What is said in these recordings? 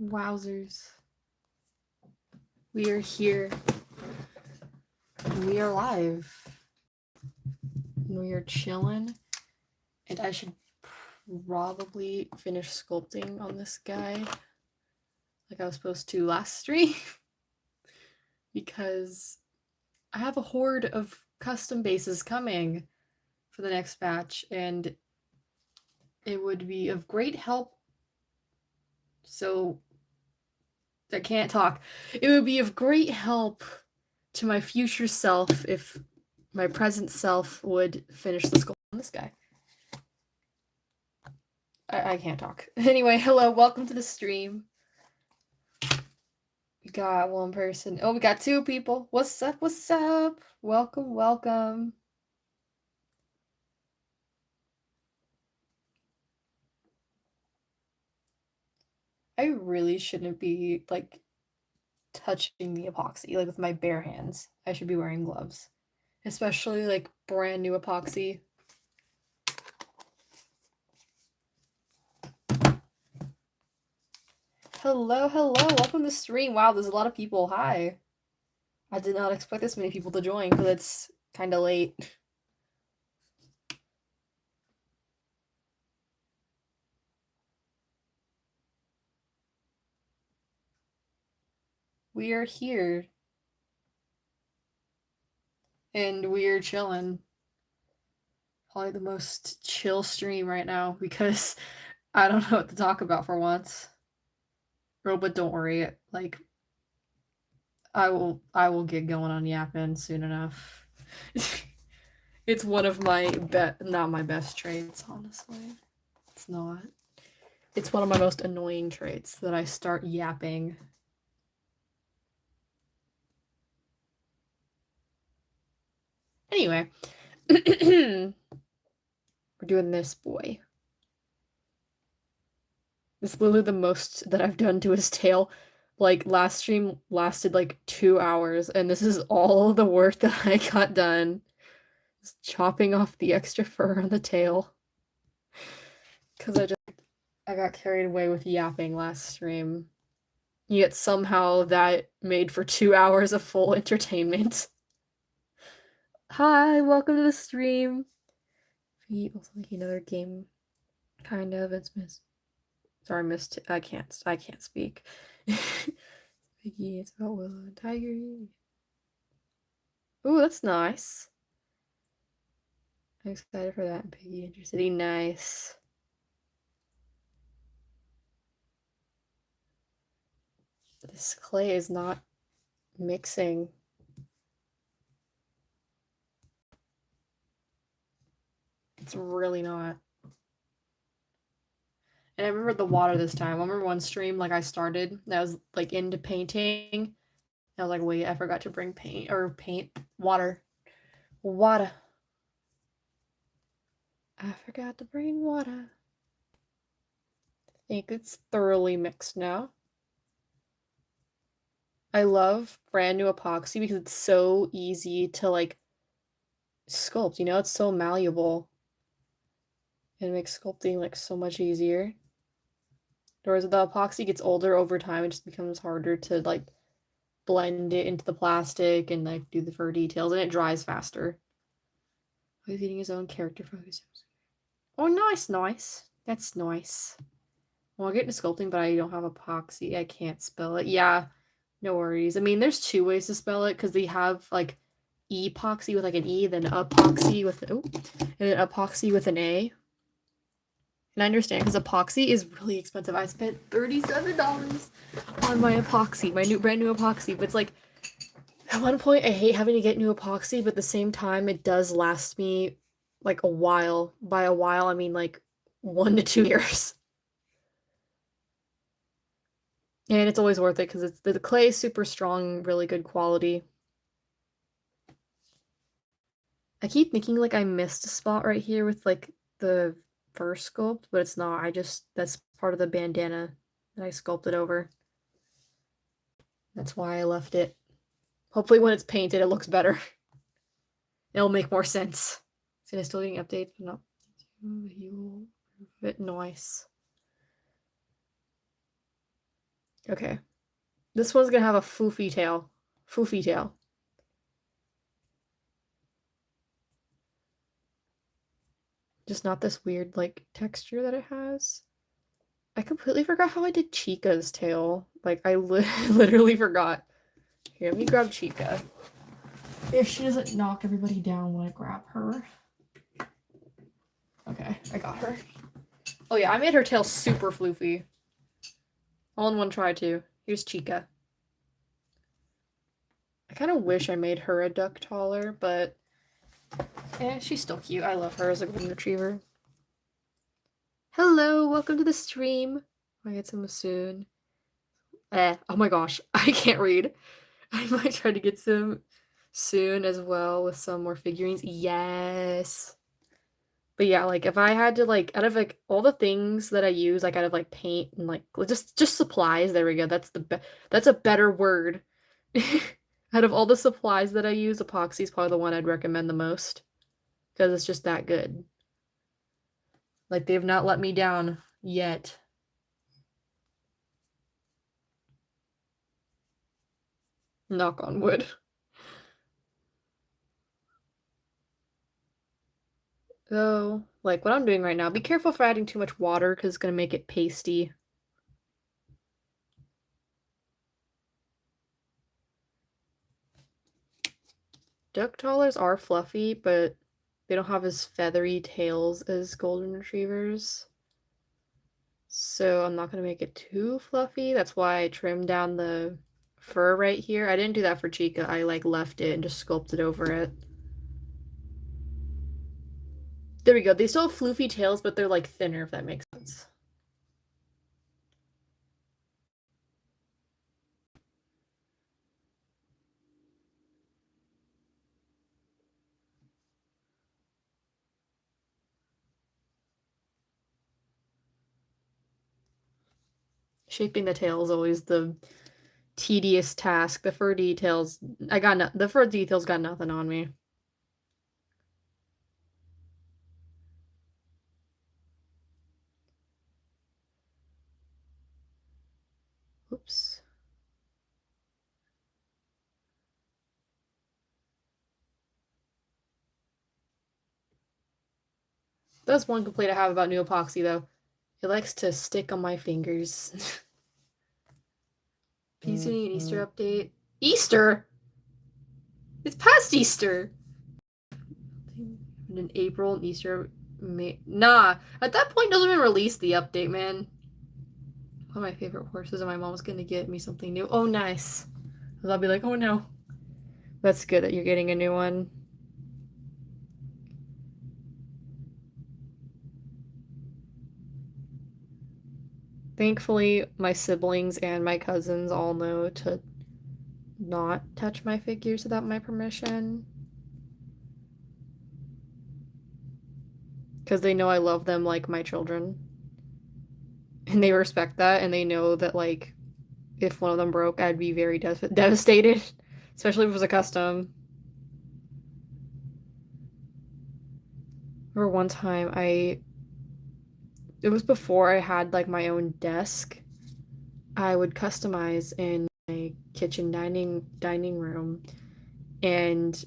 Wowzers. We are here. We are live. We are chilling. And I should probably finish sculpting on this guy like I was supposed to last stream. Because I have a horde of custom bases coming for the next batch, and it would be of great help. So I can't talk. It would be of great help to my future self if my present self would finish the sculpt on this guy. I can't talk. Anyway, hello, welcome to the stream. We got one person. Oh, we got two people. What's up? What's up? Welcome, welcome. I really shouldn't be like touching the epoxy like with my bare hands. I should be wearing gloves, especially like brand new epoxy. Hello, hello, welcome to the stream. Wow, there's a lot of people. Hi. I did not expect this many people to join because it's kind of late. We are here. And we're chilling. Probably the most chill stream right now because I don't know what to talk about for once. Oh, but don't worry, like I will get going on yapping soon enough. It's one of my not my best traits, honestly. It's not. It's one of my most annoying traits that I start yapping. Anyway, we're doing this boy. This is literally the most that I've done to his tail. Like, last stream lasted like 2 hours, and this is all the work that I got done. Just chopping off the extra fur on the tail. Because I got carried away with yapping last stream. Yet somehow that made for 2 hours of full entertainment. Hi, welcome to the stream. We also making another game. Kind of. It's Miss. Sorry, Miss. I can't speak. Piggy, it's about Willow and Tiger. Ooh, that's nice. I'm excited for that. Piggy Intercity, nice. This clay is not mixing. It's really not. And I remember the water this time. I remember one stream, like I started, that was like into painting. I was like, wait, I forgot to bring paint. Water. Water. I forgot to bring water. I think it's thoroughly mixed now. I love brand new epoxy because it's so easy to like sculpt, you know, it's so malleable. It makes sculpting like so much easier. Whereas the epoxy gets older over time, it just becomes harder to like blend it into the plastic and like do the fur details, and it dries faster. He's eating his own character focus. Oh, nice, nice. That's nice. Well, I'll get into sculpting, but I don't have epoxy. I can't spell it. Yeah, no worries. I mean, there's two ways to spell it because they have like epoxy with like an E, then epoxy with and then epoxy with an A. And I understand because epoxy is really expensive. I spent $37 on my epoxy, my brand new epoxy. But it's like, at one point, I hate having to get new epoxy, but at the same time, it does last me like a while. By a while, I mean like 1 to 2 years. And it's always worth it because it's the clay is super strong, really good quality. I keep thinking like I missed a spot right here with like the fur sculpt, but it's not. That's part of the bandana that I sculpted over. That's why I left it. Hopefully when it's painted, it looks better. It'll make more sense. So it's still getting updates, but not you bit nice. Okay. This one's gonna have a foofy tail. Foofy tail. Just not this weird, like, texture that it has. I completely forgot how I did Chica's tail. Like, I literally forgot. Here, let me grab Chica. If she doesn't knock everybody down when I grab her. Okay, I got her. Oh yeah, I made her tail super floofy. All in one try, too. Here's Chica. I kind of wish I made her a duck taller, but she's still cute. I love her as a golden retriever. Hello, welcome to the stream. I get some soon. Oh my gosh, I can't read. I might try to get some soon as well with some more figurines. Yes. But yeah, like if I had to like out of like all the things that I use, like out of like paint and like just supplies, there we go. That's a better word. Out of all the supplies that I use, epoxy is probably the one I'd recommend the most because it's just that good. Like they've not let me down yet. Knock on wood. So, like what I'm doing right now, be careful for adding too much water because it's going to make it pasty. Duck Tallers are fluffy, but they don't have as feathery tails as golden retrievers. So I'm not going to make it too fluffy. That's why I trimmed down the fur right here. I didn't do that for Chica. I like left it and just sculpted over it. There we go. They still have floofy tails, but they're like thinner, if that makes sense. Shaping the tail is always the tedious task. The fur details, the fur details got nothing on me. Oops. That's one complaint I have about new epoxy, though. It likes to stick on my fingers. Please need an Easter update. Easter? It's past Easter! In April, and Easter, May. Nah, at that point, doesn't even release the update, man. One of my favorite horses, and my mom's gonna get me something new. Oh, nice. I'll be like, oh no. That's good that you're getting a new one. Thankfully, my siblings and my cousins all know to not touch my figures without my permission. Because they know I love them like my children. And they respect that, and they know that, like, if one of them broke, I'd be very devastated. Especially if it was a custom. Remember one time it was before I had, like, my own desk. I would customize in my kitchen dining room, and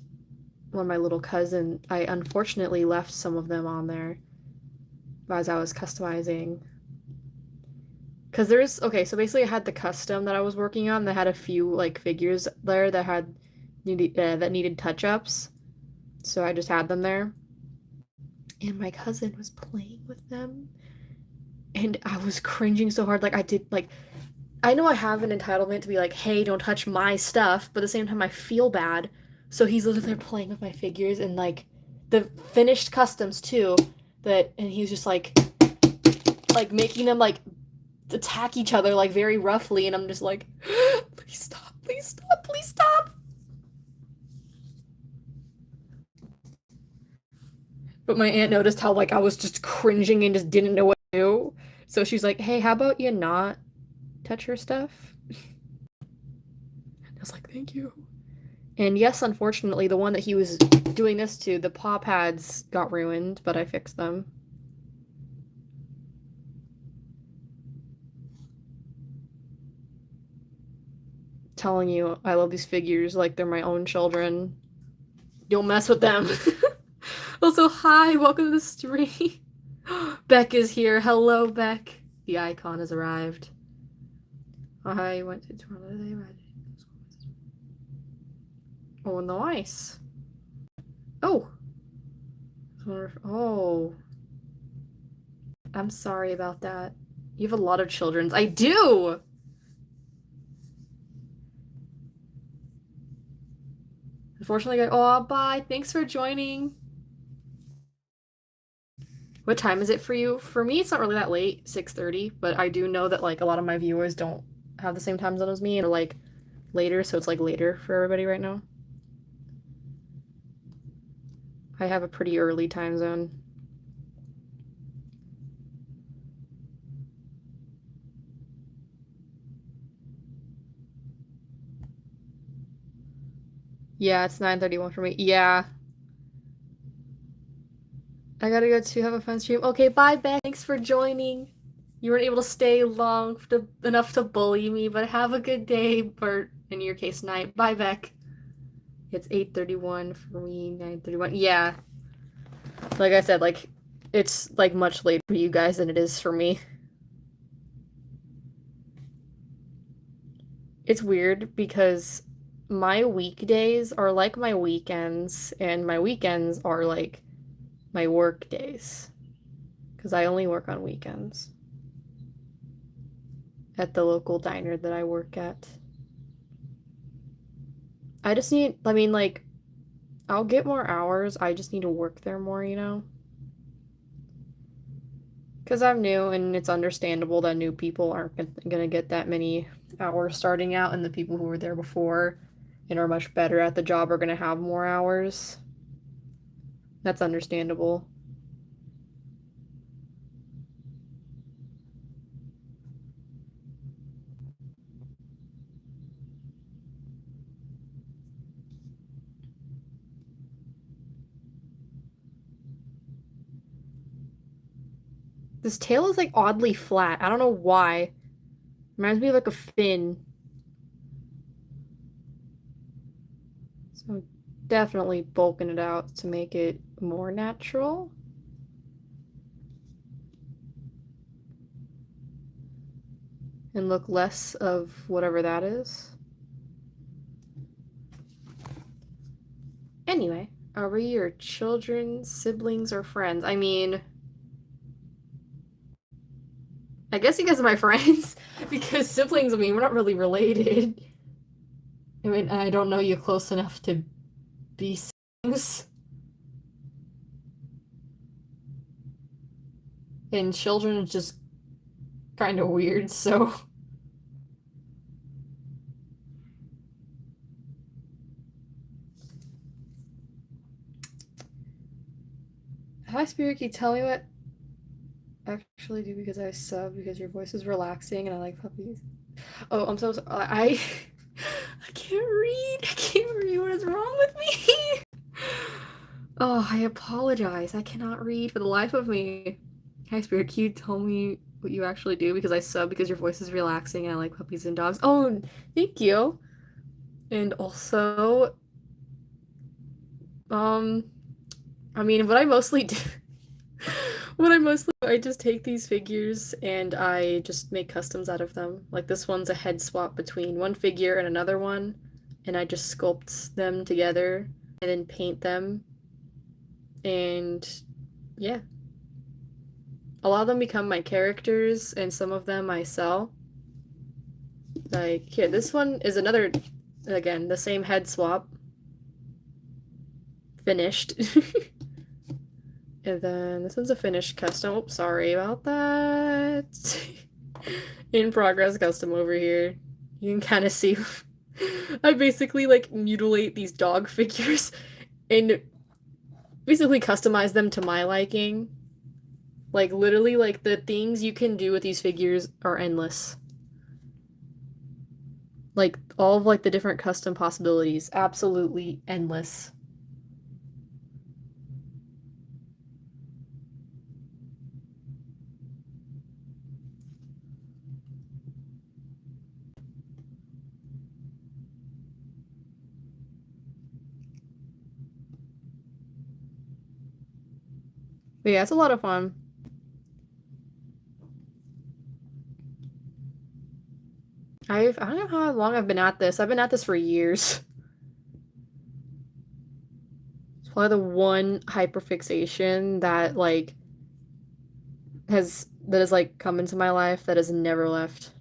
one of my little cousins, I unfortunately left some of them on there as I was customizing. Because okay, so basically I had the custom that I was working on that had a few like figures there that needed touch-ups. So I just had them there. And my cousin was playing with them. And I was cringing so hard. Like I know I have an entitlement to be like, hey, don't touch my stuff, but at the same time I feel bad. So he's literally there playing with my figures and like the finished customs too. And he was just like making them like attack each other like very roughly, and I'm just like, please stop, please stop, please stop. But my aunt noticed how like I was just cringing and just didn't know what to do. So she's like, hey, how about you not touch her stuff? I was like, thank you. And yes, unfortunately, the one that he was doing this to, the paw pads got ruined, but I fixed them. Telling you, I love these figures like they're my own children. Don't mess with them. Also, hi, welcome to the stream. Beck is here. Hello, Beck. The icon has arrived. I went to Toronto today. Oh, nice. Oh. Oh. I'm sorry about that. You have a lot of children. I do! Unfortunately, oh, bye. Thanks for joining. What time is it for you? For me, it's not really that late, 6:30, but I do know that like a lot of my viewers don't have the same time zone as me and are like later, so it's like later for everybody right now. I have a pretty early time zone. Yeah, it's 9:31 for me. Yeah. I gotta go to have a fun stream. Okay, bye, Beck. Thanks for joining. You weren't able to stay long enough to bully me, but have a good day, or in your case, night. Bye, Beck. It's 8:31 for me, 9:31. Yeah. Like I said, like, it's, like, much later for you guys than it is for me. It's weird because my weekdays are like my weekends, and my weekends are like my work days. Because I only work on weekends at the local diner that I work at. I just need, I mean, like, I'll get more hours. I just need to work there more, you know? Because I'm new and it's understandable that new people aren't going to get that many hours starting out, and the people who were there before and are much better at the job are going to have more hours. That's understandable. This tail is like oddly flat. I don't know why. Reminds me of like a fin. So definitely bulking it out to make it more natural. And look less of whatever that is. Anyway, are we your children, siblings, or friends? I mean, I guess you guys are my friends because siblings, I mean, we're not really related. I mean, I don't know you close enough to be siblings. And children is just kind of weird, so. Hi, Spirit, can you tell me what I actually do because I sub because your voice is relaxing and I like puppies? Oh, I'm so sorry. I can't read. I can't read. What is wrong with me? Oh, I apologize. I cannot read for the life of me. Hi, Spirit, can you tell me what you actually do? Because I sub because your voice is relaxing and I like puppies and dogs. Oh, thank you. And also, um, I mean, what I mostly do, I just take these figures and I just make customs out of them. Like this one's a head swap between one figure and another one, and I just sculpt them together and then paint them. And yeah. A lot of them become my characters, and some of them I sell. Like, here, this one is another, again, the same head swap. Finished. And then this one's a finished custom. Oops, sorry about that. In progress custom over here. You can kind of see I basically like mutilate these dog figures and basically customize them to my liking. Like literally like the things you can do with these figures are endless. Like all of like the different custom possibilities, absolutely endless. But yeah, it's a lot of fun. I don't know how long I've been at this. I've been at this for years. It's probably the one hyperfixation that like has like come into my life that has never left.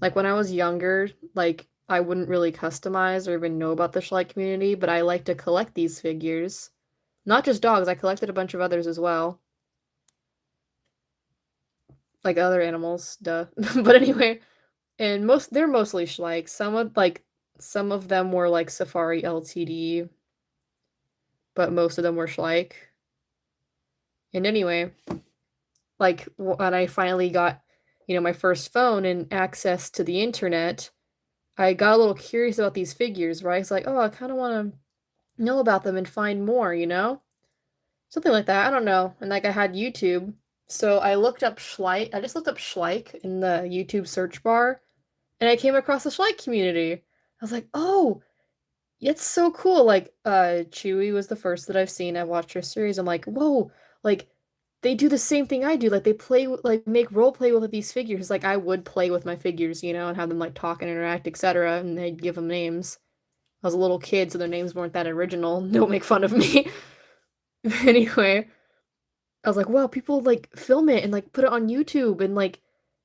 Like when I was younger, like I wouldn't really customize or even know about the Schleich community, but I like to collect these figures. Not just dogs, I collected a bunch of others as well. Like other animals, duh. But anyway, and they're mostly Schleich. Some of them were like Safari LTD, but most of them were Schleich. And anyway, like when I finally got, my first phone and access to the internet, I got a little curious about these figures, right? It's like, oh, I kind of want to know about them and find more, you know? Something like that. I don't know. And like I had YouTube, so I looked up Schleich. I just looked up Schleich in the YouTube search bar, and I came across the Schleich community. I was like, oh, it's so cool. Like, Chewy was the first that I've seen. I've watched her series. I'm like, whoa, like they do the same thing I do. Like they like make role play with these figures. Like I would play with my figures, and have them like talk and interact, etc. And they'd give them names. I was a little kid, so their names weren't that original. Don't make fun of me. Anyway, I was like, wow, people like film it and like put it on YouTube and like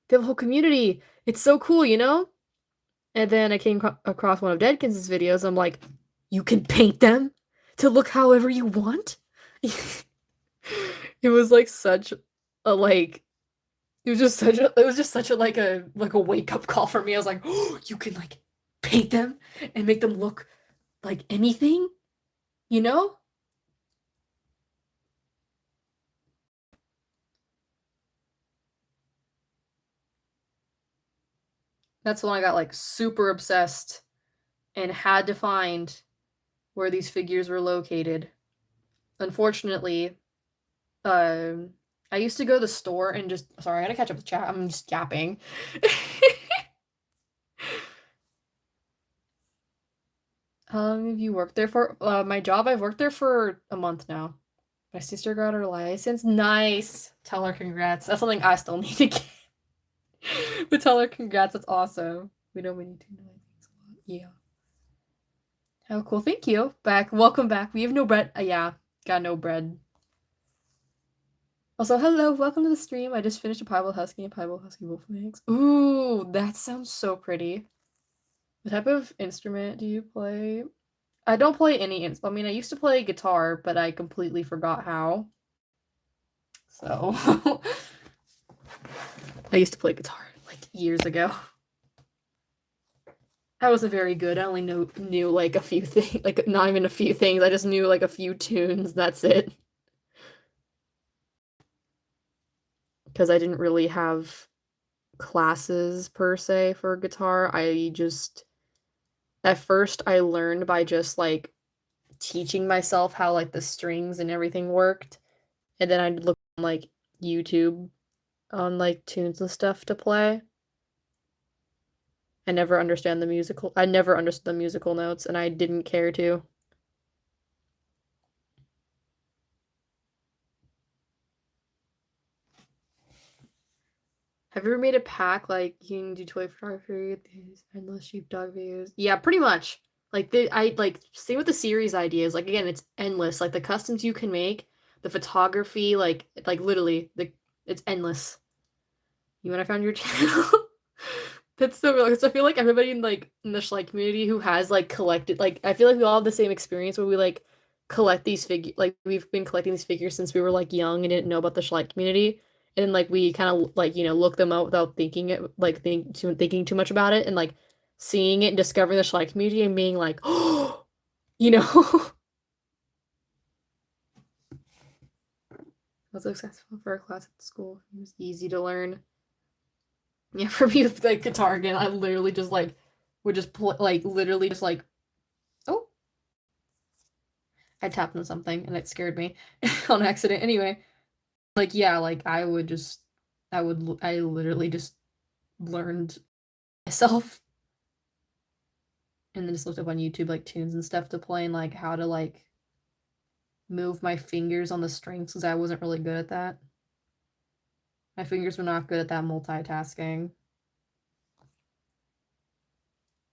they have a whole community. It's so cool, you know? And then I came across one of Deadkins' videos. I'm like, you can paint them to look however you want? It was like such a like it was just such a like a wake up call for me. I was like, oh, you can like paint them and make them look like anything, you know? That's when I got like super obsessed and had to find where these figures were located. Unfortunately, um, I used to go to the store and just sorry, I gotta catch up with chat. I'm just yapping. How long have you worked there for? My job, I've worked there for a month now. My sister got her license. Nice. Tell her congrats. That's something I still need to get. But tell her congrats. That's awesome. We know we need to know things a lot. Yeah. How cool. Thank you. Back. Welcome back. We have no bread. Yeah. Got no bread. Also, hello, welcome to the stream. I just finished a Piebald Husky and Piebald Husky Wolf Mix. Ooh, that sounds so pretty. What type of instrument do you play? I don't play any I mean, I used to play guitar, but I completely forgot how. So, I used to play guitar like years ago. I wasn't very good. I only knew like a few things, like not even a few things. I just knew like a few tunes. That's it. Because I didn't really have classes per se for guitar. At first I learned by just like teaching myself how like the strings and everything worked. And then I'd look on like YouTube on like tunes and stuff to play. I never understood the musical notes and I didn't care to. Have you ever made a pack like you can do toy photography with these endless sheepdog videos? Yeah, pretty much. I like same with the series ideas. Like again, it's endless. Like the customs you can make, the photography, like literally it's endless. You when I found your channel. That's so real. 'Cause I feel like everybody in the Schleich community who has like collected like I feel like we all have the same experience where we like collect these figures like we've been collecting these figures since we were like young and didn't know about the Schleich community. And then like we kind of like, look them up without thinking too much about it and like seeing it and discovering the Schleich community and being like, oh, you know. I was successful for a class at school. It was easy to learn. Yeah, for me with like guitar again, I literally just like would just play like literally just like oh, I tapped on something and it scared me on accident. Anyway, like yeah, like I literally just learned myself and then just looked up on YouTube like tunes and stuff to play and like how to like move my fingers on the strings because I wasn't really good at that. My fingers were not good at that multitasking.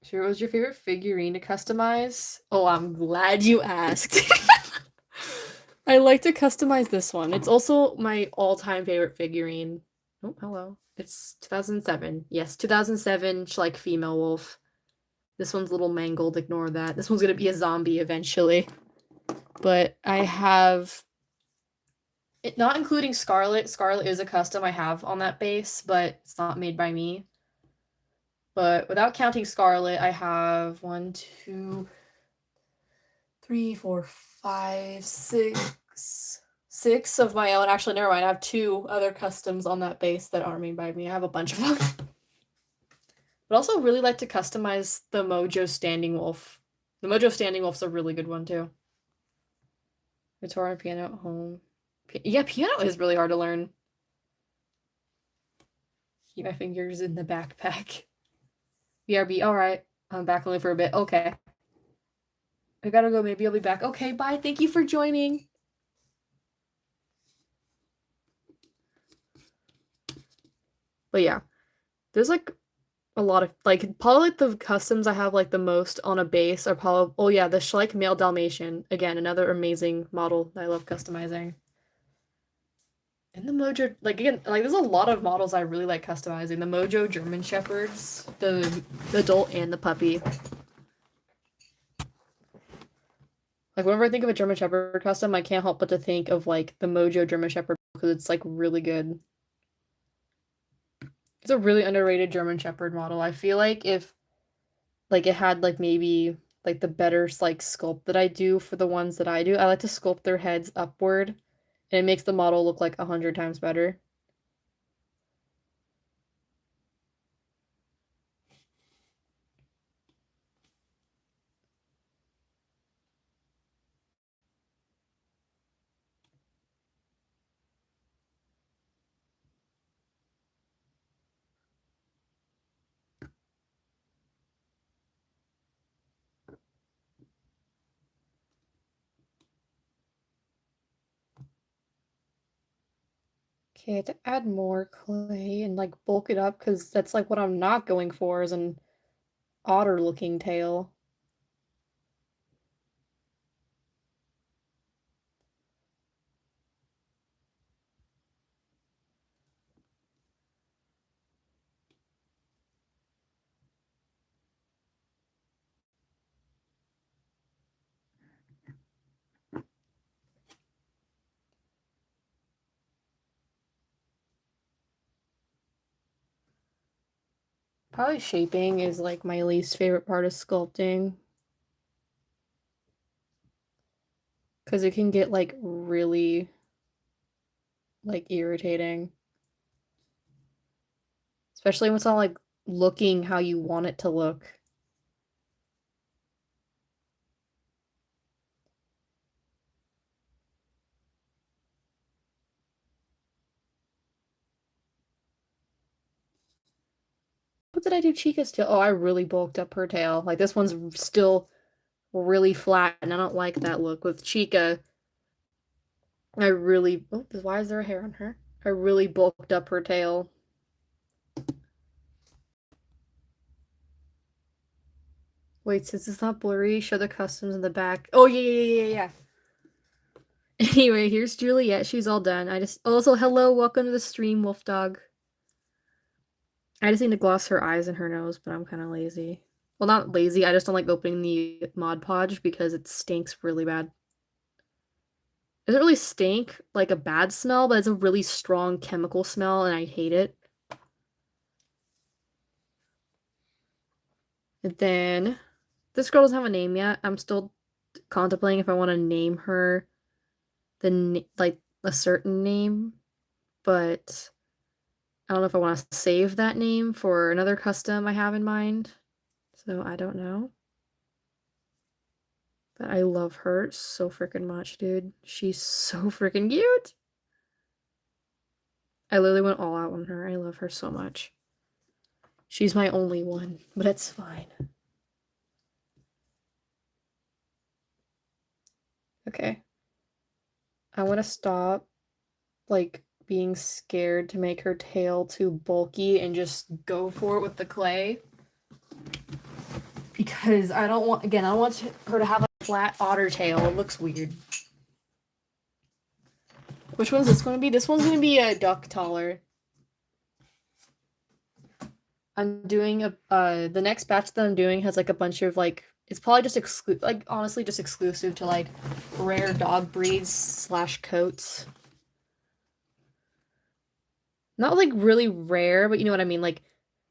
Sure, what was your favorite figurine to customize? Oh, I'm glad you asked. I like to customize this one. It's also my all-time favorite figurine. Oh, hello. It's 2007. Yes, 2007 like female wolf. This one's a little mangled, ignore that. This one's gonna be a zombie eventually. But I have it not including Scarlet. Scarlet is a custom I have on that base, but it's not made by me. But without counting Scarlet, I have 1, 2, 3, 4, 5, 6. 6 of my own. Actually, never mind. I have 2 other customs on that base that aren't made by me. I have a bunch of them. But also really like to customize the Mojo Standing Wolf. The Mojo Standing Wolf's a really good one too. Guitar and piano at home. Yeah, piano is really hard to learn. Keep my fingers in the backpack. BRB, alright. I'm back only for a bit. Okay. I gotta go. Maybe I'll be back. Okay, bye. Thank you for joining. But yeah, there's like a lot of like probably like the customs I have like the most on a base are probably oh yeah, the Schleich male Dalmatian. Again, another amazing model that I love customizing. And the Mojo like again, like there's a lot of models I really like customizing. The Mojo German Shepherds, the adult and the puppy. Like whenever I think of a German Shepherd custom, I can't help but to think of like the Mojo German Shepherd because it's like really good. It's a really underrated German Shepherd model. I feel like if like it had like maybe like the better like sculpt that I do for the ones that I do, I like to sculpt their heads upward and it makes the model look like 100 times better. Okay, to add more clay and like bulk it up because that's like what I'm not going for is an otter looking tail. Probably shaping is like my least favorite part of sculpting because it can get like really like irritating, especially when it's not like looking how you want it to look. What did I do Chica's tail? Oh, I really bulked up her tail. Like this one's still really flat and I don't like that look. With Chica, I really oh, why is there a hair on her? I really bulked up her tail. Wait, since it's not blurry, show the customs in the back. Oh yeah. Anyway, here's Juliet. She's all done. I just also hello, welcome to the stream, Wolf Dog. I just need to gloss her eyes and her nose, but I'm kind of lazy. Well, not lazy. I just don't like opening the Mod Podge because it stinks really bad. It doesn't really stink like a bad smell, but it's a really strong chemical smell, and I hate it. And then this girl doesn't have a name yet. I'm still contemplating if I want to name her like a certain name, but I don't know if I want to save that name for another custom I have in mind. So I don't know. But I love her so freaking much, dude. She's so freaking cute. I literally went all out on her. I love her so much. She's my only one, but it's fine. Okay. I want to stop, like, being scared to make her tail too bulky and just go for it with the clay. Because I don't want, again, I don't want her to have a flat otter tail. It looks weird. Which one's this going to be? This one's going to be a duck taller. I'm doing the next batch that I'm doing has like a bunch of like, it's probably just honestly just exclusive to like rare dog breeds slash coats. Not like really rare, but you know what I mean, like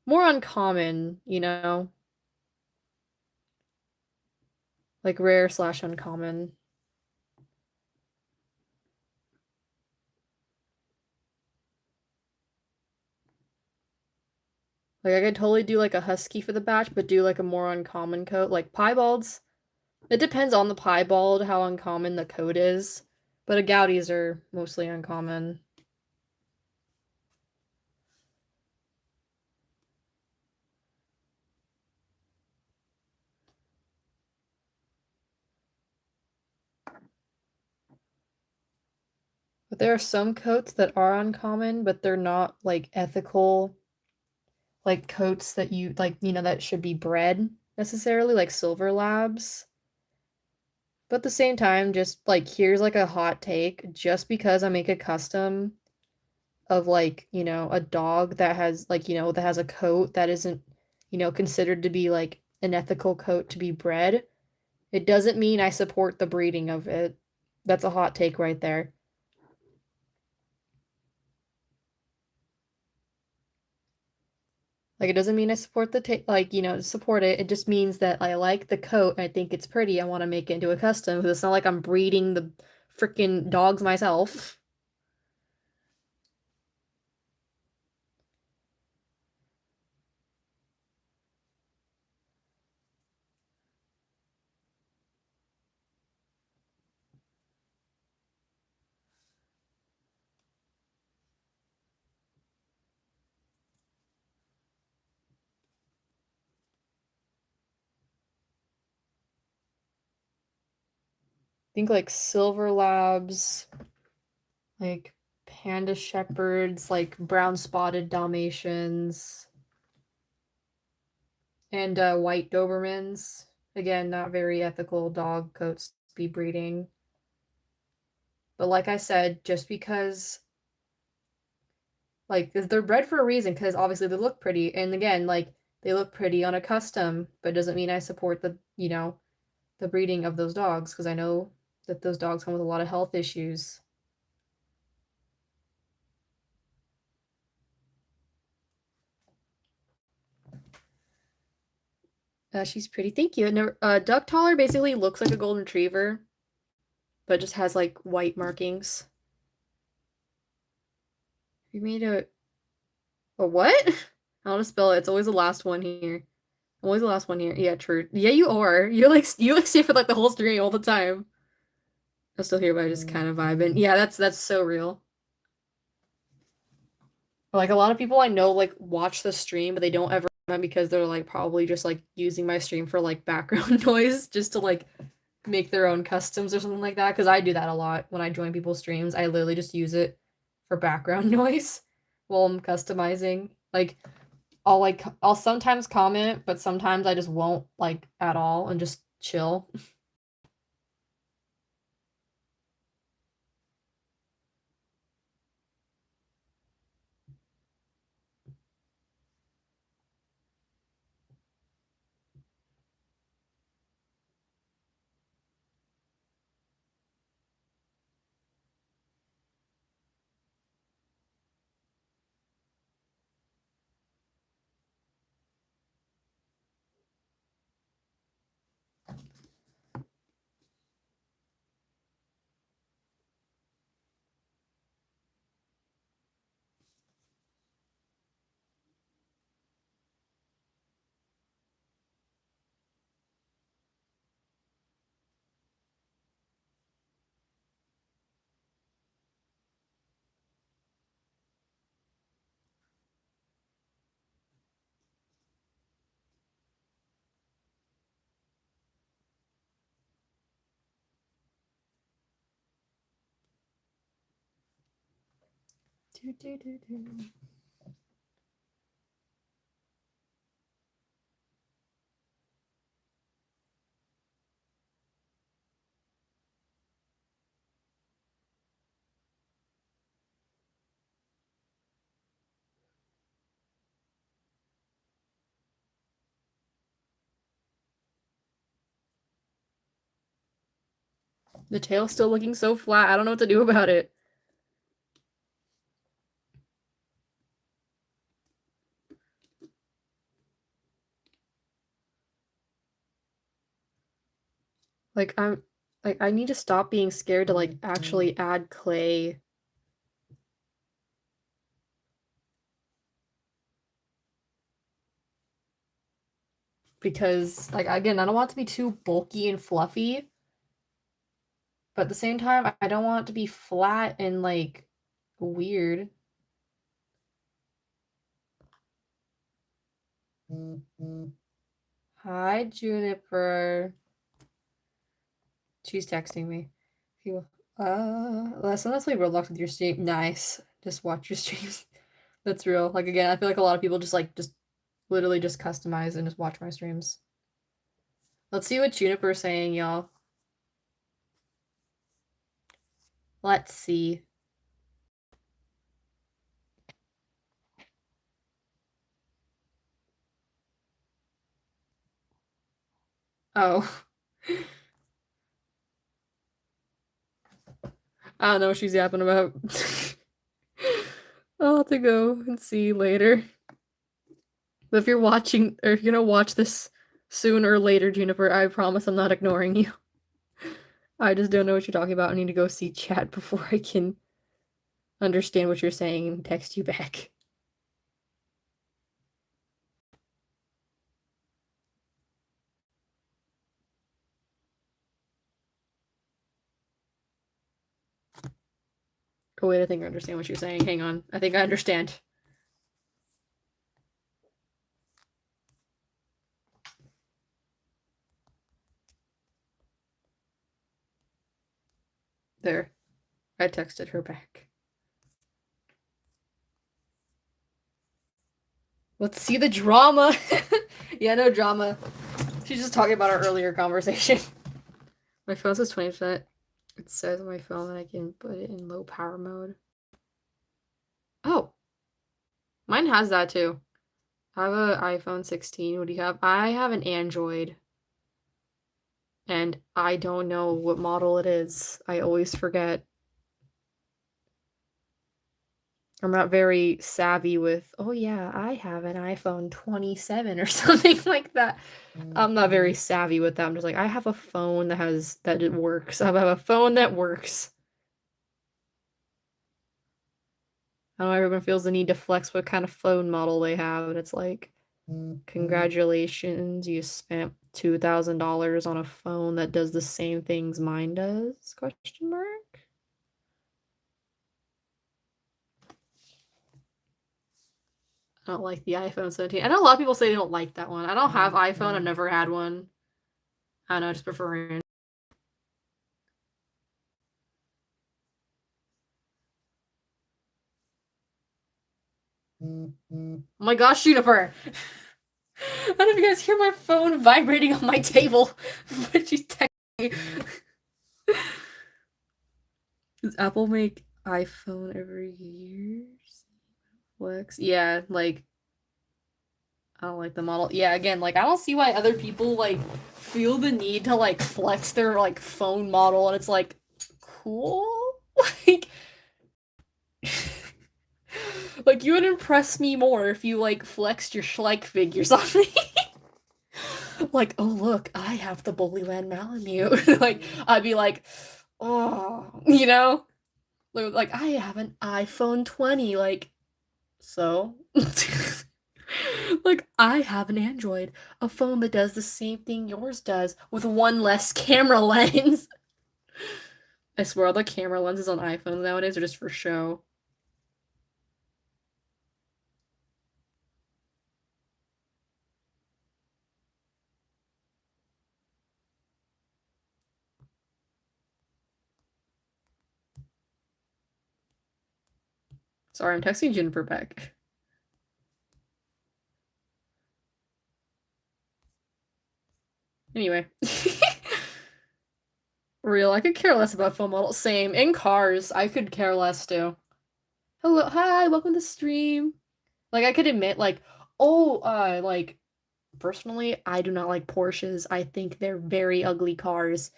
more uncommon, you know? Like rare slash uncommon. Like I could totally do like a husky for the batch, but do like a more uncommon coat. Like piebalds. It depends on the piebald how uncommon the coat is. But a Goudies are mostly uncommon. But there are some coats that are uncommon, but they're not like ethical, like coats that you like, you know, that should be bred necessarily, like silver labs. But at the same time, just like here's like a hot take, just because I make a custom of like, you know, a dog that has like, you know, that has a coat that isn't, you know, considered to be like an ethical coat to be bred, it doesn't mean I support the breeding of it. That's a hot take right there. Like it doesn't mean I support like, you know, support it. It just means that I like the coat and I think it's pretty. I want to make it into a custom because it's not like I'm breeding the freaking dogs myself. Think like silver labs, like panda shepherds, like brown spotted Dalmatians, and white Dobermans. Again, not very ethical dog coats to be breeding. But like I said, just because like they're bred for a reason, because obviously they look pretty, and again, like they look pretty on a custom, but it doesn't mean I support the, you know, the breeding of those dogs because I know that those dogs come with a lot of health issues. She's pretty. Thank you. Never, duck taller basically looks like a golden retriever, but just has like white markings. You made a what? I want to spell it. It's always the last one here. Always the last one here. Yeah, true. Yeah, you are. You like stay for like the whole stream all the time. I'm still here, but I just kind of vibing. Yeah, that's so real. Like a lot of people I know like watch the stream, but they don't ever comment because they're like probably just like using my stream for like background noise just to like make their own customs or something like that. Because I do that a lot when I join people's streams. I literally just use it for background noise while I'm customizing. I'll sometimes comment, but sometimes I just won't like at all and just chill. The tail's still looking so flat. I don't know what to do about it. Like, I need to stop being scared to, like, actually add clay. Because, like, again, I don't want it to be too bulky and fluffy. But at the same time, I don't want it to be flat and, like, weird. Hi, Juniper. She's texting me. Let's play Roblox with your stream. Nice. Just watch your streams. That's real. Like, again, I feel like a lot of people just literally just customize and just watch my streams. Let's see what Juniper's saying, y'all. Let's see. Oh. I don't know what she's yapping about. I'll have to go and see later. But if you're watching, or if you're gonna watch this soon or later, Juniper, I promise I'm not ignoring you. I just don't know what you're talking about. I need to go see chat before I can understand what you're saying and text you back. Oh wait, I think I understand what you're saying. Hang on. I think I understand. There. I texted her back. Let's see the drama. Yeah, no drama. She's just talking about our earlier conversation. My phone says 20%. It says on my phone that I can put it in low power mode. Oh. Mine has that too. I have an iPhone 16. What do you have? I have an Android. And I don't know what model it is. I always forget. I'm not very savvy with, oh yeah, I have an iPhone 27 or something like that. I'm not very savvy with that. I'm just like, I have a phone that it works. I have a phone that works. I know everyone feels the need to flex what kind of phone model they have, and it's like, congratulations, you spent $2,000 on a phone that does the same things mine does? Question mark? I don't like the iPhone 17. I know a lot of people say they don't like that one. I don't have iPhone. I've never had one. I don't know, I just prefer it. Oh my gosh, Juniper! I don't know if you guys hear my phone vibrating on my table, but she's texting me. Does Apple make iPhone every year? Flex? Yeah, like, I don't like the model. Yeah, again, like, I don't see why other people, like, feel the need to, like, flex their, like, phone model, and it's like, cool? Like, like, you would impress me more if you, like, flexed your Schleich figures on me. Like, oh, look, I have the Bullyland Malamute. Like, I'd be like, oh, you know? Like, I have an iPhone 20. Like, so? Like, I have an Android, a phone that does the same thing yours does, with one less camera lens. I swear all the camera lenses on iPhones nowadays are just for show. Sorry, I'm texting Jennifer back. Anyway. Real, I could care less about phone models. Same. In cars, I could care less too. Hello, hi, welcome to the stream. Like, I could admit, like, oh, like, personally, I do not like Porsches. I think they're very ugly cars.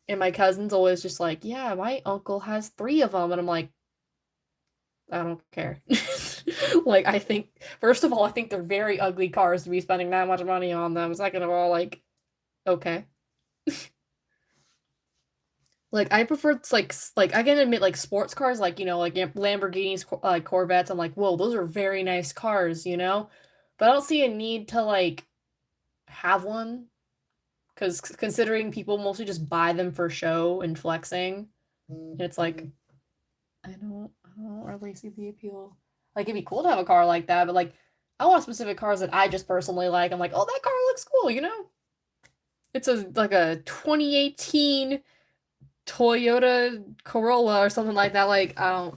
And my cousin's always just like, yeah, my uncle has 3 of them. And I'm like, I don't care. Like, I think, first of all, I think they're very ugly cars to be spending that much money on them. Second of all, like, okay. Like I prefer like I can admit like sports cars like like Lamborghinis like Corvettes I'm like whoa those are very nice cars but I don't see a need to like have one because considering people mostly just buy them for show and flexing and it's like I don't really see the appeal. Like it'd be cool to have a car like that but like I want specific cars that I just personally like. I'm like oh that car looks cool. It's a 2018 Toyota Corolla or something like that. Like I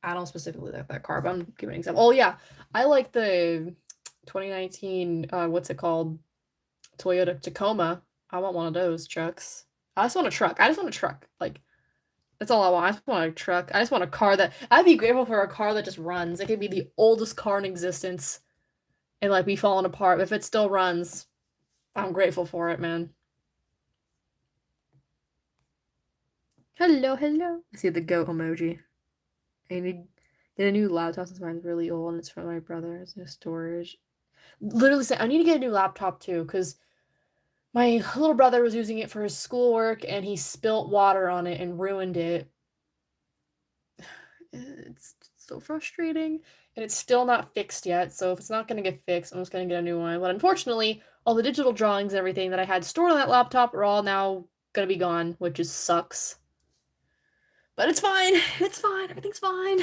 don't specifically like that car, but I'm giving an example. Oh yeah, I like the 2019 what's it called? Toyota Tacoma. I want one of those trucks. I just want a truck. I just want a truck. Like that's all I want. I just want a truck. I just want a car that I'd be grateful for a car that just runs. It could be the oldest car in existence and like be falling apart. But if it still runs, I'm grateful for it, man. Hello, hello. I see the goat emoji. I need to get a new laptop since mine's really old and it's from my brother. It's no storage. Literally say I need to get a new laptop too, because my little brother was using it for his schoolwork and he spilt water on it and ruined it. It's so frustrating. And it's still not fixed yet, so if it's not gonna get fixed, I'm just gonna get a new one. But unfortunately, all the digital drawings and everything that I had stored on that laptop are all now gonna be gone, which just sucks. But it's fine. It's fine. Everything's fine.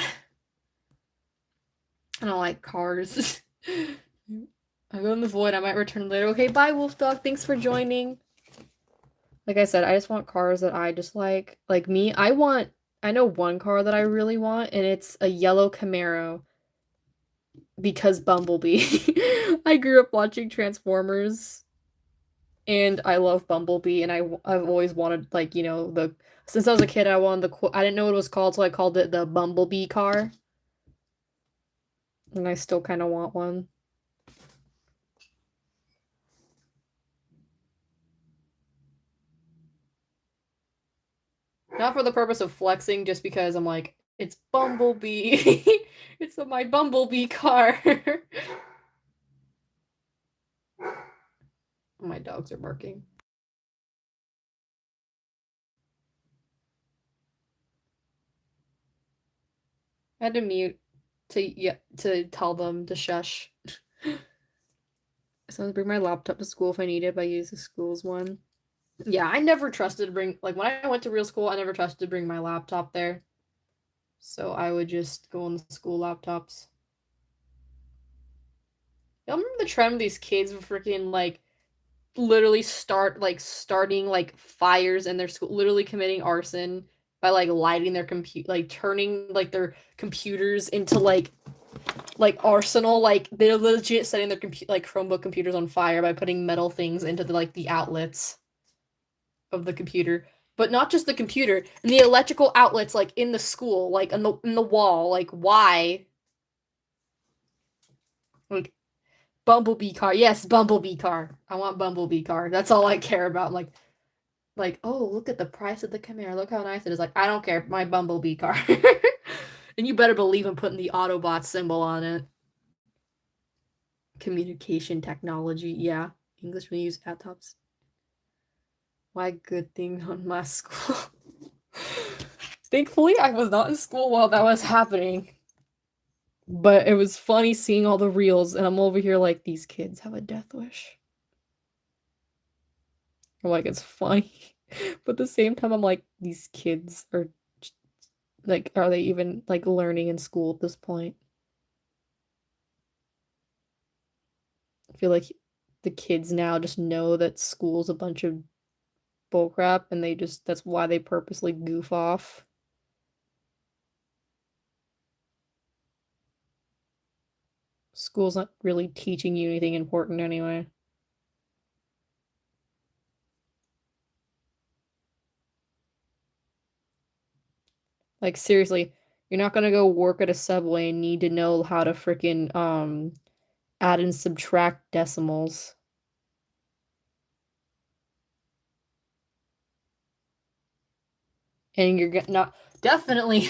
I don't like cars. I go in the void. I might return later. Okay, bye, Wolf Dog. Thanks for joining. Like I said, I just want cars that I just like. Like me, I know one car that I really want, and it's a yellow Camaro because Bumblebee. I grew up watching Transformers, and I love Bumblebee, and I've always wanted since I was a kid, I wanted I didn't know what it was called, so I called it the Bumblebee car, and I still kind of want one. Not for the purpose of flexing, just because I'm like, it's Bumblebee. It's my Bumblebee car. My dogs are barking. I had to mute to tell them to shush. So I bring my laptop to school if I need it, but I use the school's one. Yeah, I never trusted to bring when I went to real school, I never trusted to bring my laptop there. So I would just go on the school laptops. Y'all remember the trend of these kids were freaking literally starting fires in their school, literally committing arson by lighting their turning their computers into arsenal, they're legit setting their Chromebook computers on fire by putting metal things into the outlets of the computer, but not just the computer and the electrical outlets in the school, in the wall. Why? Like Bumblebee car. Yes, Bumblebee car. I want Bumblebee car. That's all I care about. Oh, look at the price of the Camaro. Look how nice it is. I don't care. My Bumblebee car. And you better believe I'm putting the Autobot symbol on it. Communication technology. Yeah. English we use laptops. Why good thing on my school. Thankfully, I was not in school while that was happening. But it was funny seeing all the reels, and I'm over here like, these kids have a death wish. It's funny. But at the same time, I'm like, these kids are they even learning in school at this point? I feel like the kids now just know that school's a bunch of bullcrap and that's why they purposely goof off. School's not really teaching you anything important anyway. Like seriously, you're not gonna go work at a Subway and need to know how to freaking add and subtract decimals. And you're not definitely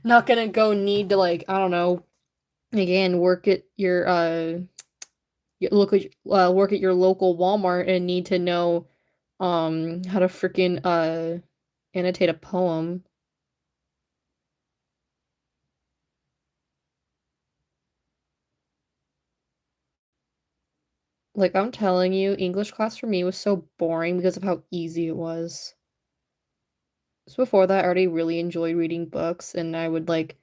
not gonna go need to like, I don't know, again, work at your work at your local Walmart and need to know how to freaking annotate a poem. Like I'm telling you, English class for me was so boring because of how easy it was. So before that, I already really enjoyed reading books and I would like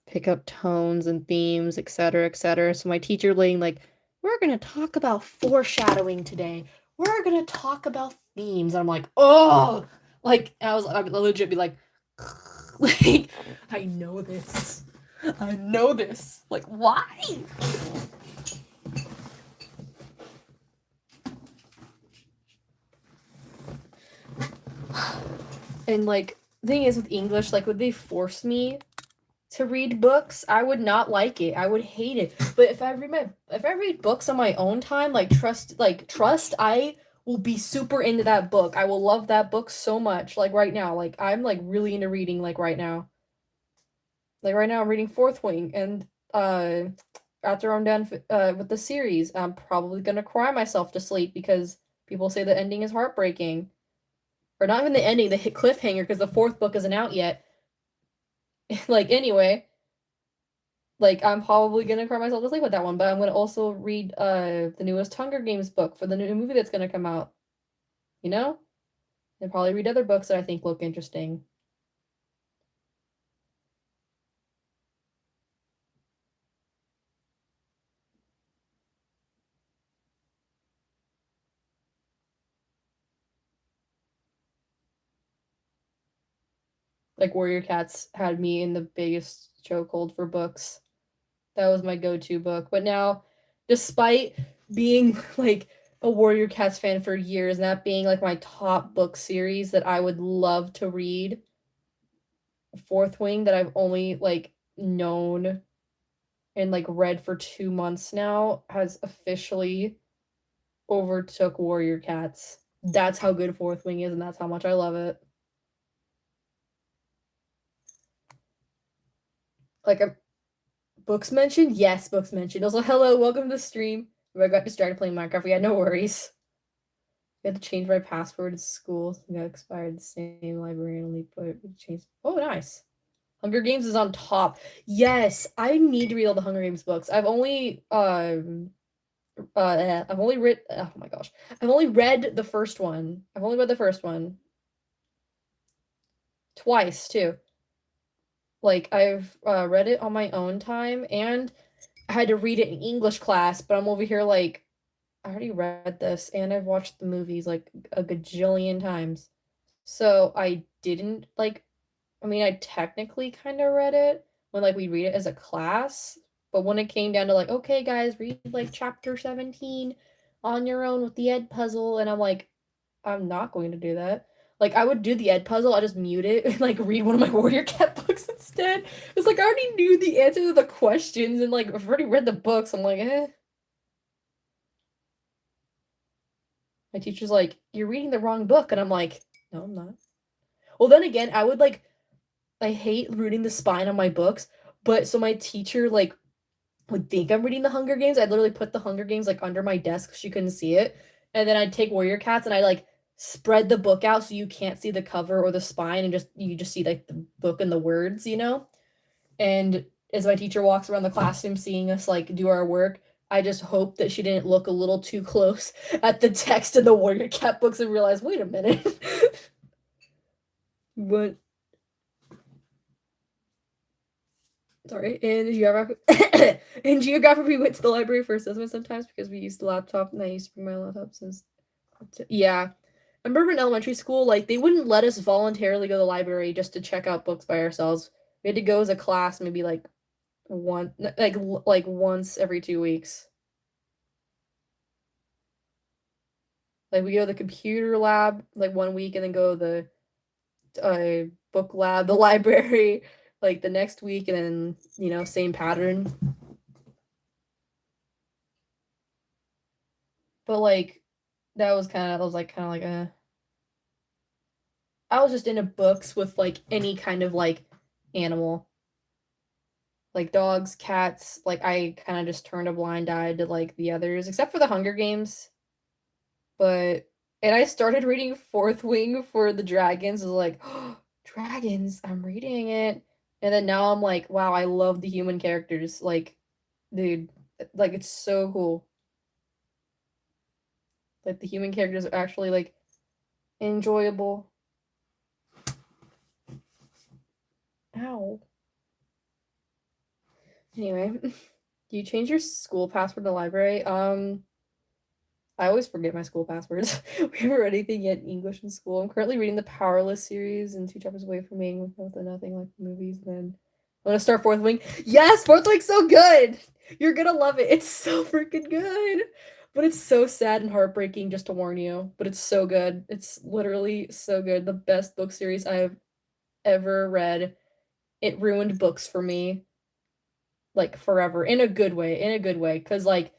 pick up tones and themes, etc., etc. So my teacher laying like, we're gonna talk about foreshadowing today. We're gonna talk about themes. I'm like, oh, like I would legit be like, like I know this. I know this. Like, why? And like, the thing is with English, like, would they force me to read books? I would not like it. I would hate it. But if I read books on my own time, like trust, I will be super into that book. I will love that book so much. Like right now, like I'm like really into reading like right now. Like right now I'm reading Fourth Wing and after I'm done with the series, I'm probably going to cry myself to sleep because people say the ending is heartbreaking. Or not even the ending, the cliffhanger because the fourth book isn't out yet. Like anyway, like I'm probably gonna cry myself to sleep with that one, but I'm gonna also read the newest Hunger Games book for the new movie that's gonna come out. You know? And probably read other books that I think look interesting. Like Warrior Cats had me in the biggest chokehold for books. That was my go-to book. But now, despite being like a Warrior Cats fan for years, and that being like my top book series that I would love to read, Fourth Wing that I've only like known and like read for 2 months now has officially overtook Warrior Cats. That's how good Fourth Wing is, and that's how much I love it. Like books mentioned, yes, books mentioned. Also, hello, welcome to the stream. I got distracted playing Minecraft. Yeah, no worries. I had to change my password at school. It got expired. The same library and only put change. Oh, nice. Hunger Games is on top. Yes, I need to read all the Hunger Games books. I've only read oh my gosh. I've only read the first one. I've only read the first one. Twice too. Like I've read it on my own time and I had to read it in English class, but I'm over here like I already read this and I've watched the movies like a gajillion times. So I didn't like I mean I technically kind of read it when like we read it as a class, but when it came down to like okay guys, read like chapter 17 on your own with the Ed puzzle and I'm like I'm not going to do that. Like I would do the Ed puzzle, I just mute it and like read one of my Warrior Cat books instead. It's like I already knew the answer to the questions and like I've already read the books. I'm like, eh. My teacher's like, you're reading the wrong book, and I'm like, no, I'm not. Well, then again, I would like, I hate reading the spine on my books, but so my teacher like would think I'm reading the Hunger Games. I'd literally put the Hunger Games like under my desk so she couldn't see it, and then I'd take Warrior Cats and I like spread the book out so you can't see the cover or the spine, and just you just see like the book and the words, you know. And as my teacher walks around the classroom seeing us like do our work, I just hope that she didn't look a little too close at the text in the Warrior Cat books and realize, wait a minute. But sorry, in geography in geography we went to the library for assessment sometimes because we used the laptop and I used to bring my laptop since yeah. I remember in elementary school, like they wouldn't let us voluntarily go to the library just to check out books by ourselves. We had to go as a class, maybe like like once every 2 weeks. Like we go to the computer lab like 1 week and then go to the book lab, the library like the next week and then, same pattern. But like that was kind of like I was just into books with like any kind of like animal. Like dogs, cats, like I kind of just turned a blind eye to like the others except for the Hunger Games. But and I started reading Fourth Wing for the dragons. I was like, oh, dragons, I'm reading it. And then now I'm like, wow, I love the human characters. Like, dude, like it's so cool. Like the human characters are actually like enjoyable. Ow. Anyway, do you change your school password in the library? I always forget my school passwords. We haven't read anything yet in English in school. I'm currently reading the Powerless series and 2 chapters away from being with nothing like movies. Then I'm gonna start Fourth Wing. Yes, Fourth Wing's so good. You're gonna love it. It's so freaking good. But it's so sad and heartbreaking, just to warn you. But it's so good. It's literally so good. The best book series I've ever read. It ruined books for me, like forever, in a good way. In a good way, because like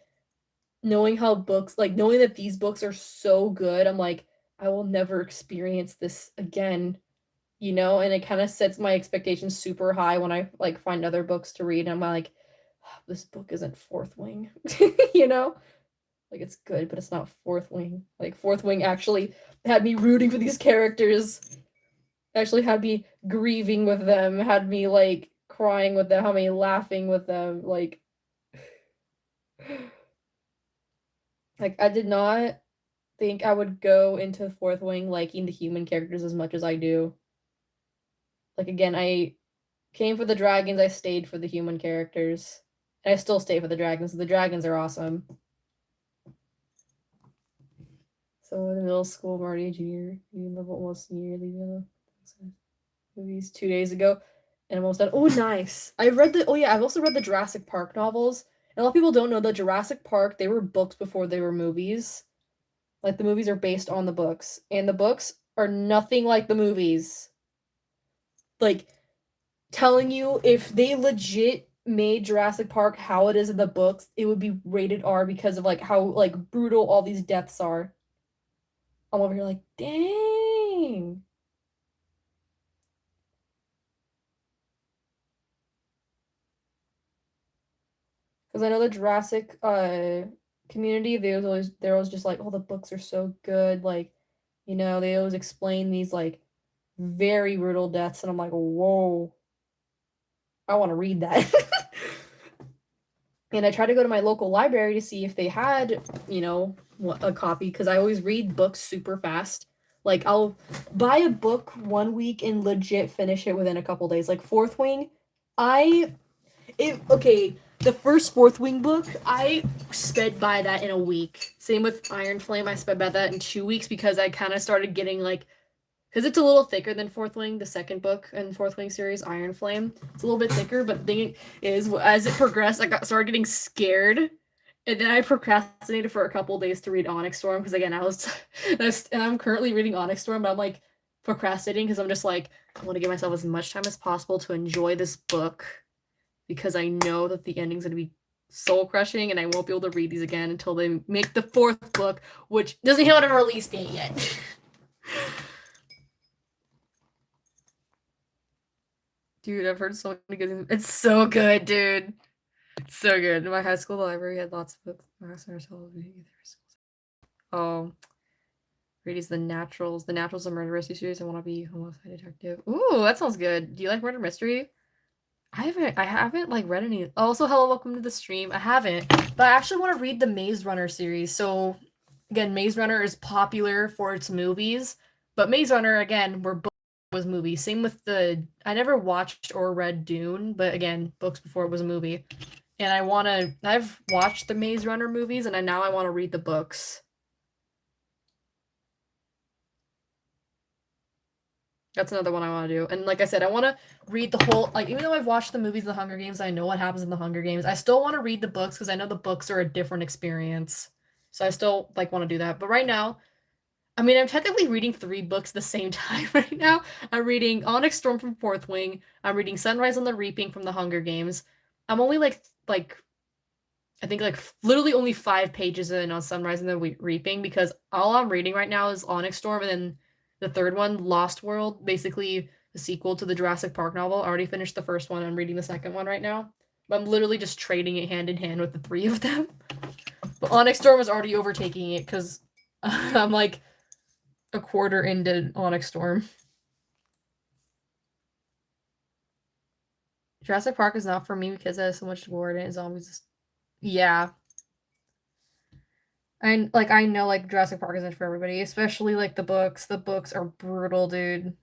knowing how books like knowing that these books are so good, I'm like, I will never experience this again, and it kind of sets my expectations super high when I like find other books to read. And I'm like, oh, this book isn't Fourth Wing, you know? Like it's good, but it's not Fourth Wing. Like Fourth Wing actually had me rooting for these characters, actually had me grieving with them, had me like crying with them, had me laughing with them, like I did not think I would go into Fourth Wing liking the human characters as much as I do. Like again, I came for the dragons, I stayed for the human characters. And I still stay for the dragons. The dragons are awesome. So in the middle school, I'm already a junior, level almost nearly movies 2 days ago, and I'm almost done. Oh, nice! I've also read the Jurassic Park novels. And a lot of people don't know that Jurassic Park, they were books before they were movies. Like the movies are based on the books, and the books are nothing like the movies. Like telling you if they legit made Jurassic Park how it is in the books, it would be rated R because of like how like brutal all these deaths are. I'm over here like, dang. Because I know the Jurassic community, they're always just like, oh, the books are so good. Like, they always explain these like very brutal deaths, and I'm like, whoa, I want to read that. And I tried to go to my local library to see if they had, a copy because I always read books super fast. Like I'll buy a book 1 week and legit finish it within a couple days. Like Fourth Wing, I okay, the first Fourth Wing book, I sped by that in a week. Same with Iron Flame, I sped by that in 2 weeks because I kind of started getting like because it's a little thicker than Fourth Wing, the second book in Fourth Wing series, Iron Flame. It's a little bit thicker, but the thing is, as it progressed, started getting scared, and then I procrastinated for a couple days to read Onyx Storm because again, and I'm currently reading Onyx Storm, but I'm like procrastinating because I'm just like I want to give myself as much time as possible to enjoy this book because I know that the ending's gonna be soul crushing, and I won't be able to read these again until they make the fourth book, which doesn't have a release date yet. Dude, I've heard so many good things. It's so good, dude. It's so good. My high school library had lots of books. Oh, Brady's The Naturals. The Naturals, a murder mystery series. I want to be homicide detective. Ooh, that sounds good. Do you like murder mystery? I haven't like read any. Also, hello, welcome to the stream. I haven't, but I actually want to read the Maze Runner series. So, again, Maze Runner is popular for its movies, but Maze Runner again were books was movies. Same with I never watched or read Dune, but again, books before it was a movie. And I've watched the Maze Runner movies, and now I want to read the books. That's another one I want to do. And like I said, I want to read the whole, like, even though I've watched the movies of the Hunger Games, I know what happens in the Hunger Games. I still want to read the books because I know the books are a different experience. So I still like want to do that. But right now, I mean, I'm technically reading three books at the same time right now. I'm reading Onyx Storm from Fourth Wing. I'm reading Sunrise on the Reaping from the Hunger Games. I'm only like I think like literally only 5 pages in on Sunrise and the Reaping because all I'm reading right now is Onyx Storm and then the third one, Lost World, basically the sequel to the Jurassic Park novel. I already finished the first one. I'm reading the second one right now. But I'm literally just trading it hand in hand with the three of them. But Onyx Storm is already overtaking it because I'm like a quarter into Onyx Storm. Jurassic Park is not for me because it has so much gore in it. Zombies. Yeah, and like I know like Jurassic Park isn't for everybody, especially like the books. The books are brutal, dude.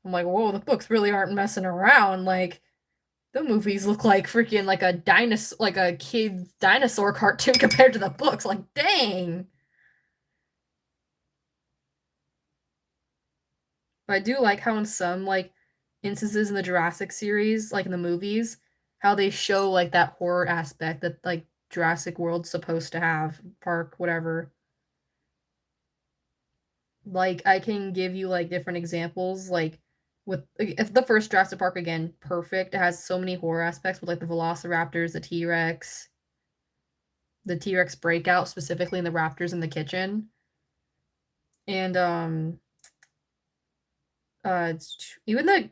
I'm like, whoa, the books really aren't messing around. Like the movies look like freaking like a dinosaur, like a kid's dinosaur cartoon compared to the books. Like, dang. But I do like how in some like instances in the Jurassic series, like in the movies, how they show like that horror aspect that like Jurassic World's supposed to have, park, whatever. Like I can give you like different examples, like with if the first Jurassic Park again, perfect. It has so many horror aspects with like the Velociraptors, the T-Rex breakout specifically in the raptors in the kitchen. And even the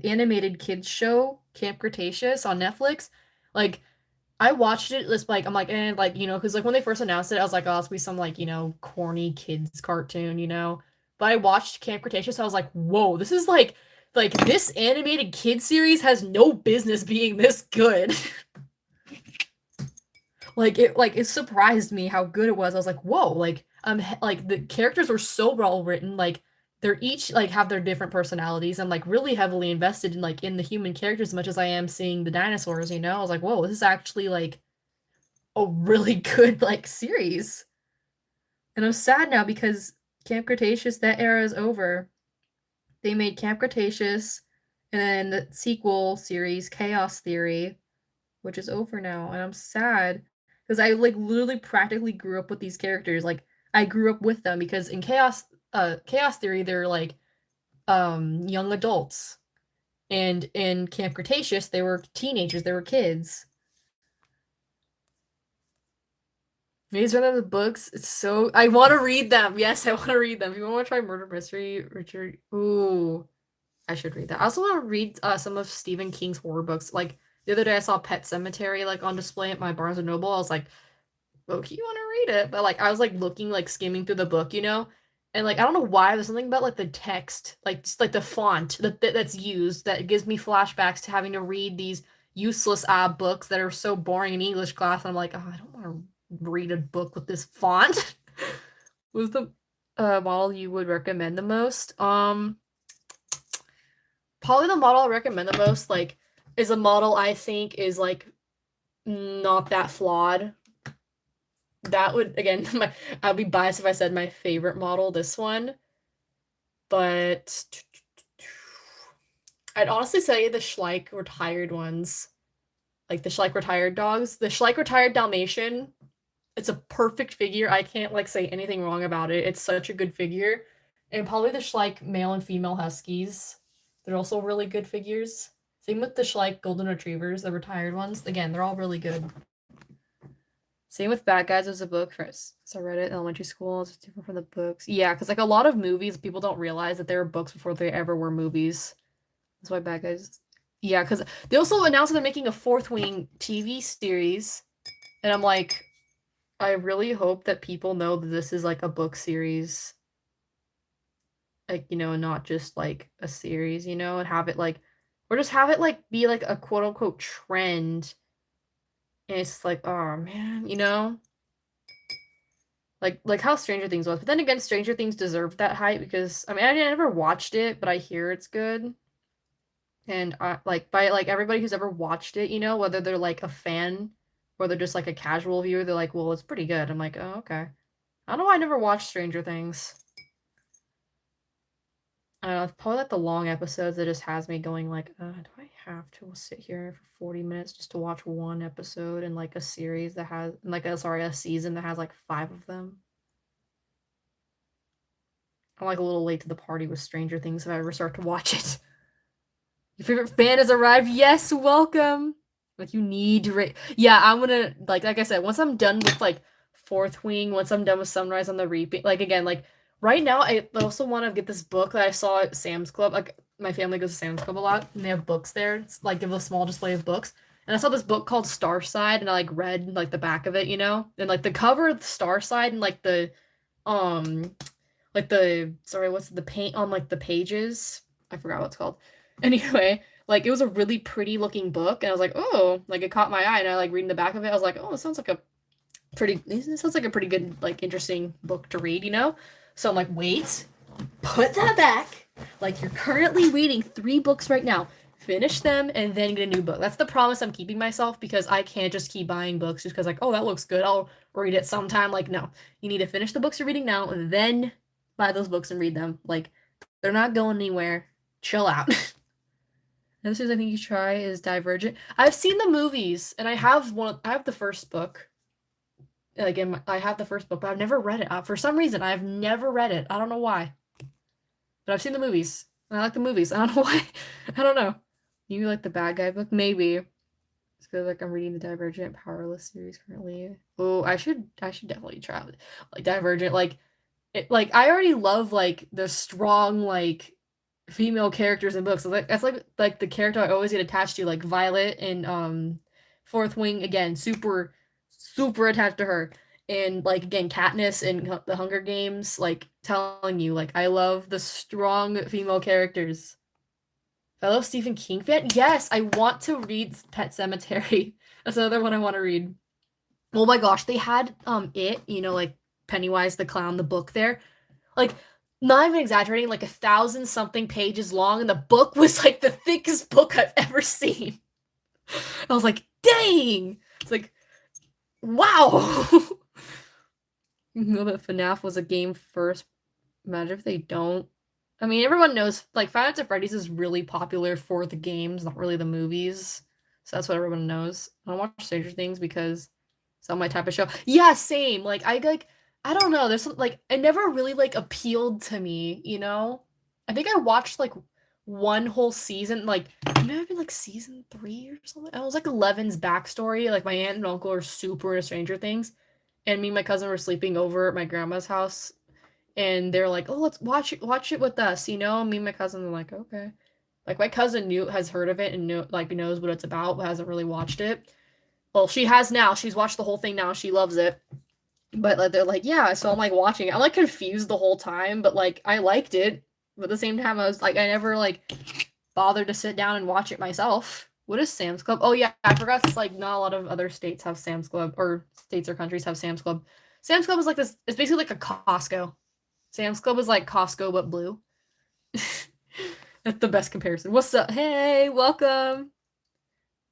animated kids show Camp Cretaceous on Netflix, like I watched it. It's like I'm like, like because like when they first announced it, I was like, oh, it's be some like corny kids cartoon. But I watched Camp Cretaceous, I was like, whoa, this is like this animated kid series has no business being this good. It surprised me how good it was. I was like, whoa, like the characters were so well written, like they're each like have their different personalities. I'm like really heavily invested in the human characters as much as I am seeing the dinosaurs. I was like, whoa, this is actually like a really good like series. And I'm sad now because Camp Cretaceous, that era is over. They made Camp Cretaceous and then the sequel series, Chaos Theory, which is over now, and I'm sad because I like literally practically grew up with these characters. Like I grew up with them because in Chaos Theory, they're like young adults, and in Camp Cretaceous, they were teenagers, they were kids. These are the books. It's so I want to read them. Yes, I want to read them. If you want to try murder mystery, Richard. Ooh, I should read that. I also want to read some of Stephen King's horror books. Like the other day, I saw Pet Cemetery like on display at my Barnes and Noble. I was like, okay, you want to read it, but like I was like looking, like skimming through the book, and like I don't know why there's something about like the text, like just like the font that's used that gives me flashbacks to having to read these useless books that are so boring in English class. And I'm like, oh, I don't want to read a book with this font. What's the model you would recommend the most? Probably the model I recommend the most, like, is a model I think is like not that flawed. That would again, I'd be biased if I said my favorite model, this one, but I'd honestly say the Schleich retired ones, like the Schleich retired dogs, the Schleich retired Dalmatian. It's a perfect figure. I can't like say anything wrong about it. It's such a good figure, and probably the Schleich male and female Huskies. They're also really good figures. Same with the Schleich Golden Retrievers, the retired ones. Again, they're all really good. Same with Bad Guys as a book first. So I read it in elementary school. It's different from the books. Yeah, because like a lot of movies, people don't realize that they were books before they ever were movies. That's why Bad Guys. Yeah, because they also announced they're making a Fourth Wing TV series, and I'm like, I really hope that people know that this is like a book series, like and not just like a series, and have it like, or just have it like be like a quote unquote trend. And it's like, oh man. Like how Stranger Things was. But then again, Stranger Things deserved that hype because I mean I never watched it, but I hear it's good. And I like by like everybody who's ever watched it, whether they're like a fan or they're just like a casual viewer, they're like, well, it's pretty good. I'm like, oh, okay. I don't know why I never watched Stranger Things. I don't know, it's probably like the long episodes that just has me going like, do I have to sit here for 40 minutes just to watch one episode in like a series that has like a season that has like 5 of them? I'm like a little late to the party with Stranger Things if I ever start to watch it. Your favorite fan has arrived. Yes, welcome. Like you need to yeah, I'm gonna like I said, once I'm done with like Fourth Wing, once I'm done with Sunrise on the Reaping, like again, like right now I also want to get this book that I saw at Sam's Club. Like my family goes to Sam's Club a lot, and they have books there. It's like give a small display of books. And I saw this book called Starside, and I like read like the back of it, you know? And like the cover of the Starside and um like the sorry, what's the paint on like the pages? I forgot what it's called. Anyway, like it was a really pretty looking book, and I was like, oh, like it caught my eye, and I like reading the back of it. I was like, oh, it sounds like a this sounds like a pretty good, like interesting book to read, you know? So I'm like, wait, put that back. Like you're currently reading 3 books right now. Finish them and then get a new book. That's the promise I'm keeping myself because I can't just keep buying books just because like, oh, that looks good. I'll read it sometime. Like, no. You need to finish the books you're reading now and then buy those books and read them. Like, they're not going anywhere. Chill out. Another series I think you should try is Divergent. I've seen the movies and I have the first book. Like I have the first book, but I've never read it. For some reason, I've never read it. I don't know why. But I've seen the movies. And I like the movies. I don't know why. I don't know. You like the bad guy book? Maybe. It's because like I'm reading the Divergent Powerless series currently. Oh, I should definitely try like Divergent. Like it like I already love like the strong like female characters in books. So, like that's like the character I always get attached to, like Violet and Fourth Wing again, super attached to her. And like again, Katniss and the Hunger Games, like telling you, like I love the strong female characters. Fellow Stephen King fan? Yes, I want to read Pet Cemetery. That's another one I want to read. Oh my gosh, they had it, you know, like Pennywise the Clown, the book there. Like, not even exaggerating, like 1,000 something pages long, and the book was like the thickest book I've ever seen. I was like, dang! It's like, wow! You know that FNAF was a game first. Imagine if they don't. I mean, everyone knows, like, Five Nights at Freddy's is really popular for the games, not really the movies. So that's what everyone knows. I don't watch Stranger Things because it's not my type of show. Yeah, same. I don't know. There's some, like, it never really, like, appealed to me, you know? I think I watched, like, one whole season, like, it may have been, like, season 3 or something. It was, like, Eleven's backstory. Like, my aunt and uncle are super into Stranger Things. And me and my cousin were sleeping over at my grandma's house and they're like, "Oh, let's watch it with us," you know? Me and my cousin are like, "Okay." Like my cousin has heard of it and knows what it's about, but hasn't really watched it. Well, she has now. She's watched the whole thing now. She loves it. But like, they're like, "Yeah," so I'm like watching it. I'm like confused the whole time, but like I liked it. But at the same time, I was like, I never like bothered to sit down and watch it myself. What is Sam's Club? Oh yeah, I forgot. It's like not a lot of other states have Sam's Club, or states or countries have Sam's Club. Sam's Club is like this. It's basically like a Costco. Sam's Club is like Costco but blue. That's the best comparison. What's up? Hey, welcome.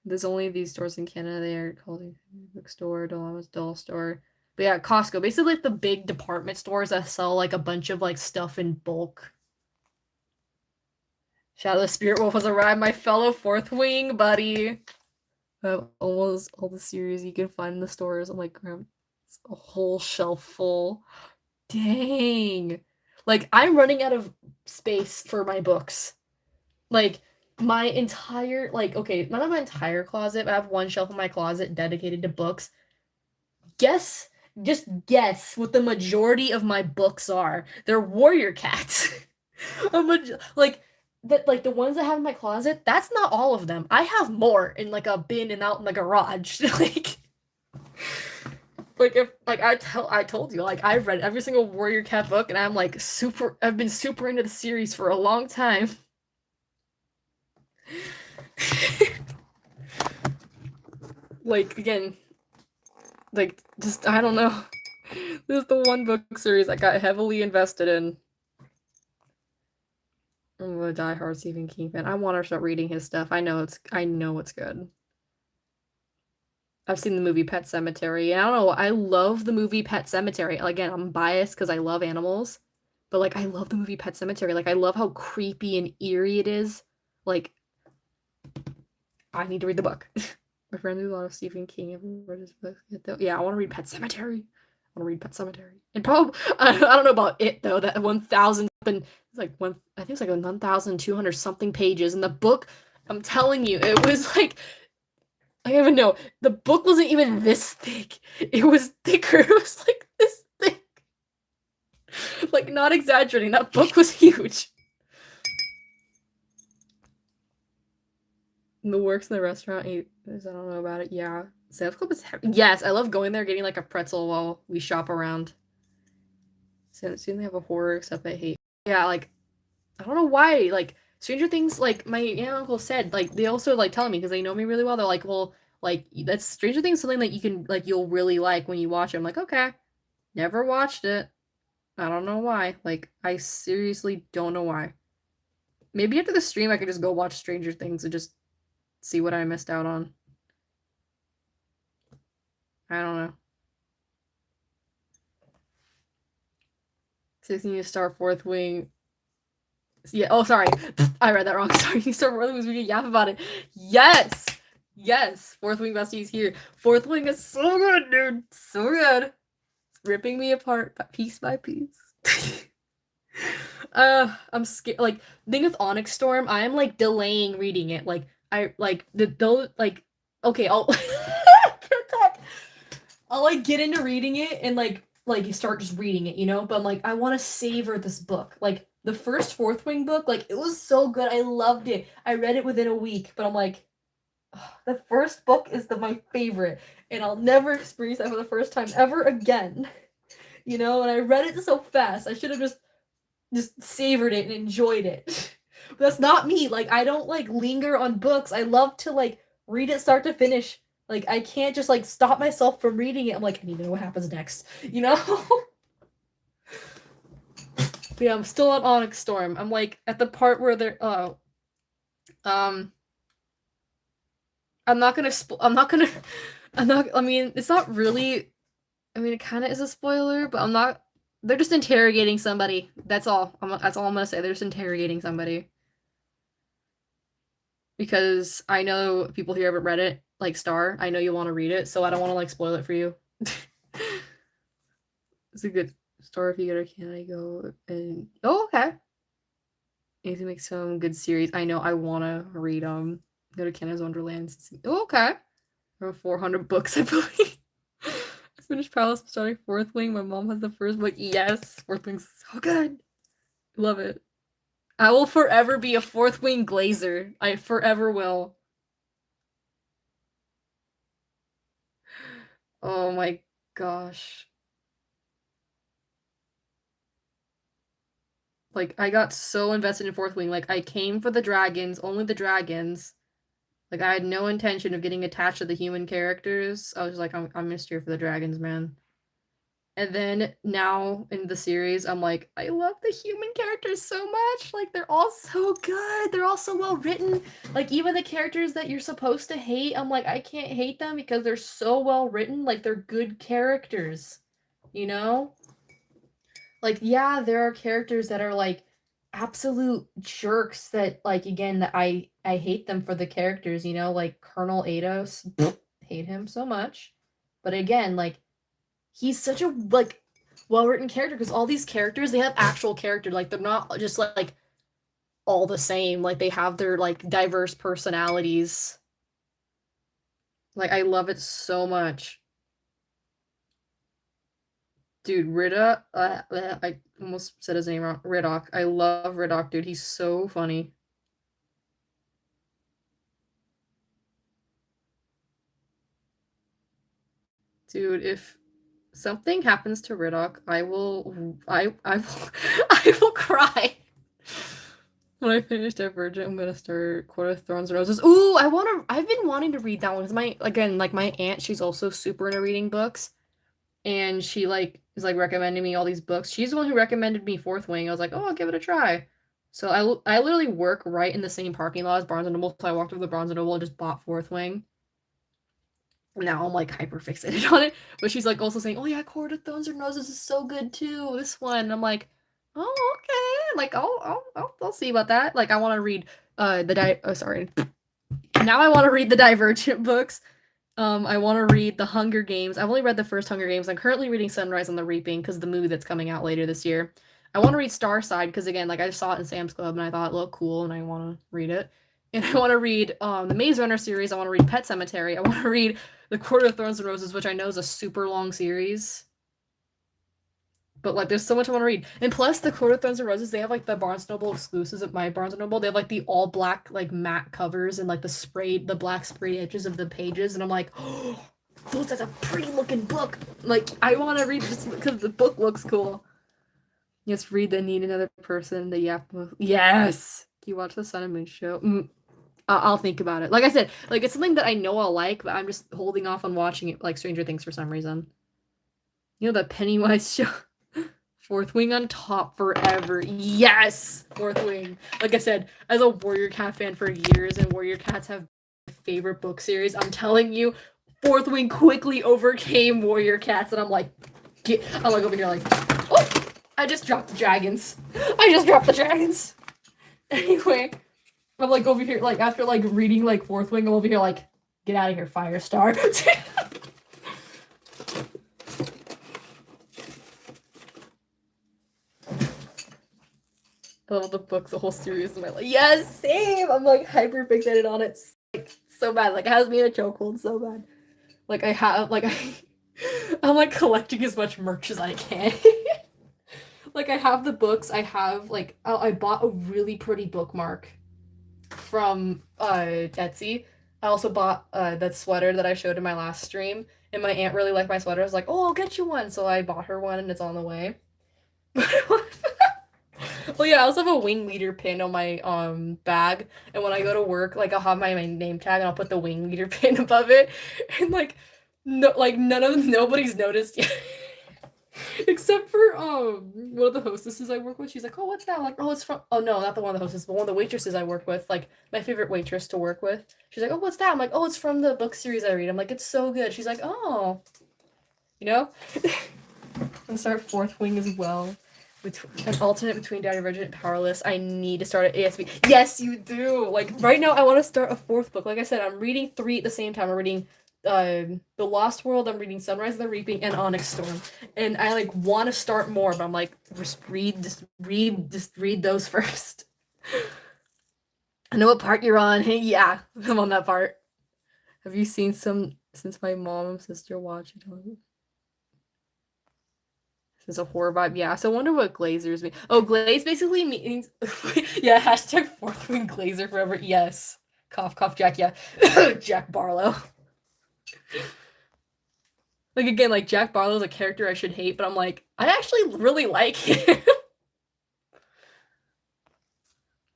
There's only these stores in Canada. They are called a bookstore, Dollarama's doll store. But yeah, Costco, basically like the big department stores that sell like a bunch of like stuff in bulk. Shadow the Spirit Wolf has arrived, my fellow Fourth Wing buddy. Almost all the series you can find in the stores. I'm like, it's a whole shelf full. Dang. Like, I'm running out of space for my books. Like, my entire, like, okay, not my entire closet, but I have one shelf in my closet dedicated to books. Just guess what the majority of my books are. They're Warrior Cats. Like, like the ones I have in my closet, that's not all of them. I have more in like a bin and out in the garage. Like if like I told you, like I've read every single Warrior Cat book and I've been super into the series for a long time. Like again, like just I don't know. This is the one book series I got heavily invested in. I'm a diehard Stephen King fan. I want to start reading his stuff. I know it's good. I've seen the movie Pet Sematary. I don't know. I love the movie Pet Sematary. Again, I'm biased because I love animals, But, like, I love the movie Pet Sematary, like, I love how creepy and eerie it is. Like, I need to read the book. My friend reads a lot of Stephen King. I've read his books. Yeah, I wanna read Pet Sematary. I wanna read Pet Sematary. And probably I don't know about it though, that 1,000 something it's like one I think it's like 1,200 something pages, and the book, I'm telling you, it was like I don't even know. The book wasn't even this thick. It was thicker. It was like this thick. Like, not exaggerating. That book was huge. And the works in the restaurant. I don't know about it. Yeah. Sam's Club is heavy. Yes, I love going there, getting like a pretzel while we shop around. Soon they have a horror, except I hate. Yeah, like, I don't know why. Like, Stranger Things, like, my aunt and uncle said, like, they also, like, telling me, because they know me really well. They're like, well, like, that's Stranger Things, something that you can, like, you'll really like when you watch it. I'm like, okay. Never watched it. I don't know why. Like, I seriously don't know why. Maybe after the stream, I could just go watch Stranger Things and just see what I missed out on. I don't know. 16 star fourth wing. Yeah. Oh, sorry. I read that wrong. Sorry. Star fourth was reading yap about it. Yes. Yes. Fourth wing besties here. Fourth wing is so good, dude. So good. It's ripping me apart piece by piece. I'm scared. Like, the thing with Onyx Storm, I am like delaying reading it. Like, I like those like. Okay, I'll. I can't talk. I'll like get into reading it and like you start just reading it, you know. But I'm like, I want to savor this book. Like the first Fourth Wing book, like it was so good. I loved it. I read it within a week, but I'm like, oh, the first book is my favorite, and I'll never experience that for the first time ever again. You know, and I read it so fast. I should have just savored it and enjoyed it. But that's not me. Like, I don't like linger on books. I love to like read it start to finish. Like, I can't just like stop myself from reading it. I'm like, I need to know what happens next, you know? But yeah, I'm still on Onyx Storm. I'm like at the part where they're um I'm not gonna I mean, it's not really, I mean, it kind of is a spoiler, but I'm not. They're just interrogating somebody. That's all. That's all I'm gonna say. They're just interrogating somebody. Because I know people here haven't read it, like Star. I know you want to read it, so I don't want to like spoil it for you. It's a good story if you go to Canada. Go and okay. Need to make some good series. I know I want to read go to Canada's Wonderland. Oh, okay. There are 400 books, I believe. I finished Palace starting Fourth Wing. My mom has the first book. Yes, Fourth Wing's so good. Love it. I will forever be a Fourth Wing glazer. I forever will. Oh my gosh. Like, I got so invested in Fourth Wing. Like, I came for the dragons, only the dragons. Like, I had no intention of getting attached to the human characters. I was like, I'm just here for the dragons, man. And then now in the series, I'm like, I love the human characters so much. Like, they're all so good. They're all so well written. Like, even the characters that you're supposed to hate, I'm like, I can't hate them because they're so well written. Like, they're good characters, you know? Like, yeah, there are characters that are like absolute jerks that like again that I hate them for the characters, you know, like Colonel Ados. Hate him so much. But again, like he's such a like well-written character because all these characters they have actual character. Like they're not just like all the same. Like they have their like diverse personalities. Like I love it so much. Dude, Rida, I almost said his name wrong. Riddock. I love Riddock, dude. He's so funny. Dude, if something happens to Riddock, I will I will cry. When I finish Divergent, I'm gonna start Court of Thorns and Roses. Ooh, I've been wanting to read that one because my aunt, she's also super into reading books. And she like is like recommending me all these books. She's the one who recommended me Fourth Wing. I was like, oh, I'll give it a try. So I literally work right in the same parking lot as Barnes and Noble. So I walked over to Barnes and Noble and just bought Fourth Wing. Now I'm like hyper fixated on it. But she's like also saying, oh yeah, Court of Thorns and Roses is so good too. This one. And I'm like, Oh, okay. Like, I'll see about that. Like, I want to read sorry. Now I want to read the Divergent books. I want to read the Hunger Games. I've only read the first Hunger Games. I'm currently reading Sunrise on the Reaping because the movie that's coming out later this year. I want to read Starside because again, like I just saw it in Sam's Club and I thought it looked cool and I want to read it. And I want to read the Maze Runner series. I want to read Pet Cemetery. I want to read The Court of Thorns and Roses, which I know is a super long series. But like, there's so much I want to read, and plus, the Court of Thorns and Roses, they have like the Barnes Noble exclusives at my Barnes Noble. They have like the all black like matte covers and like the black sprayed edges of the pages, and I'm like, oh, that's a pretty looking book. Like, I want to read this because the book looks cool. Yes, read the Need Another Person, the Yap. Yes, can you watch the Sun and Moon show? I'll think about it. Like I said, like it's something that I know I'll like, but I'm just holding off on watching it, like Stranger Things for some reason. You know the Pennywise show. Fourth Wing on top forever. Yes! Fourth Wing. Like I said, as a Warrior Cat fan for years, and Warrior Cats have my favorite book series, I'm telling you, Fourth Wing quickly overcame Warrior Cats, and I'm like over here like, oh! I just dropped the dragons. Anyway, I'm like over here, like after like reading like Fourth Wing, I'm over here like, get out of here, Firestar. I love the book, the whole series of my life. Yes, same. I'm like hyper fixated on it, like so bad. Like it has me in a chokehold so bad. Like I have, like I'm like collecting as much merch as I can. Like I have the books. I have like I bought a really pretty bookmark from Etsy. I also bought that sweater that I showed in my last stream, and my aunt really liked my sweater. I was like, oh, I'll get you one. So I bought her one, and it's on the way. Well, yeah, I also have a wing leader pin on my bag, and when I go to work, like I'll have my name tag and I'll put the wing leader pin above it, and like nobody's noticed yet. Except for one of the hostesses I work with. She's like, "Oh, what's that?" I'm like, "Oh, it's from." Oh no, not the one of the hostesses, but one of the waitresses I work with. Like my favorite waitress to work with. She's like, "Oh, what's that?" I'm like, "Oh, it's from the book series I read." I'm like, "It's so good." She's like, "Oh, you know." And start Fourth Wing as well. An alternate between Divergent and Powerless. I need to start at ASB. Yes, you do. Like right now, I want to start a fourth book. Like I said, I'm reading 3 at the same time. I'm reading The Lost World. I'm reading Sunrise and the Reaping and Onyx Storm. And I like want to start more, but I'm like, just read those first. I know what part you're on. Hey, yeah, I'm on that part. Have you seen some since my mom and sister watch it? It's a horror vibe. Yeah, so I wonder what glazers mean. Oh, glaze basically means yeah, hashtag fourth wing glazer forever. Yes. Cough, cough, Jack, yeah. Jack Barlow. Like again, like Jack Barlow's a character I should hate, but I'm like, I actually really like him.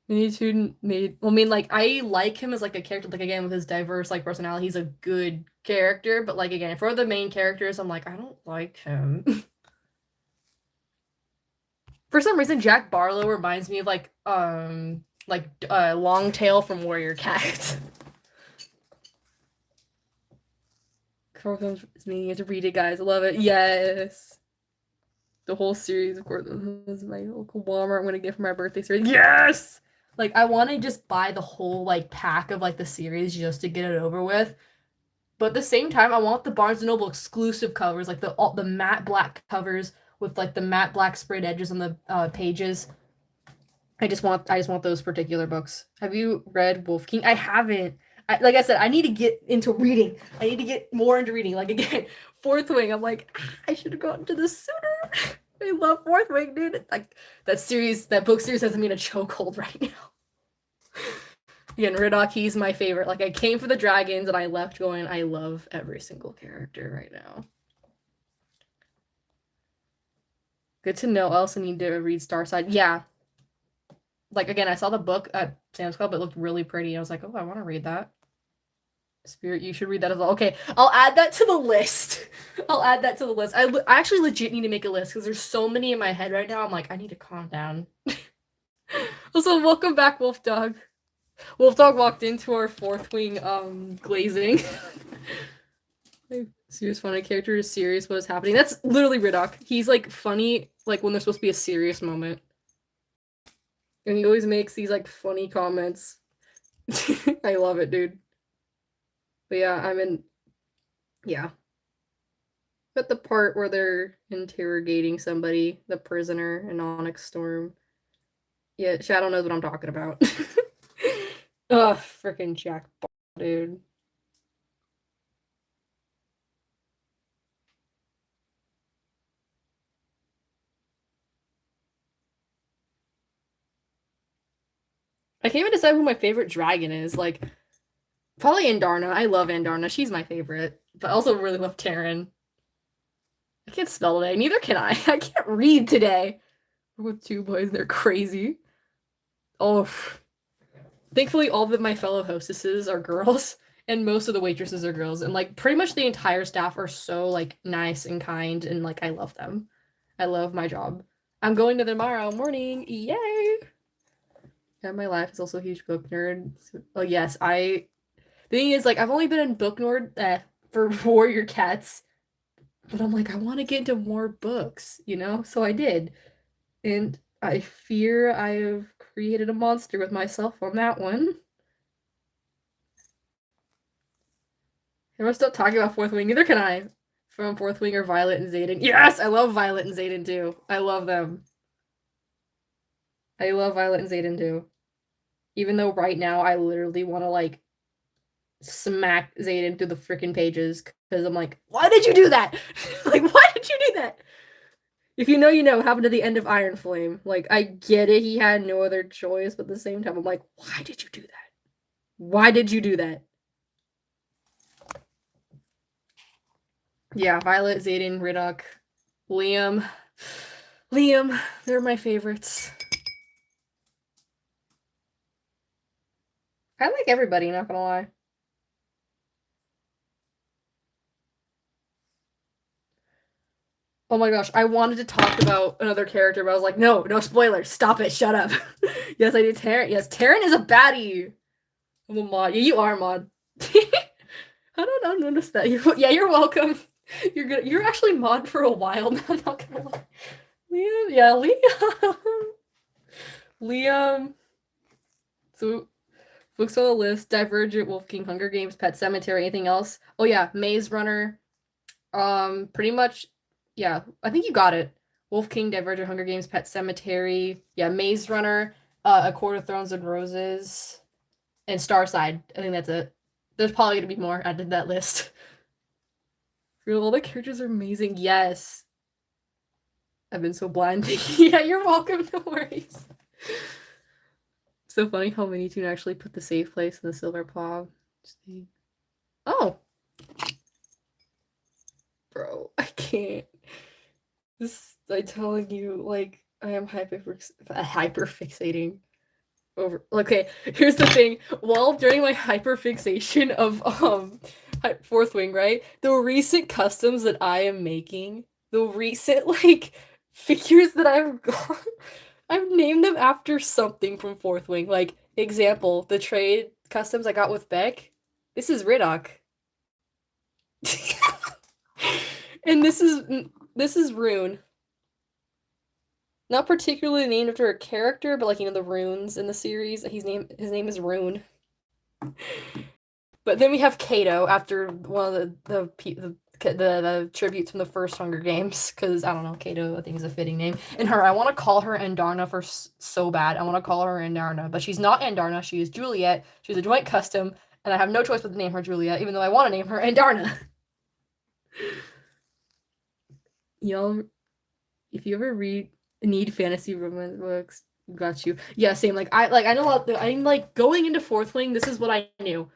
Like I like him as like a character, like again with his diverse like personality, he's a good character, but like again, for the main characters, I'm like, I don't like him. For some reason, Jack Barlow reminds me of like Longtail from Warrior Cat. Carlton's meaning you have to read it, guys. I love it. Yes. The whole series, of course. This is my local Walmart. I'm gonna get for my birthday series. Yes. Like I want to just buy the whole like pack of like the series just to get it over with. But at the same time, I want the Barnes and Noble exclusive covers, like the matte black covers with like the matte black sprayed edges on the pages. I just want those particular books. Have you read Wolf King? I haven't. Like I said, I need to get into reading. I need to get more into reading. Like again, Fourth Wing. I'm like, I should have gotten to this sooner. I love Fourth Wing, dude. Like that book series has me in a chokehold right now. Again, Riddock, he's my favorite. Like I came for the dragons and I left going, I love every single character right now. Good to know. I also need to read Starside. Yeah. Like again, I saw the book at Sam's Club. It looked really pretty. I was like, oh, I want to read that. Spirit, you should read that as well. Okay, I'll add that to the list. I actually legit need to make a list because there's so many in my head right now. I'm like, I need to calm down. Also, welcome back, Wolf Dog. Wolf Dog walked into our Fourth Wing glazing. Serious funny character is serious what is happening. That's literally Riddock. He's like funny like when there's supposed to be a serious moment. And he always makes these like funny comments. I love it, dude. But yeah, yeah. But the part where they're interrogating somebody, the prisoner in Onyx Storm. Yeah, Shadow knows what I'm talking about. Ugh, freaking Jack, dude. I can't even decide who my favorite dragon is. Like, probably Andarna. I love Andarna. She's my favorite. But I also really love Terran. I can't spell today. Neither can I. I can't read today. With two boys, they're crazy. Oh, thankfully, all of my fellow hostesses are girls, and most of the waitresses are girls, and like pretty much the entire staff are so like nice and kind, and like I love them. I love my job. I'm going to tomorrow morning. Yay! Yeah, my life is also a huge book nerd. Oh yes, I. The thing is, like, I've only been in book nerd for Warrior Cats, but I'm like, I want to get into more books, you know? So I did, and I fear I have created a monster with myself on that one. Everyone's still talking about Fourth Wing. Neither can I. From Fourth Wing or Violet and Xaden. Yes, I love Violet and Xaden too. I love them. I love Violet and Xaden too. Even though right now I literally want to like smack Xaden through the freaking pages because I'm like, why did you do that? Like, why did you do that? If you know, you know. What happened to the end of Iron Flame? Like, I get it. He had no other choice, but at the same time, I'm like, why did you do that? Why did you do that? Yeah, Violet, Xaden, Riddock, Liam. Liam, they're my favorites. I like everybody, not gonna lie. Oh my gosh, I wanted to talk about another character, but I was like, no, no spoilers. Stop it. Shut up. Yes, I do. Terran. Yes, Terran is a baddie. I'm a mod. Yeah, you are a mod. I don't notice that. Yeah, you're welcome. You're good. You're actually mod for a while now. I'm not gonna lie. Liam, yeah, Liam. Liam. So books on the list: Divergent, Wolf King, Hunger Games, Pet Cemetery. Anything else? Oh yeah, Maze Runner. Pretty much. Yeah, I think you got it. Wolf King, Divergent, Hunger Games, Pet Cemetery. Yeah, Maze Runner. A Court of Thrones and Roses, and Starside. I think that's it. There's probably gonna be more added to that list. All the characters are amazing. Yes. I've been so blind. Yeah, you're welcome. No worries. So funny how Minitoon actually put the safe place in the silver paw. Oh. Bro, I can't. This, I'm telling you, like, I am hyperfixating over. Okay, here's the thing. While during my hyperfixation of Fourth Wing, right? The recent customs that I am making, the recent like figures that I've got, I've named them after something from Fourth Wing. Like example, the trade customs I got with Beck. This is Riddock. And this is Rune. Not particularly named after a character, but like the runes in the series. His name is Rune. But then we have Kato after one of the tributes from the first Hunger Games, because I don't know, Kato I think is a fitting name. And I want to call her Andarna for so bad. I want to call her Andarna, but she's not Andarna. She is Juliet. She's a joint custom, and I have no choice but to name her Juliet, even though I want to name her Andarna. Y'all, if you ever need fantasy romance books, got you. Yeah, same. Like I know I'm like going into Fourth Wing. This is what I knew.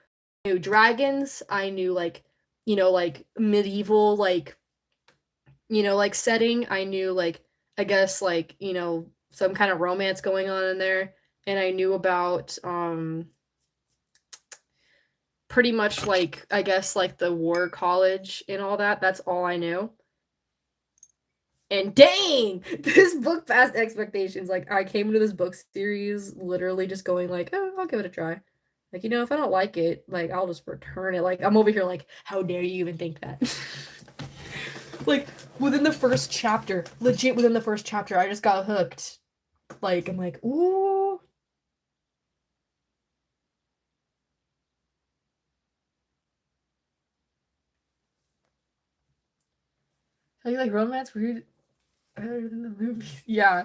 I knew dragons. I knew like like medieval like like setting. I knew like I guess like some kind of romance going on in there, and I knew about pretty much like I guess like the war college and all that. That's all I knew. And dang, this book passed expectations. Like I came into this book series literally just going like, oh, I'll give it a try. Like, if I don't like it, like I'll just return it. Like I'm over here like, how dare you even think that? Like within the first chapter, legit within the first chapter, I just got hooked. Like, I'm like, ooh. Tell you like romance weird better than the movies. Yeah.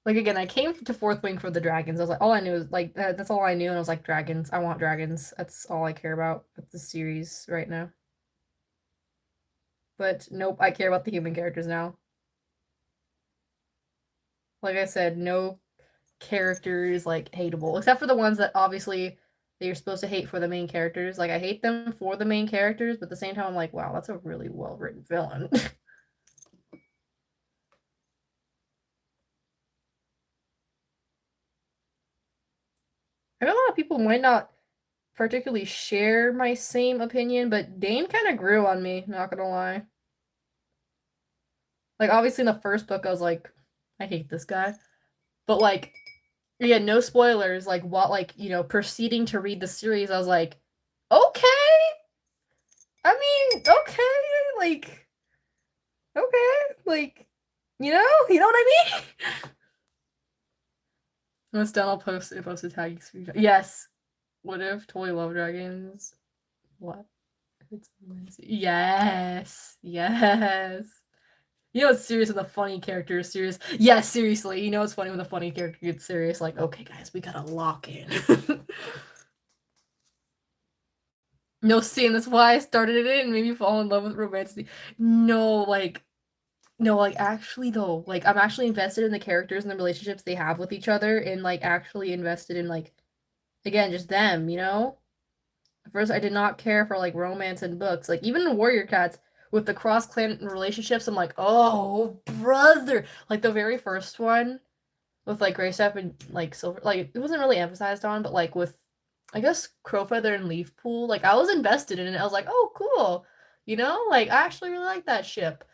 Like again, I came to Fourth Wing for the dragons. I was like, all I knew was like that's all I knew, and I was like, dragons. I want dragons. That's all I care about with the series right now. But nope, I care about the human characters now. Like I said, no characters like hateable, except for the ones that obviously that you're supposed to hate for the main characters. Like I hate them for the main characters, but at the same time, I'm like, wow, that's a really well written villain. I know a lot of people might not particularly share my same opinion, but Dane kind of grew on me, not gonna lie. Like, obviously, in the first book, I was like, I hate this guy. But, like, yeah, no spoilers. Like, what, like, proceeding to read the series, I was like, okay. I mean, okay. Like, okay. Like, you know what I mean? Once done, I'll post a tagging screenshot. Yes. What if Toy Love Dragons? What? It's yes. Yes. You know it's serious when the funny character is serious. Yes, seriously. You know it's funny when the funny character gets serious. Like, okay, guys, we gotta lock in. No, see, and that's why I started it and made me fall in love with romance. No, like, no, like, actually, though, like, I'm actually invested in the characters and the relationships they have with each other, and like, actually invested in like, again, just them. At first, I did not care for like romance in books. Like even in Warrior Cats with the cross clan relationships, I'm like, oh brother! Like the very first one with like Greystaff and like Silver, like it wasn't really emphasized on, but like with I guess Crowfeather and Leafpool, like I was invested in it. I was like, oh cool, like I actually really like that ship.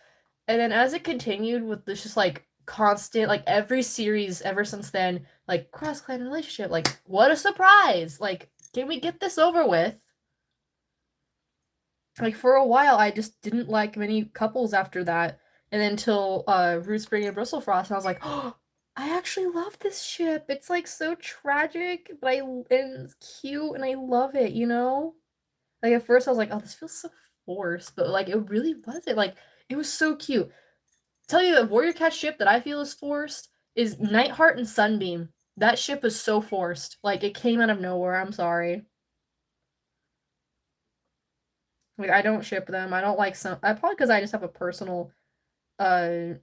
And then as it continued with this just like constant, like every series ever since then, like cross clan relationship, like what a surprise! Like, can we get this over with? Like for a while I just didn't like many couples after that. And then until Rootspring and Bristlefrost, and I was like, oh, I actually love this ship. It's like so tragic, but and it's cute and I love it. Like at first I was like, oh, this feels so forced, but like it really wasn't. Like it was so cute. Tell you the Warrior Cat ship that I feel is forced is Nightheart and Sunbeam. That ship is so forced. Like it came out of nowhere. I'm sorry. Like I don't ship them. I don't like some. I probably because I just have a personal uh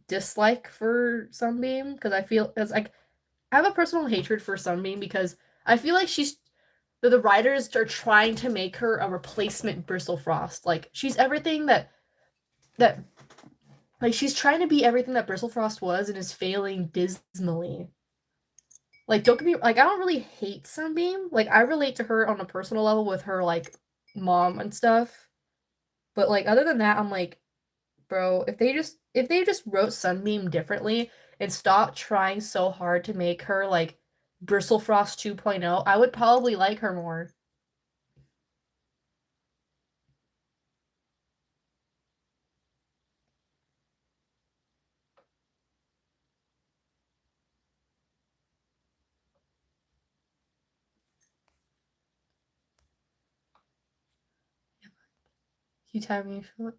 dislike for Sunbeam because I feel it's like I have a personal hatred for Sunbeam because I feel like the writers are trying to make her a replacement Bristlefrost. Like she's everything that like she's trying to be everything that Bristlefrost was and is failing dismally. Like don't get me like I don't really hate Sunbeam. Like I relate to her on a personal level with her like mom and stuff. But like other than that, I'm like, bro, if they just wrote Sunbeam differently and stopped trying so hard to make her like Bristlefrost 2.0, I would probably like her more. You tell me if you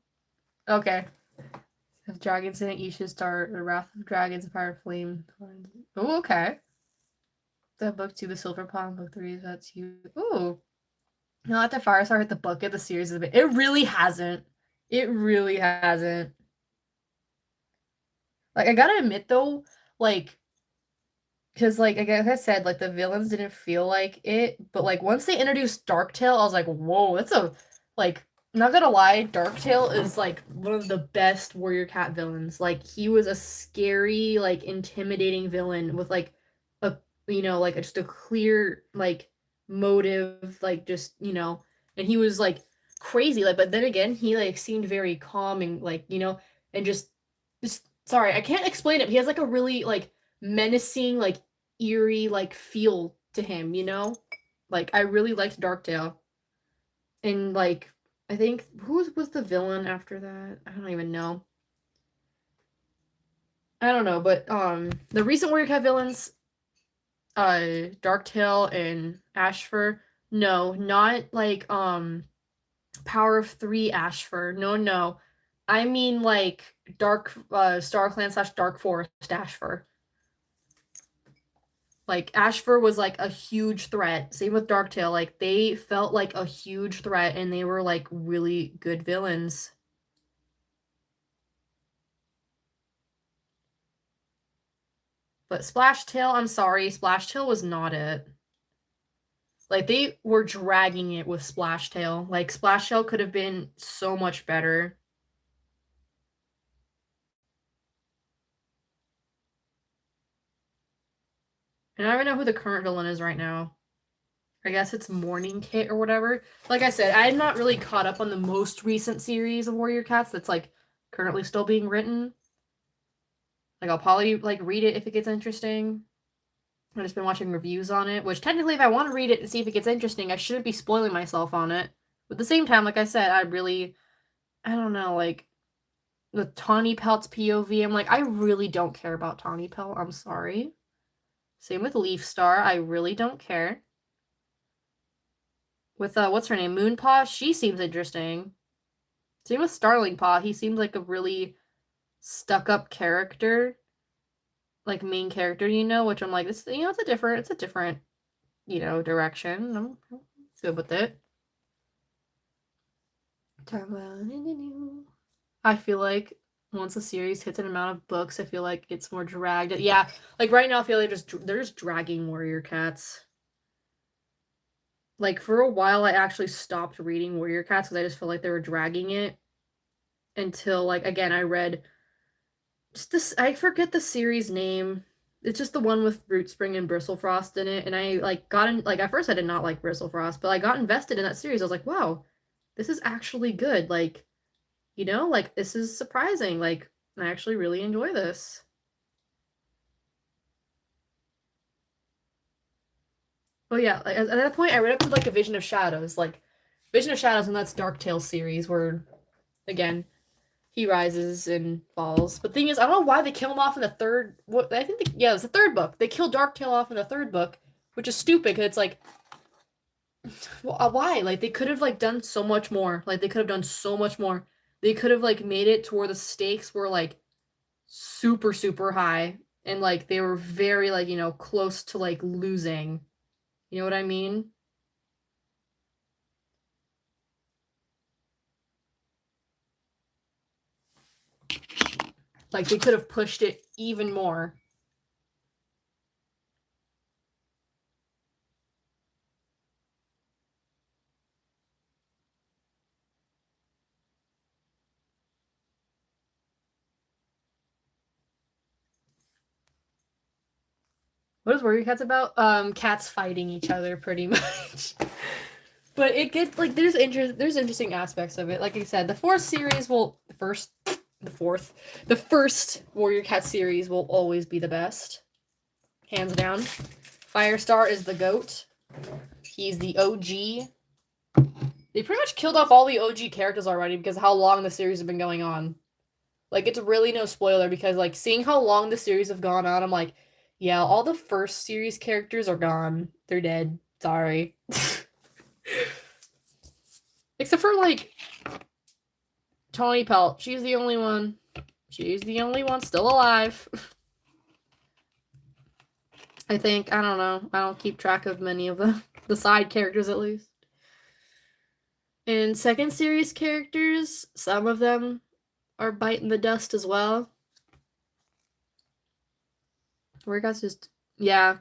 okay. If dragons in it, you should start The Wrath of Dragons, Fire Flame. Oh, okay. The book two, The Silver Pond, book three, that's you. Ooh. Not the Firestar hit the bucket, the series of it. It really hasn't. It really hasn't. Like I gotta admit though, like because like I said, like the villains didn't feel like it, but like once they introduced Darktail, I was like, whoa, that's a like not gonna lie, Darktail is like one of the best Warrior Cat villains. Like he was a scary, like intimidating villain with like a like just a clear like motive, like just and he was like crazy, like but then again he like seemed very calm and like and just sorry, I can't explain it. He has like a really like menacing, like eerie, like feel to him. Like I really liked Darktail. And like I think who was the villain after that? I don't even know. I don't know, but the recent Warrior Cat villains, Darktail and Ashfur, no, not like Power of Three Ashfur. No, no. I mean like Dark Star Clan / Dark Forest Ashfur. Like Ashfur was like a huge threat. Same with Darktail. Like they felt like a huge threat and they were like really good villains. But Splashtail, I'm sorry, Splashtail was not it. Like they were dragging it with Splashtail. Like Splashtail could have been so much better. And I don't even know who the current villain is right now. I guess it's Morning Kit or whatever. Like I said, I'm not really caught up on the most recent series of Warrior Cats that's like currently still being written. Like I'll probably like read it if it gets interesting. I've just been watching reviews on it, which technically if I want to read it and see if it gets interesting, I shouldn't be spoiling myself on it. But at the same time, like I said, I don't know, like the Tawny Pelt's POV, I'm like, I really don't care about Tawny Pelt. I'm sorry. Same with Leaf Star. I really don't care. With what's her name? Moonpaw, she seems interesting. Same with Starling Paw. He seems like a really stuck-up character. Like main character, which I'm like, this it's a different, direction. I'm good with it. I feel like once a series hits an amount of books, I feel like it's more dragged. Yeah, like right now I feel like they're just dragging Warrior Cats. Like for a while I actually stopped reading Warrior Cats because I just felt like they were dragging it until like again I read just this, I forget the series name. It's just the one with Root Spring and Bristlefrost in it, and I like got in like at first I did not like Bristlefrost, but I got invested in that series. I was like, wow, this is actually good. Like, like this is surprising. Like, I actually really enjoy this. But yeah, like, at that point I read up to like a Vision of Shadows, and that's Dark series where again he rises and falls. But the thing is, I don't know why they kill him off in the third. What I think, yeah, it was the third book. They kill Darktail off in the third book, which is stupid because it's like, well, why? Like they could have like done so much more. Like they could have done so much more. They could have like made it to where the stakes were like super super high and like they were very like close to like losing. You know what I mean? Like they could have pushed it even more. What is Warrior Cats about? Cats fighting each other pretty much. But it gets like there's interesting aspects of it. Like I said, the the first Warrior Cat series will always be the best. Hands down. Firestar is the GOAT. He's the OG. They pretty much killed off all the OG characters already because of how long the series has been going on. Like it's really no spoiler because like seeing how long the series have gone on, I'm like, yeah, all the first series characters are gone. They're dead. Sorry. Except for like Tawny Pelt. She's the only one. She's the only one still alive. I think. I don't know. I don't keep track of many of the side characters at least. And second series characters, some of them are biting the dust as well. Warrior Cats just, yeah.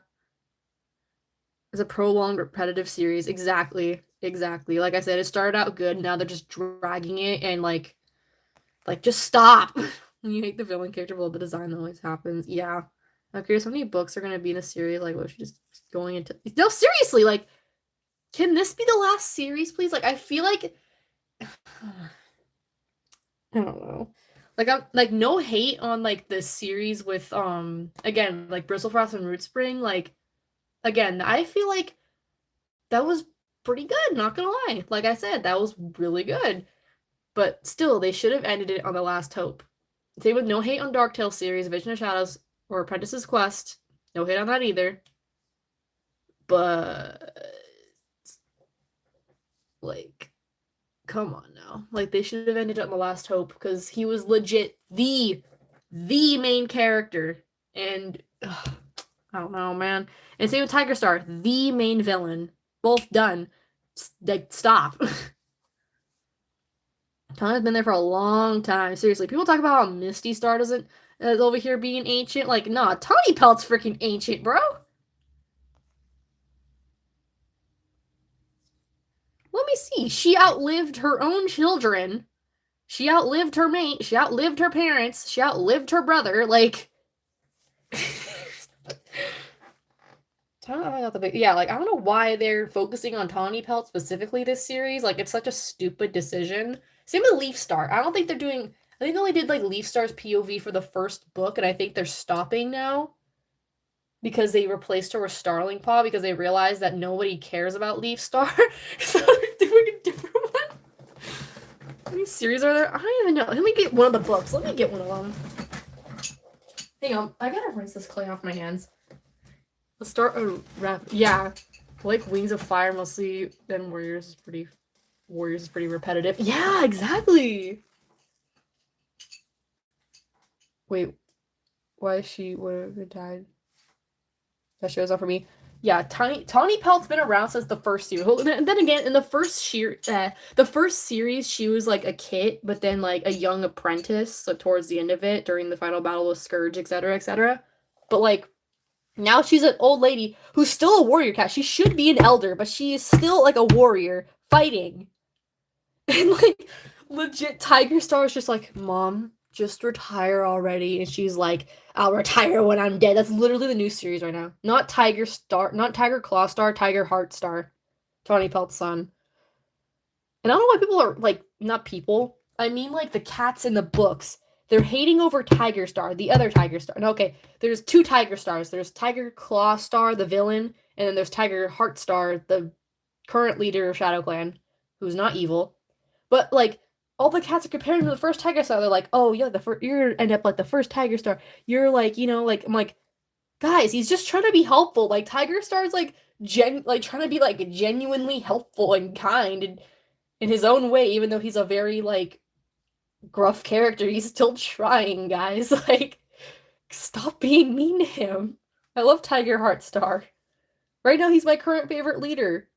It's a prolonged repetitive series. Exactly. Exactly. Like I said, it started out good. Now they're just dragging it and like just stop. When you hate the villain character, well, the design always happens. Yeah. I'm curious how many books are gonna be in a series. Like, what if she's just going into? No, seriously. Like, can this be the last series, please? Like, I feel like I don't know. Like I'm like no hate on like the series with again like Bristlefrost and Root Spring. Like again, I feel like that was pretty good, not gonna lie. Like I said, that was really good. But still, they should have ended it on the last hope. Same with no hate on Dark Tale series, Vision of Shadows, or Apprentice's Quest. No hate on that either. But like, come on now. Like they should have ended up in The Last Hope because he was legit the main character. And ugh, I don't know, man. And same with Tiger Star, the main villain. Both done. Like, stop. Tana's been there for a long time. Seriously, people talk about how Misty Star doesn't over here being ancient. Like, nah, Tawny Pelt's freaking ancient, bro. Let me see. She outlived her own children. She outlived her mate. She outlived her parents. She outlived her brother. Like, yeah, like I don't know why they're focusing on Tawny Pelt specifically this series. Like, it's such a stupid decision. Same with Leaf Star. I don't think they're doing. I think they only did like Leaf Star's POV for the first book, and I think they're stopping now because they replaced her with Starling Paw because they realized that nobody cares about Leaf Star, so they're doing a different one. How many series are there? I don't even know. Let me get one of the books. Let me get one of them. Hang on, I gotta rinse this clay off my hands. Let's start a wrap. Yeah, like Wings of Fire mostly. Then Warriors is pretty repetitive. Yeah, exactly. Wait, why is she would have died? That shows up for me. Yeah, Tawny Pelt's been around since the first series. And then again, in the first series, she was like a kid, but then like a young apprentice. So towards the end of it, during the final battle with Scourge, etc., etc. But like now, she's an old lady who's still a warrior cat. She should be an elder, but she is still like a warrior fighting. And like legit, Tiger Star is just like, Mom, just retire already. And she's like, I'll retire when I'm dead. That's literally the new series right now. Not Tiger Star, not Tiger Claw Star, Tiger Heart Star. Tawny Pelt's son. And I don't know why people are like, not people. I mean like the cats in the books. They're hating over Tiger Star, the other Tiger Star. No, okay, there's two Tiger Stars. There's Tiger Claw Star, the villain, and then there's Tiger Heart Star, the current leader of Shadow Clan, who's not evil. But like all the cats are comparing to the first Tiger Star. They're like, "Oh, yeah, you're end up like the first Tiger Star. You're like, like I'm like, guys, he's just trying to be helpful. Like Tiger Star's like like trying to be like genuinely helpful and kind and in his own way, even though he's a very like gruff character, he's still trying, guys. Like, stop being mean to him. I love Tiger Heartstar. Right now, he's my current favorite leader.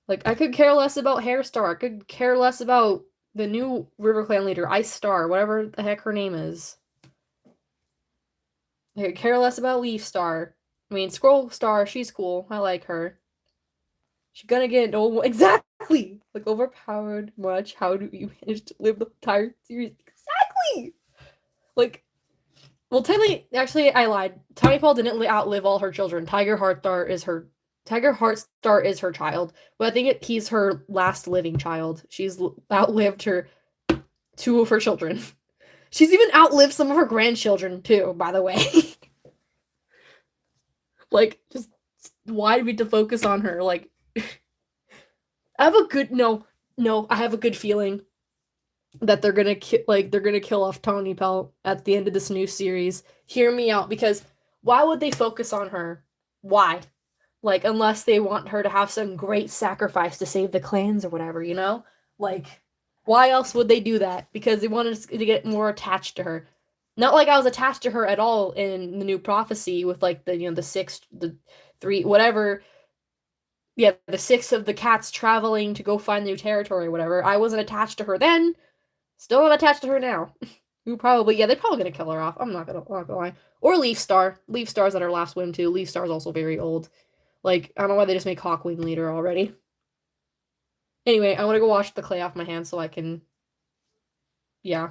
Like, I could care less about Hairstar. I could care less about the new River Clan leader, Ice Star, whatever the heck her name is. I could care less about Leaf Star. I mean, Scroll Star, she's cool. I like her. She's gonna get no exactly like overpowered much. How do you manage to live the entire series? Exactly. Like, well, technically, actually, I lied. Tiny Paul didn't outlive all her children. Tiger Heartstar is her child, but I think he's her last living child. She's outlived her two of her children. She's even outlived some of her grandchildren too. By the way, like, just why do we have to focus on her? Like, I have a good no. I have a good feeling that they're gonna kill off Tawny Pelt at the end of this new series. Hear me out, because why would they focus on her? Why? Like, unless they want her to have some great sacrifice to save the clans or whatever, you know? Like, why else would they do that? Because they wanted us to get more attached to her. Not like I was attached to her at all in the new prophecy with like the six, the three, whatever. Yeah, the six of the cats traveling to go find new territory or whatever. I wasn't attached to her then. Still not attached to her now. Who probably, yeah, they're probably gonna kill her off. I'm not gonna lie. Or Leaf Star. Leaf Star's at her last whim too. Leaf Star's also very old. Like, I don't know why they just make Hawkwing leader already. Anyway, I want to go wash the clay off my hands so I can, yeah.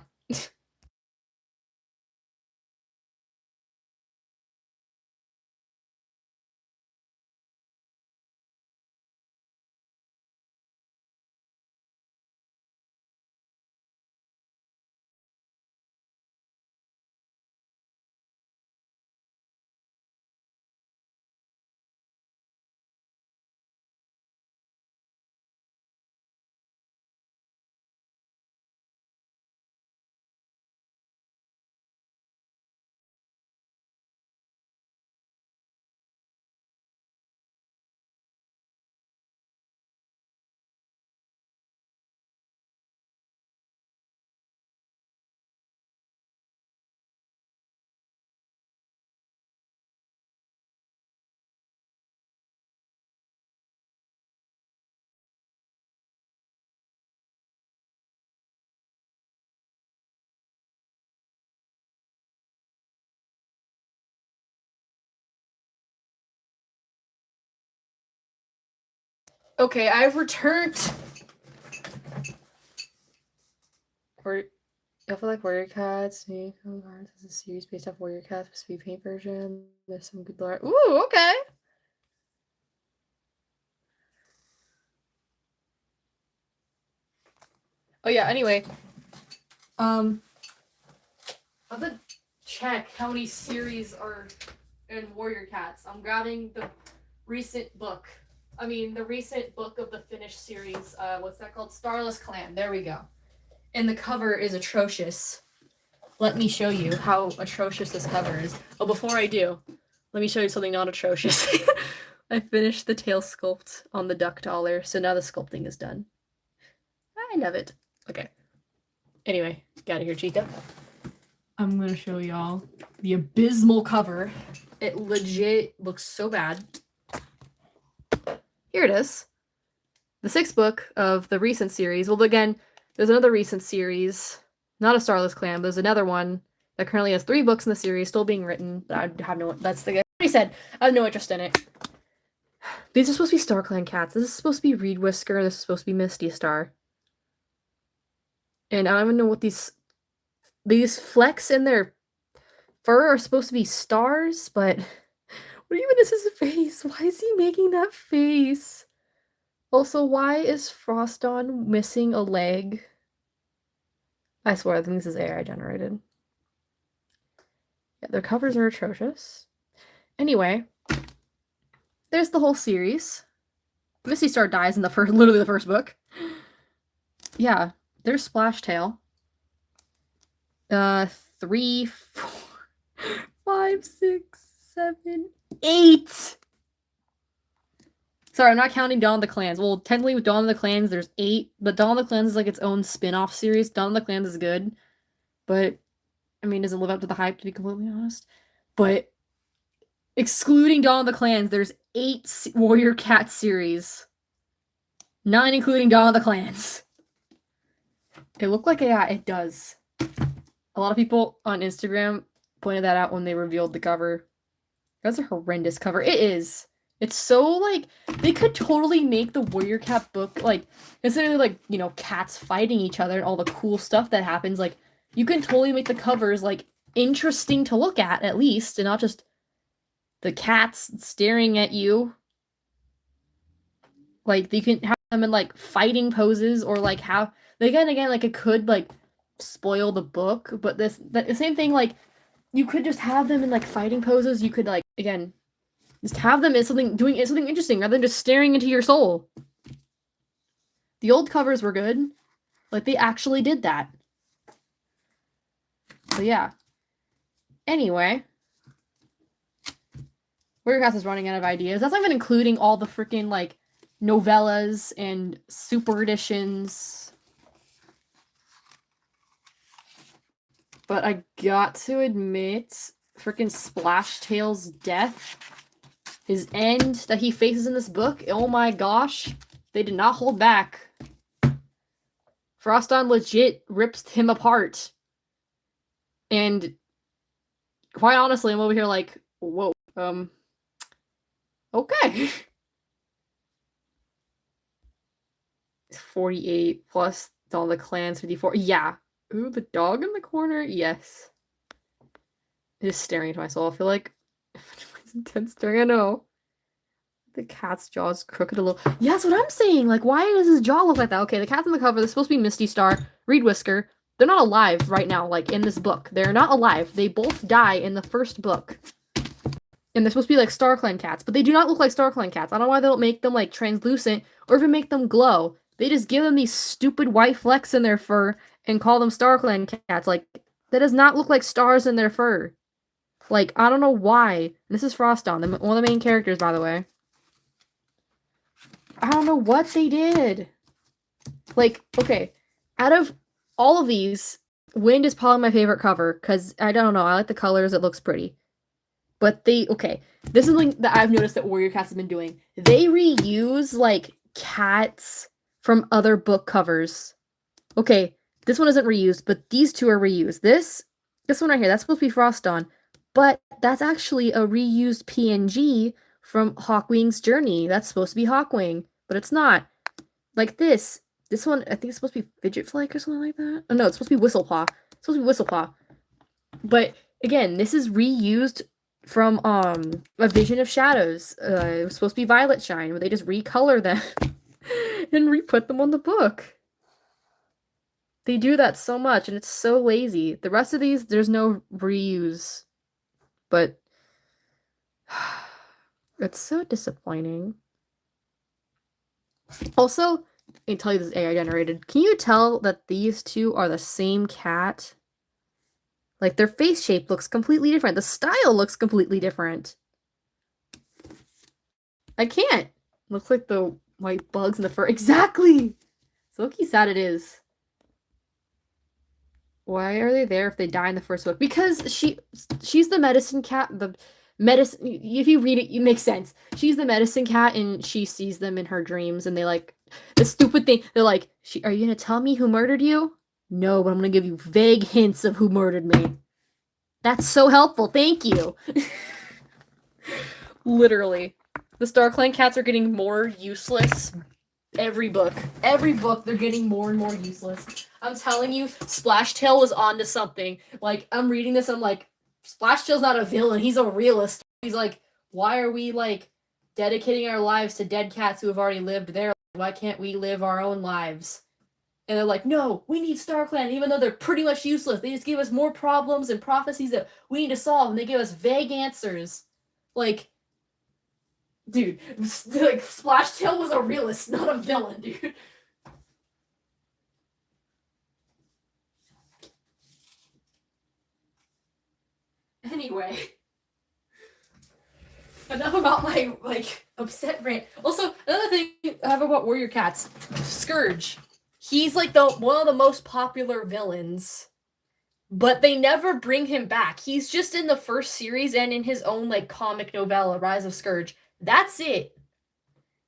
Okay, I've returned. Or I feel like Warrior Cats, Snake Cards is a series based off Warrior Cats, speed paint version. There's some good art. Ooh, okay. Oh yeah, anyway. I'll have to check how many series are in Warrior Cats. I'm grabbing the recent book. The recent book of the finished series. What's that called? Starless Clan. There we go. And the cover is atrocious. Let me show you how atrocious this cover is. Oh, before I do, let me show you something not atrocious. I finished the tail sculpt on the duck dollar, so now the sculpting is done. I love it. Okay. Anyway, get out of here, Chica. I'm gonna show y'all the abysmal cover. It legit looks so bad. Here it is. The 6th book of the recent series. Well, again, there's another recent series. Not a Starless Clan, but there's another one that currently has 3 books in the series still being written. But I have no... That's the... I already said. I have no interest in it. These are supposed to be Star Clan cats. This is supposed to be Reed Whisker. This is supposed to be Misty Star. And I don't even know what these flecks in their fur are supposed to be stars, but what even is his face? Why is he making that face? Also, why is Froston missing a leg? I swear, I think this is AI generated. Yeah, their covers are atrocious. Anyway, there's the whole series. Misty Star dies in literally the first book. Yeah, there's Splash Tail. 3, 4, 5, 6, 7, 8. Sorry, I'm not counting Dawn of the Clans. Well, technically with Dawn of the Clans, there's 8, but Dawn of the Clans is like its own spin-off series. Dawn of the Clans is good, but doesn't live up to the hype, to be completely honest. But excluding Dawn of the Clans, there's 8 Warrior Cat series. 9 including Dawn of the Clans. It looked like AI. It does. A lot of people on Instagram pointed that out when they revealed the cover. That's a horrendous cover. It is. It's so, like, they could totally make the Warrior Cat book, like, instead of, like, cats fighting each other and all the cool stuff that happens, like, you can totally make the covers, like, interesting to look at least, and not just the cats staring at you. Like, you can have them in, like, fighting poses, or, like, how, again, like, it could, like, spoil the book, but the same thing, like, you could just have them in, like, fighting poses. You could, like, again, just have them as doing something interesting rather than just staring into your soul. The old covers were good. Like, they actually did that. So, yeah. Anyway. Warrior Cats is running out of ideas. That's not even including all the freaking, like, novellas and super editions. But I got to admit, freaking Splash Tail's death, his end that he faces in this book, oh my gosh, they did not hold back. Froston legit rips him apart. And quite honestly, I'm over here like, whoa, okay. 48 plus all the clans, 54. Yeah. Ooh, the dog in the corner? Yes. Just staring into my soul. I feel like it's intense staring. I know. The cat's jaw's crooked a little. Yeah, that's what I'm saying. Like, why does his jaw look like that? Okay, the cat's on the cover. They're supposed to be Misty Star, Reed Whisker. They're not alive right now, like, in this book. They're not alive. They both die in the first book. And they're supposed to be, like, StarClan cats. But they do not look like StarClan cats. I don't know why they don't make them, like, translucent or even make them glow. They just give them these stupid white flecks in their fur and call them StarClan cats. Like, that does not look like stars in their fur. Like, I don't know why. This is Froston, one of the main characters, by the way. I don't know what they did. Like, okay, out of all of these, Wind is probably my favorite cover, because, I don't know, I like the colors, it looks pretty. But okay, this is something that I've noticed that Warrior Cats has been doing. They reuse, like, cats from other book covers. Okay, this one isn't reused, but these two are reused. This one right here, that's supposed to be Froston, but that's actually a reused PNG from Hawkwing's Journey. That's supposed to be Hawkwing. but it's not. Like this. This one, I think it's supposed to be Fidget Flick or something like that. Oh no, it's supposed to be Whistlepaw. It's supposed to be Whistlepaw. But again, this is reused from A Vision of Shadows. It was supposed to be Violet Shine, where they just recolor them and re-put them on the book. They do that so much, and it's so lazy. The rest of these, there's no reuse. But it's so disappointing. Also, I can tell you this is AI generated. Can you tell that these two are the same cat? Like, their face shape looks completely different. The style looks completely different. I can't. Looks like the white bugs in the fur. Exactly! So look how sad it is. Why are they there if they die in the first book? Because she's the medicine cat. The medicine. If you read it, it makes sense. She's the medicine cat, and she sees them in her dreams, and they like the stupid thing. They're like, "Are you gonna tell me who murdered you?" No, but I'm gonna give you vague hints of who murdered me. That's so helpful. Thank you. Literally, the StarClan cats are getting more useless every book. Every book, they're getting more and more useless. I'm telling you, Splashtail was onto something. Like, I'm reading this, I'm like, Splashtail's not a villain, he's a realist. He's like, why are we, like, dedicating our lives to dead cats who have already lived their lives? Why can't we live our own lives? And they're like, no, we need StarClan, even though they're pretty much useless. They just give us more problems and prophecies that we need to solve, and they give us vague answers. Like, dude, like, Splashtail was a realist, not a villain, dude. Anyway. Enough about my, like, upset rant. Also, another thing I have about Warrior Cats. Scourge. He's, like, one of the most popular villains. But they never bring him back. He's just in the first series and in his own, like, comic novella, Rise of Scourge. That's it.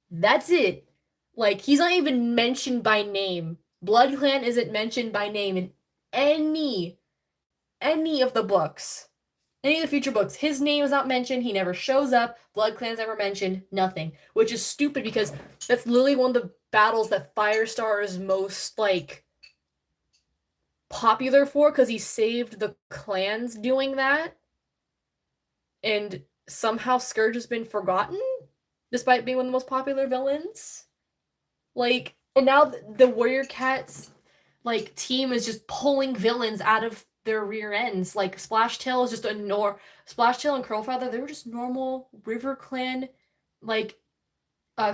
That's it. Like, he's not even mentioned by name. BloodClan isn't mentioned by name in any of the books. Any of the future books. His name is not mentioned. He never shows up. BloodClan's never mentioned. Nothing. Which is stupid because that's literally one of the battles that Firestar is most, like, popular for, because he saved the clans doing that. And somehow Scourge has been forgotten, despite being one of the most popular villains. Like, and now the Warrior Cats, like, team is just pulling villains out of their rear ends. Like, Splashtail is just Splashtail and Curlfather, they were just normal River Clan, like,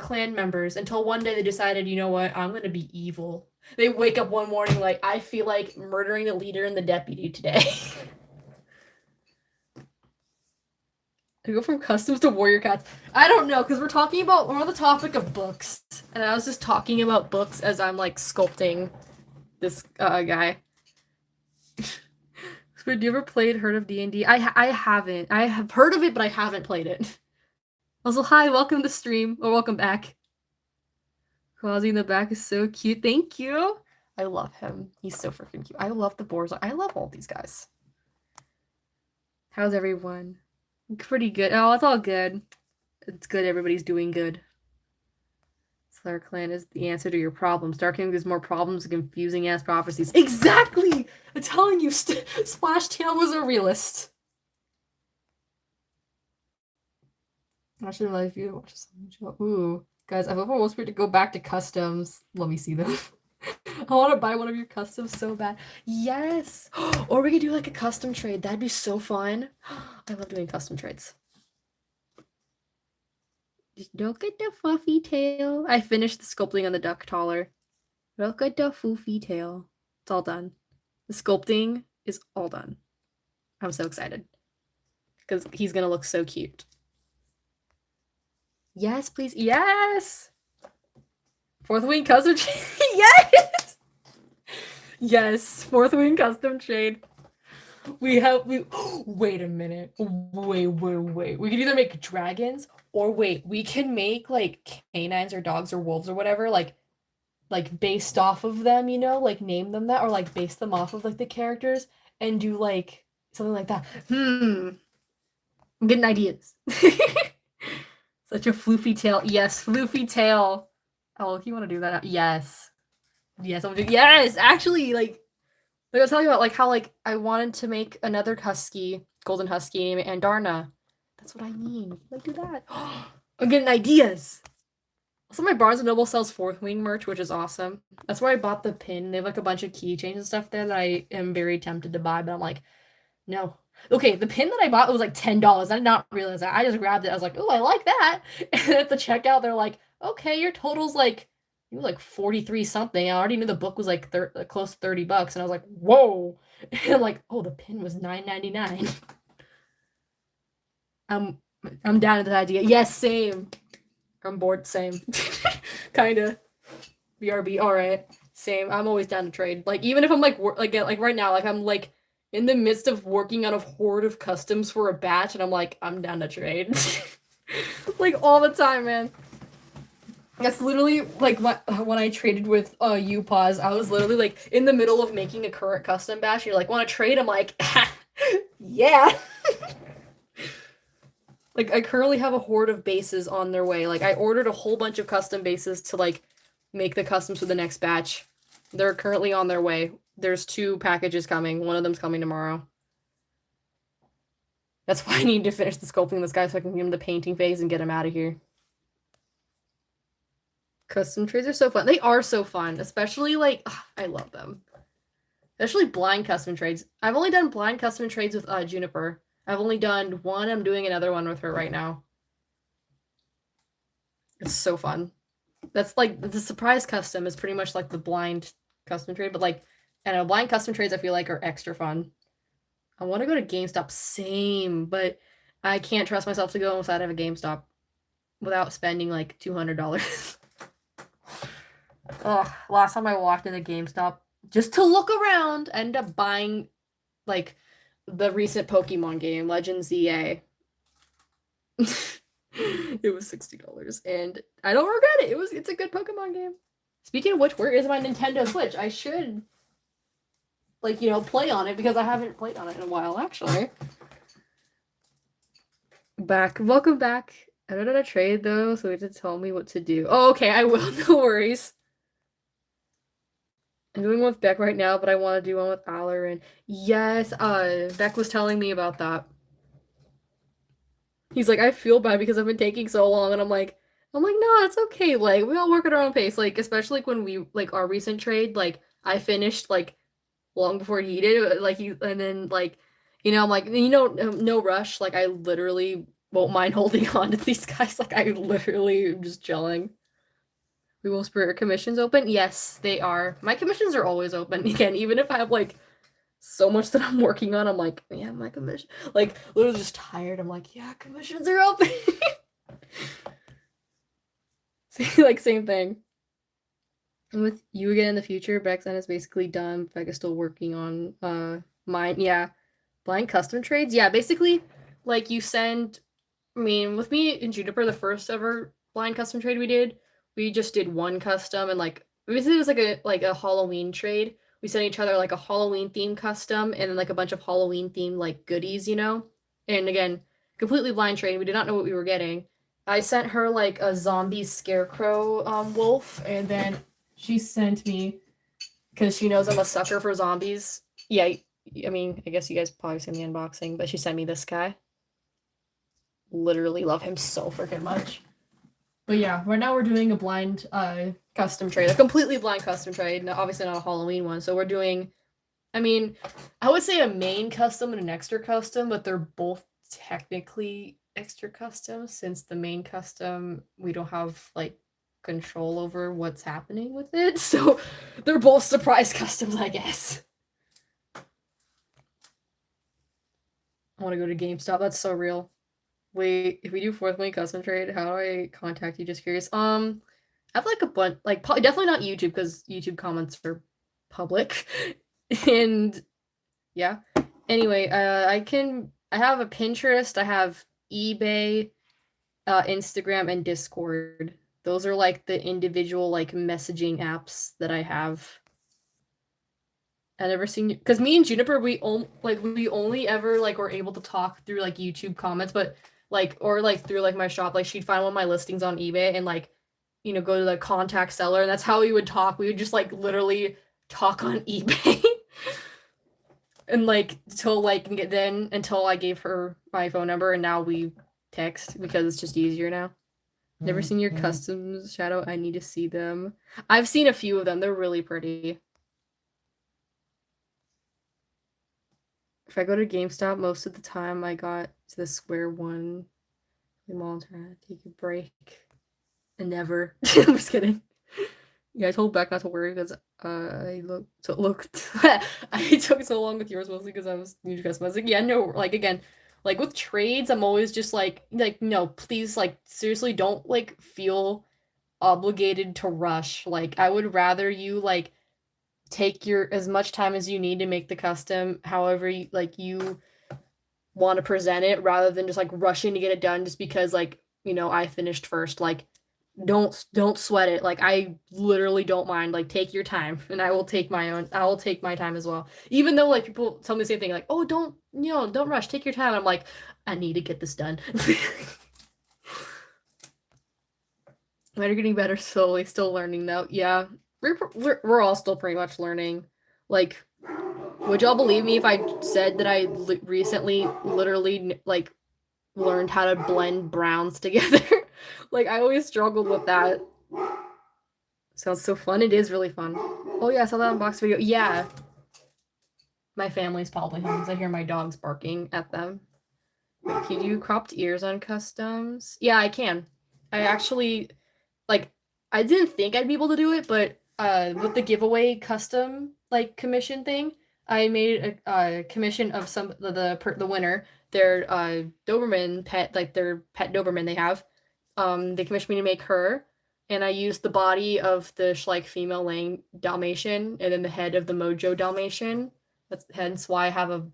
clan members, until one day they decided, you know what, I'm gonna be evil. They wake up one morning like, I feel like murdering the leader and the deputy today. To go from customs to Warrior Cats. I don't know, because we're on the topic of books. And I was just talking about books as I'm, like, sculpting this guy. Have you ever heard of D&D? I haven't. I have heard of it, but I haven't played it. Also, hi, welcome to stream, or welcome back. Quasi in the back is so cute. Thank you. I love him. He's so freaking cute. I love the Borzoi. I love all these guys. How's everyone? Pretty good. Oh, it's all good. It's good. Everybody's doing good. StarClan is the answer to your problems. StarClan gives more problems and confusing ass prophecies. Exactly! I'm telling you, Splashtail was a realist. Watching live view. Watch something. Ooh, guys, I've almost to go back to customs. Let me see them. I want to buy one of your customs so bad. Yes! Or we could do like a custom trade. That'd be so fun. I love doing custom trades. Look at the fluffy tail. I finished the sculpting on the duck taller. Look at the foofy tail. It's all done. The sculpting is all done. I'm so excited. Because he's gonna look so cute. Yes, please. Yes! Fourth wing custom trade. Yes! Yes, fourth wing custom trade. Wait a minute. Wait. We can either make dragons, or we can make, like, canines or dogs or wolves or whatever, like based off of them, you know, like name them that, or like base them off of, like, the characters, and do, like, something like that. I'm getting ideas. Such a floofy tail. Yes, floofy tail. Oh, if you want to do that, yes, yes, I'm doing. Yes, actually, like I was telling you about like how like I wanted to make another husky, golden husky named Andarna. That's what I mean. Like do that. I'm getting ideas. Also, my Barnes and Noble sells Fourth Wing merch, which is awesome. That's where I bought the pin. They have like a bunch of keychains and stuff there that I am very tempted to buy, but I'm like, no. Okay, the pin that I bought was like $10. I did not realize that. I just grabbed it. I was like, oh, I like that. And at the checkout, they're like, okay, your total's like, it was like 43 something. I already knew the book was like close to $30. And I was like, whoa. And I'm like, oh, the pin was $9.99. I'm I'm down to the idea. Yes, same. I'm bored, same. Kinda. BRB, alright. Same. I'm always down to trade. Like even if I'm like like right now, like I'm like in the midst of working on a horde of customs for a batch, and I'm like, I'm down to trade. Like all the time, man. That's literally like when I traded with UPause, I was literally like in the middle of making a current custom batch. You're like, want to trade? I'm like, yeah. Like I currently have a horde of bases on their way. Like I ordered a whole bunch of custom bases to like make the customs for the next batch. They're currently on their way. There's 2 packages coming. One of them's coming tomorrow. That's why I need to finish the sculpting this guy so I can get him the painting phase and get him out of here. Custom trades are so fun. They are so fun, especially like I love them. Especially blind custom trades. I've only done blind custom trades with Juniper. I've only done one. I'm doing another one with her right now. It's so fun. That's like the surprise custom is pretty much like the blind custom trade, but like, I don't know, blind custom trades I feel like are extra fun. I want to go to GameStop, same, but I can't trust myself to go inside of a GameStop without spending like $200. Ugh, last time I walked into GameStop just to look around, I ended up buying like the recent Pokemon game, Legend ZA. It was $60 and I don't regret it. It's a good Pokemon game. Speaking of which, where is my Nintendo Switch? I should like, you know, play on it because I haven't played on it in a while actually. Welcome back. I don't know how to trade though, so you have to tell me what to do. Oh, okay, I will. No worries. I'm doing one with Beck right now, but I want to do one with Alarin. Yes, Beck was telling me about that. He's like, I feel bad because I've been taking so long, and I'm like, no, it's okay. Like, we all work at our own pace. Like, especially like when we like our recent trade, like I finished like long before he did. Like and then like, you know, I'm like, you know, no rush. Like, I literally won't mind holding on to these guys. Like, I literally am just chilling. We will spirit commissions open. Yes, they are. My commissions are always open. Again, even if I have like so much that I'm working on, I'm like, yeah, my commission. Like, literally just tired. I'm like, yeah, commissions are open. Like, same thing. And with you again in the future, Bexen is basically done. Beck is still working on mine. Yeah. Blind custom trades. Yeah, basically, like you send I mean, with me and Juniper, the first ever blind custom trade we just did one custom and like basically it was like a Halloween trade. We sent each other like a Halloween theme custom and then like a bunch of Halloween themed like goodies, you know? And again, completely blind trade. We did not know what we were getting. I sent her like a zombie scarecrow wolf, and then she sent me because she knows I'm a sucker for zombies. Yeah, I mean, I guess you guys probably seen the unboxing, but she sent me this guy. Literally love him so freaking much. But yeah, right now we're doing a blind custom trade, a completely blind custom trade. Now, obviously not a Halloween one. So we're doing, I mean, I would say a main custom and an extra custom, but they're both technically extra custom since the main custom we don't have like control over what's happening with it. So they're both surprise customs, I guess. I want to go to GameStop. That's so real. Wait, if we do Fourth Wing custom trade, how do I contact you? Just curious. I have like a bunch, like definitely not YouTube because YouTube comments are public, and yeah. Anyway, I have a Pinterest, I have eBay, Instagram, and Discord. Those are like the individual like messaging apps that I have. I never seen because me and Juniper we only ever like were able to talk through like YouTube comments, but like or like through like my shop. Like she'd find one of my listings on eBay and like go to the contact seller, and that's how we would talk. We would just like literally talk on eBay. And like until I gave her my phone number, and now we text because it's just easier now. Never seen your customs, Shadow. I need to see them. I've seen a few of them. They're really pretty. If I go to GameStop, most of the time I got to the square one. I'm all trying to take a break. And never. I'm just kidding. Yeah, I told Beck not to worry because I looked I took so long with yours mostly because I was new to custom. I was like, yeah, no, like again, like with trades, I'm always just like no, please, like seriously, don't like feel obligated to rush. Like I would rather you like take your as much time as you need to make the custom, however you want to present it, rather than just like rushing to get it done just because like I finished first. Like don't sweat it. Like I literally don't mind. Like take your time, and I will take my time as well. Even though like people tell me the same thing, like, oh, don't rush, take your time. I'm like, I need to get this done. We're getting better slowly, still learning though. Yeah, we're all still pretty much learning. Like, would y'all believe me if I said that I recently literally like learned how to blend browns together? Like I always struggled with that. Sounds so fun. It is really fun. Oh yeah, I saw that unbox video. Yeah. My family's probably home because I hear my dogs barking at them. Wait, can you do cropped ears on customs? Yeah, I can. I actually like I didn't think I'd be able to do it, but with the giveaway custom like commission thing, I made a commission of the winner, their Doberman pet, like their pet Doberman they have. They commissioned me to make her, and I used the body of the Schleich female laying Dalmatian and then the head of the Mojo Dalmatian. That's hence why I have a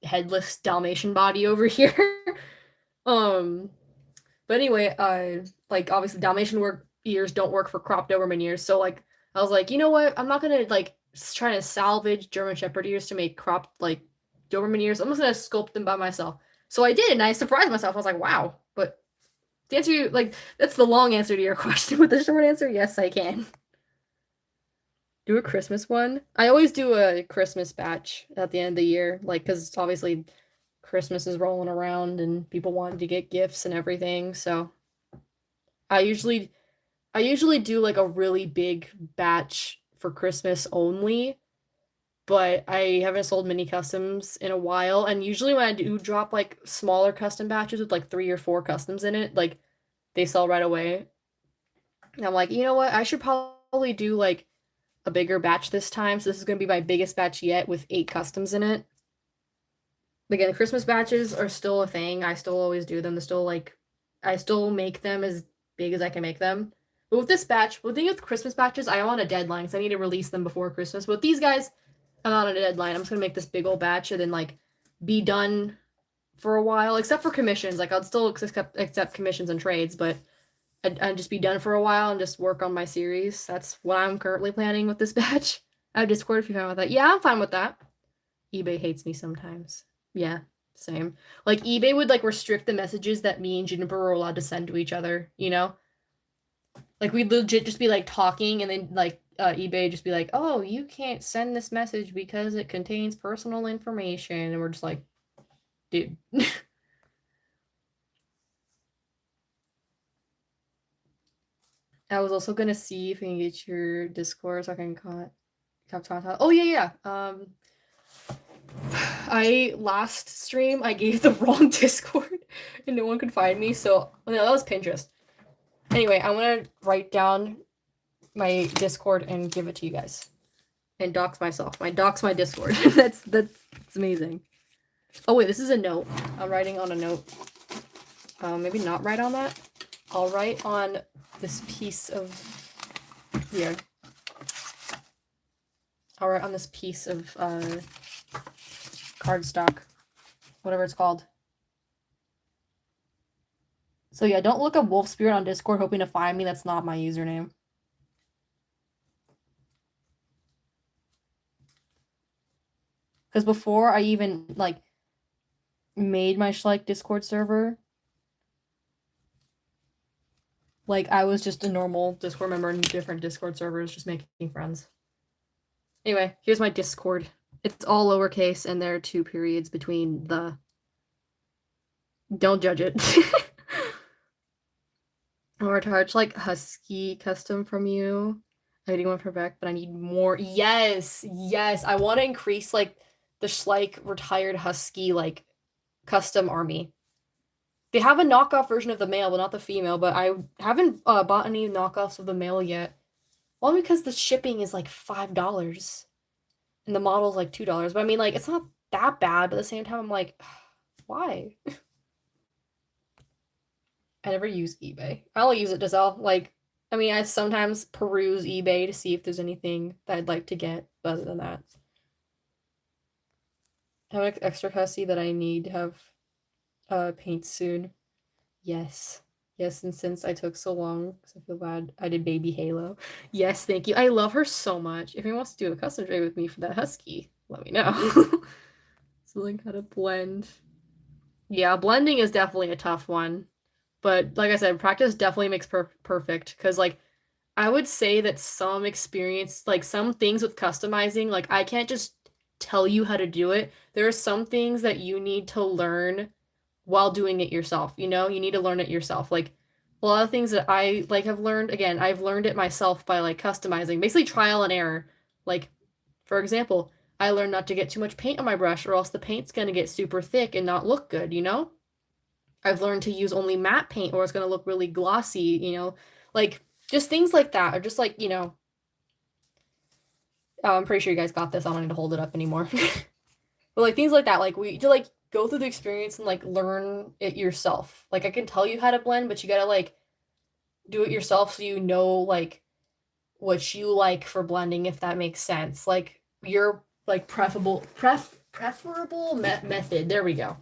headless Dalmatian body over here. um but anyway, like obviously Dalmatian ears don't work for cropped Doberman ears, so like I was like, you know what? I'm not gonna like try to salvage German Shepherd ears to make cropped like Doberman ears. I'm just gonna sculpt them by myself. So I did, and I surprised myself. I was like, wow. But to answer you, like that's the long answer to your question. With the short answer, yes, I can. Do a Christmas one. I always do a Christmas batch at the end of the year, like because obviously Christmas is rolling around and people want to get gifts and everything. So I usually I usually do like a really big batch for Christmas only, but I haven't sold mini customs in a while. And usually when I do drop like smaller custom batches with like 3 or 4 customs in it, like they sell right away. And I'm like, you know what? I should probably do like a bigger batch this time. So this is gonna be my biggest batch yet with 8 customs in it. Again, Christmas batches are still a thing. I still always do them. They're still like I still make them as big as I can make them. But with this batch, the thing with Christmas batches, I am on a deadline because I need to release them before Christmas. But with these guys, I'm not on a deadline. I'm just gonna make this big old batch and then like be done for a while, except for commissions. Like I'll still accept commissions and trades, but I'd just be done for a while and just work on my series. That's what I'm currently planning with this batch. I have Discord if you're fine with that. Yeah, I'm fine with that. eBay hates me sometimes. Yeah, same. Like eBay would like restrict the messages that me and Juniper were allowed to send to each other, you know? Like we'd legit just be like talking and then like eBay just be like, "Oh, you can't send this message because it contains personal information." And we're just like, "Dude." I was also gonna see if we can get your Discord so I can talk. Oh yeah, yeah. I last stream I gave the wrong Discord and no one could find me, so no, that was Pinterest. Anyway, I'm gonna write down my Discord and give it to you guys. And dox myself. Dox my Discord. that's amazing. Oh wait, this is a note. I'm writing on a note. Maybe not write on that. I'll write on this piece of here. I'll write on this piece of cardstock, whatever it's called. So yeah, don't look up Wolf Spirit on Discord hoping to find me. That's not my username. Because before I even like made my Schleich Discord server, Like, I was just a normal Discord member in different Discord servers, just making friends. Anyway, here's my Discord. It's all lowercase, and there are 2 periods between the... Don't judge it. Or charge, like, Husky custom from you. I'm getting one for Beck, but I need more. Yes! Yes! I want to increase, like, the Schleich retired Husky, like, custom army. They have a knockoff version of the male, but not the female, but I haven't bought any knockoffs of the male yet. Well, because the shipping is like $5 and the model's like $2. But I mean, like, it's not that bad, but at the same time, I'm like, why? I never use eBay. I only use it to sell. Like, I mean, I sometimes peruse eBay to see if there's anything that I'd like to get, but other than that. I have an extra hussy that I need to have paint soon. Yes. Yes, and since I took so long, because I feel bad, I did Baby Halo. Yes, thank you. I love her so much. If anyone wants to do a custom trade with me for that husky, let me know. So like how to blend. Yeah, blending is definitely a tough one. But like I said, practice definitely makes perfect. Because like I would say that some experience, like some things with customizing, like I can't just tell you how to do it. There are some things that you need to learn while doing it yourself. You know, you need to learn it yourself. Like a lot of things that I like have learned, again, I've learned it myself by like customizing, basically trial and error. Like, for example, I learned not to get too much paint on my brush or else the paint's gonna get super thick and not look good, you know? I've learned to use only matte paint or it's gonna look really glossy, you know? Like, just things like that, or just like, you know, I'm pretty sure you guys got this. I don't need to hold it up anymore. But like things like that, like we to like go through the experience and like learn it yourself. Like I can tell you how to blend, but you gotta like do it yourself so you know like what you like for blending, if that makes sense. Like your like preferable method. There we go.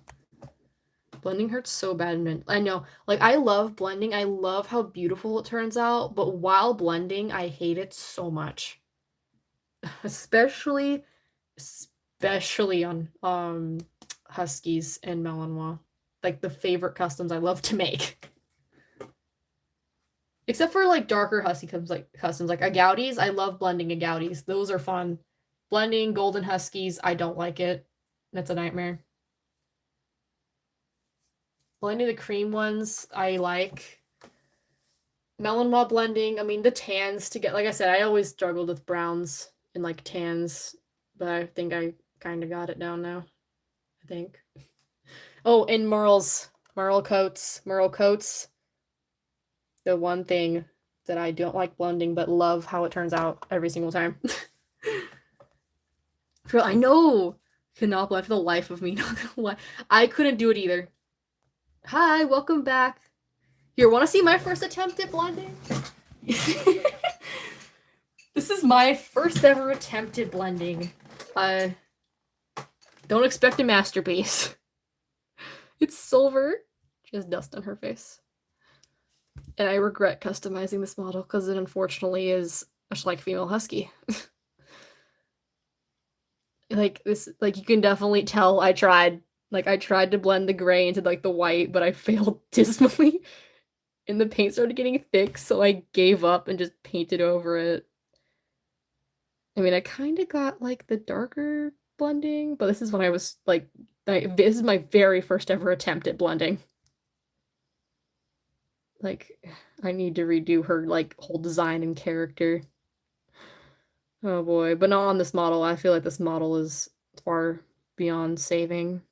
Blending hurts so bad. I know. Like I love blending. I love how beautiful it turns out, but while blending, I hate it so much. Especially on Huskies and Malinois. Like the favorite customs I love to make. Except for like darker Husky customs like Agoutis. I love blending Agoutis. Those are fun. Blending Golden Huskies, I don't like it. That's a nightmare. Blending the cream ones, I like. Malinois blending, I mean the tans to get, like I said, I always struggled with browns and like tans, but I think I kind of got it down now. I think. Oh, and Merle coats. The one thing that I don't like blending, but love how it turns out every single time. I know! Cannot blend for the life of me, not gonna lie. I couldn't do it either. Hi, welcome back. Here, wanna see my first attempt at blending? This is my first ever attempt at blending. Don't expect a masterpiece. It's silver. She has dust on her face. And I regret customizing this model because it unfortunately is a Schleich female husky. Like this, like you can definitely tell I tried. Like I tried to blend the gray into like the white, but I failed dismally. And the paint started getting thick, so I gave up and just painted over it. I mean, I kind of got like the darker blending, but this is when I was like, this is my very first ever attempt at blending. Like, I need to redo her like whole design and character. Oh boy, but not on this model. I feel like this model is far beyond saving.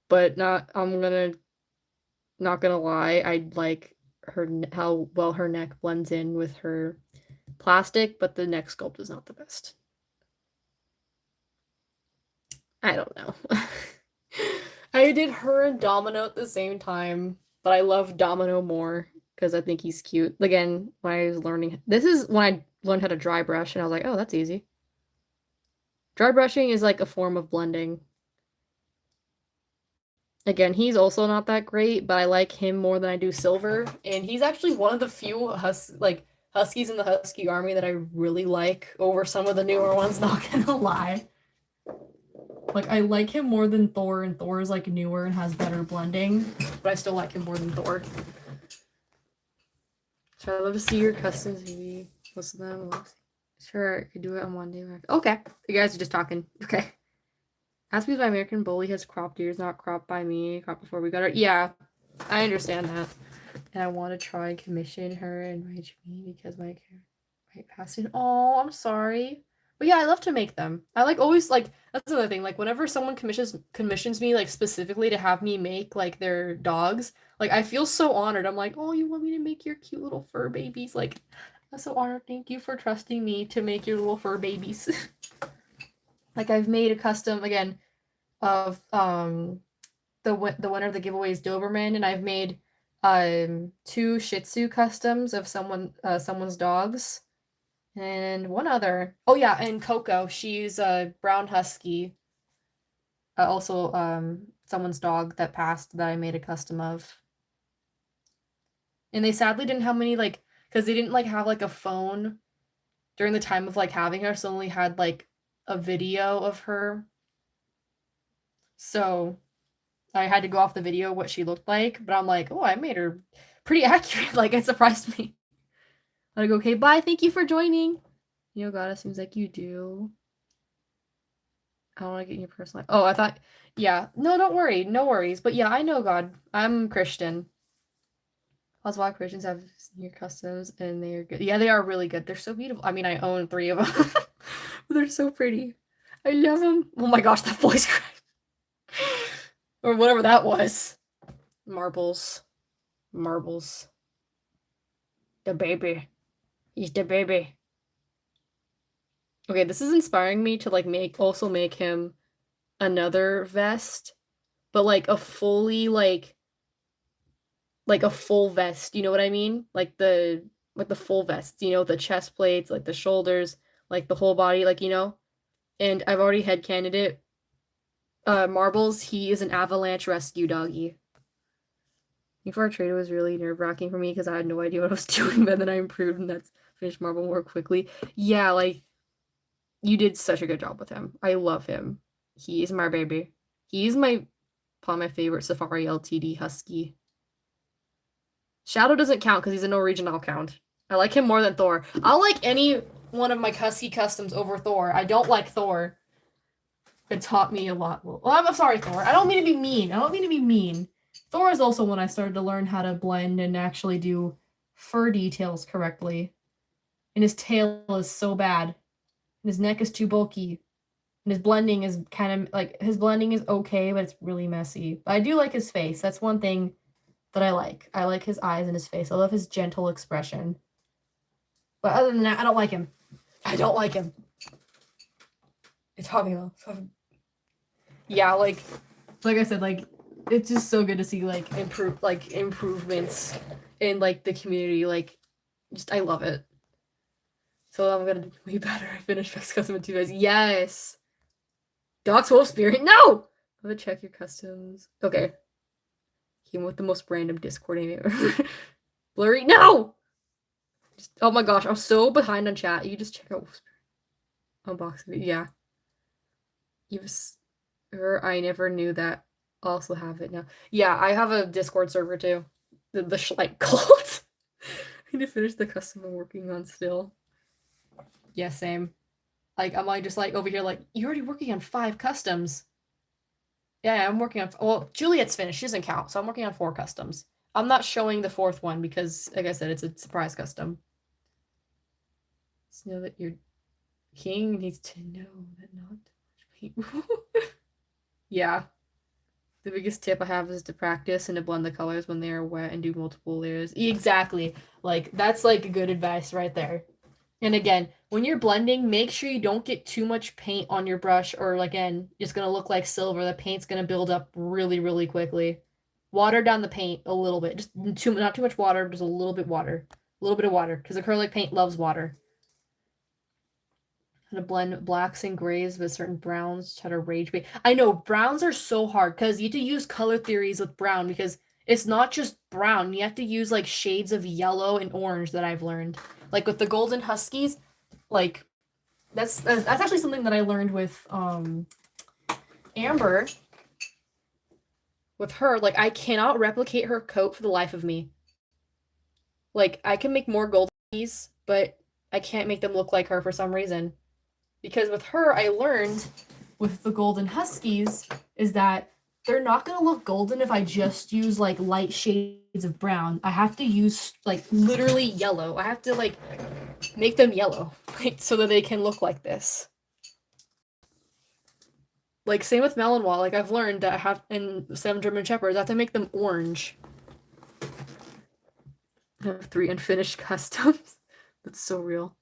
But not gonna lie, I like her how well her neck blends in with her plastic, but the neck sculpt is not the best. I don't know. I did her and Domino at the same time, but I love Domino more because I think he's cute. Again, when I was learning, this is when I learned how to dry brush, and I was like, oh, that's easy. Dry brushing is like a form of blending. Again, he's also not that great, but I like him more than I do Silver, and he's actually one of the few Huskies in the Husky army that I really like over some of the newer ones, not gonna lie. Like, I like him more than Thor, and Thor is, like, newer and has better blending, but I still like him more than Thor. So I'd love to see your customs, maybe. Most of them. Sure, I could do it on one day. Okay, you guys are just talking. Okay. Ask me if my American Bully has cropped ears, not cropped by me. Cropped before we got her. Yeah, I understand that. And I want to try and commission her and my me because my might pass in. Oh, I'm sorry. But yeah, I love to make them. I like always like that's another thing. Like whenever someone commissions me like specifically to have me make like their dogs, like I feel so honored. I'm like, oh, you want me to make your cute little fur babies? Like, I'm so honored. Thank you for trusting me to make your little fur babies. Like I've made a custom again of the winner of the giveaway is Doberman, and I've made 2 Shih Tzu customs of someone's dogs. And one other. Oh yeah, and Coco. She's a brown husky. Also, someone's dog that passed that I made a custom of. And they sadly didn't have many like, because they didn't like have like a phone during the time of like having her, so only had like a video of her. So I had to go off the video what she looked like, but I'm like, oh, I made her pretty accurate. Like it surprised me. I go, okay, bye. Thank you for joining. You know, God, seems like you do. I don't want to get in your personal life. Oh, I thought, yeah. No, don't worry. No worries. But yeah, I know God. I'm Christian. That's why Christians have your customs and they're good. Yeah, they are really good. They're so beautiful. I mean, I own 3 of them. They're so pretty. I love them. Oh my gosh, that voice crack. Or whatever that was. Marbles. Marbles. The baby. He's the baby. Okay, this is inspiring me to like make him another vest, but like a fully like a full vest, you know what I mean? Like the full vest, you know, the chest plates, like the shoulders, like the whole body, like, you know. And I've already headcanoned it. Marbles, he is an avalanche rescue doggy. Before I traded was really nerve-wracking for me because I had no idea what I was doing, but then I improved and that's finished Marble more quickly. Yeah, like you did such a good job with him. I love him. He's my baby. He's probably my favorite Safari LTD Husky. Shadow doesn't count because he's a Norwegian. I'll count. I like him more than Thor. I'll like any one of my Husky customs over Thor. I don't like Thor. It taught me a lot. Well, I'm sorry, Thor. I don't mean to be mean. Thor is also when I started to learn how to blend and actually do fur details correctly. And his tail is so bad. And his neck is too bulky. And his blending is kind of like his blending is okay, but it's really messy. But I do like his face. That's one thing that I like. I like his eyes and his face. I love his gentle expression. But other than that, I don't like him. I don't like him. It taught me though. Yeah, like I said, like it's just so good to see like improvements in like the community. Like just I love it. So I'm gonna do way better. I finished Vex Custom in 2 days. Yes. Docs Wolf Spirit. No! I'm gonna check your customs. Okay. Came with the most random Discord name ever. Blurry. No! Just, oh my gosh, I'm so behind on chat. You just check out Wolf Spirit. Unboxing it. Yeah. I never knew that. I also have it now. Yeah, I have a Discord server too. The Schleich cult. I need to finish the custom I'm working on still. Yeah, same. Like, I'm like just like over here like, you're already working on 5 customs. Yeah, I'm working on, well, Juliet's finished. She doesn't count, so I'm working on 4 customs. I'm not showing the 4th one because, like I said, it's a surprise custom. Just know that your king needs to know that not much people. Yeah. The biggest tip I have is to practice and to blend the colors when they are wet and do multiple layers. Exactly. Like, that's like good advice right there. And again, when you're blending, make sure you don't get too much paint on your brush or again, it's going to look like silver. The paint's going to build up really, really quickly. Water down the paint a little bit. Just not too much water, just a little bit water. A little bit of water because acrylic paint loves water. How to blend blacks and grays with certain browns. Try to rage bait. I know browns are so hard because you have to use color theories with brown because it's not just brown. You have to use like shades of yellow and orange that I've learned. Like with the golden huskies, like that's actually something that I learned with Amber, with her, like, I cannot replicate her coat for the life of me. Like, I can make more gold keys, but I can't make them look like her for some reason. Because with her, I learned with the golden huskies is that they're not gonna look golden if I just use like light shades of brown. I have to use like literally yellow. I have to like make them yellow, like so that they can look like this. Like same with Malinois. Like I've learned that I have in 7 German Shepherds, I have to make them orange. I have 3 unfinished customs. That's so real.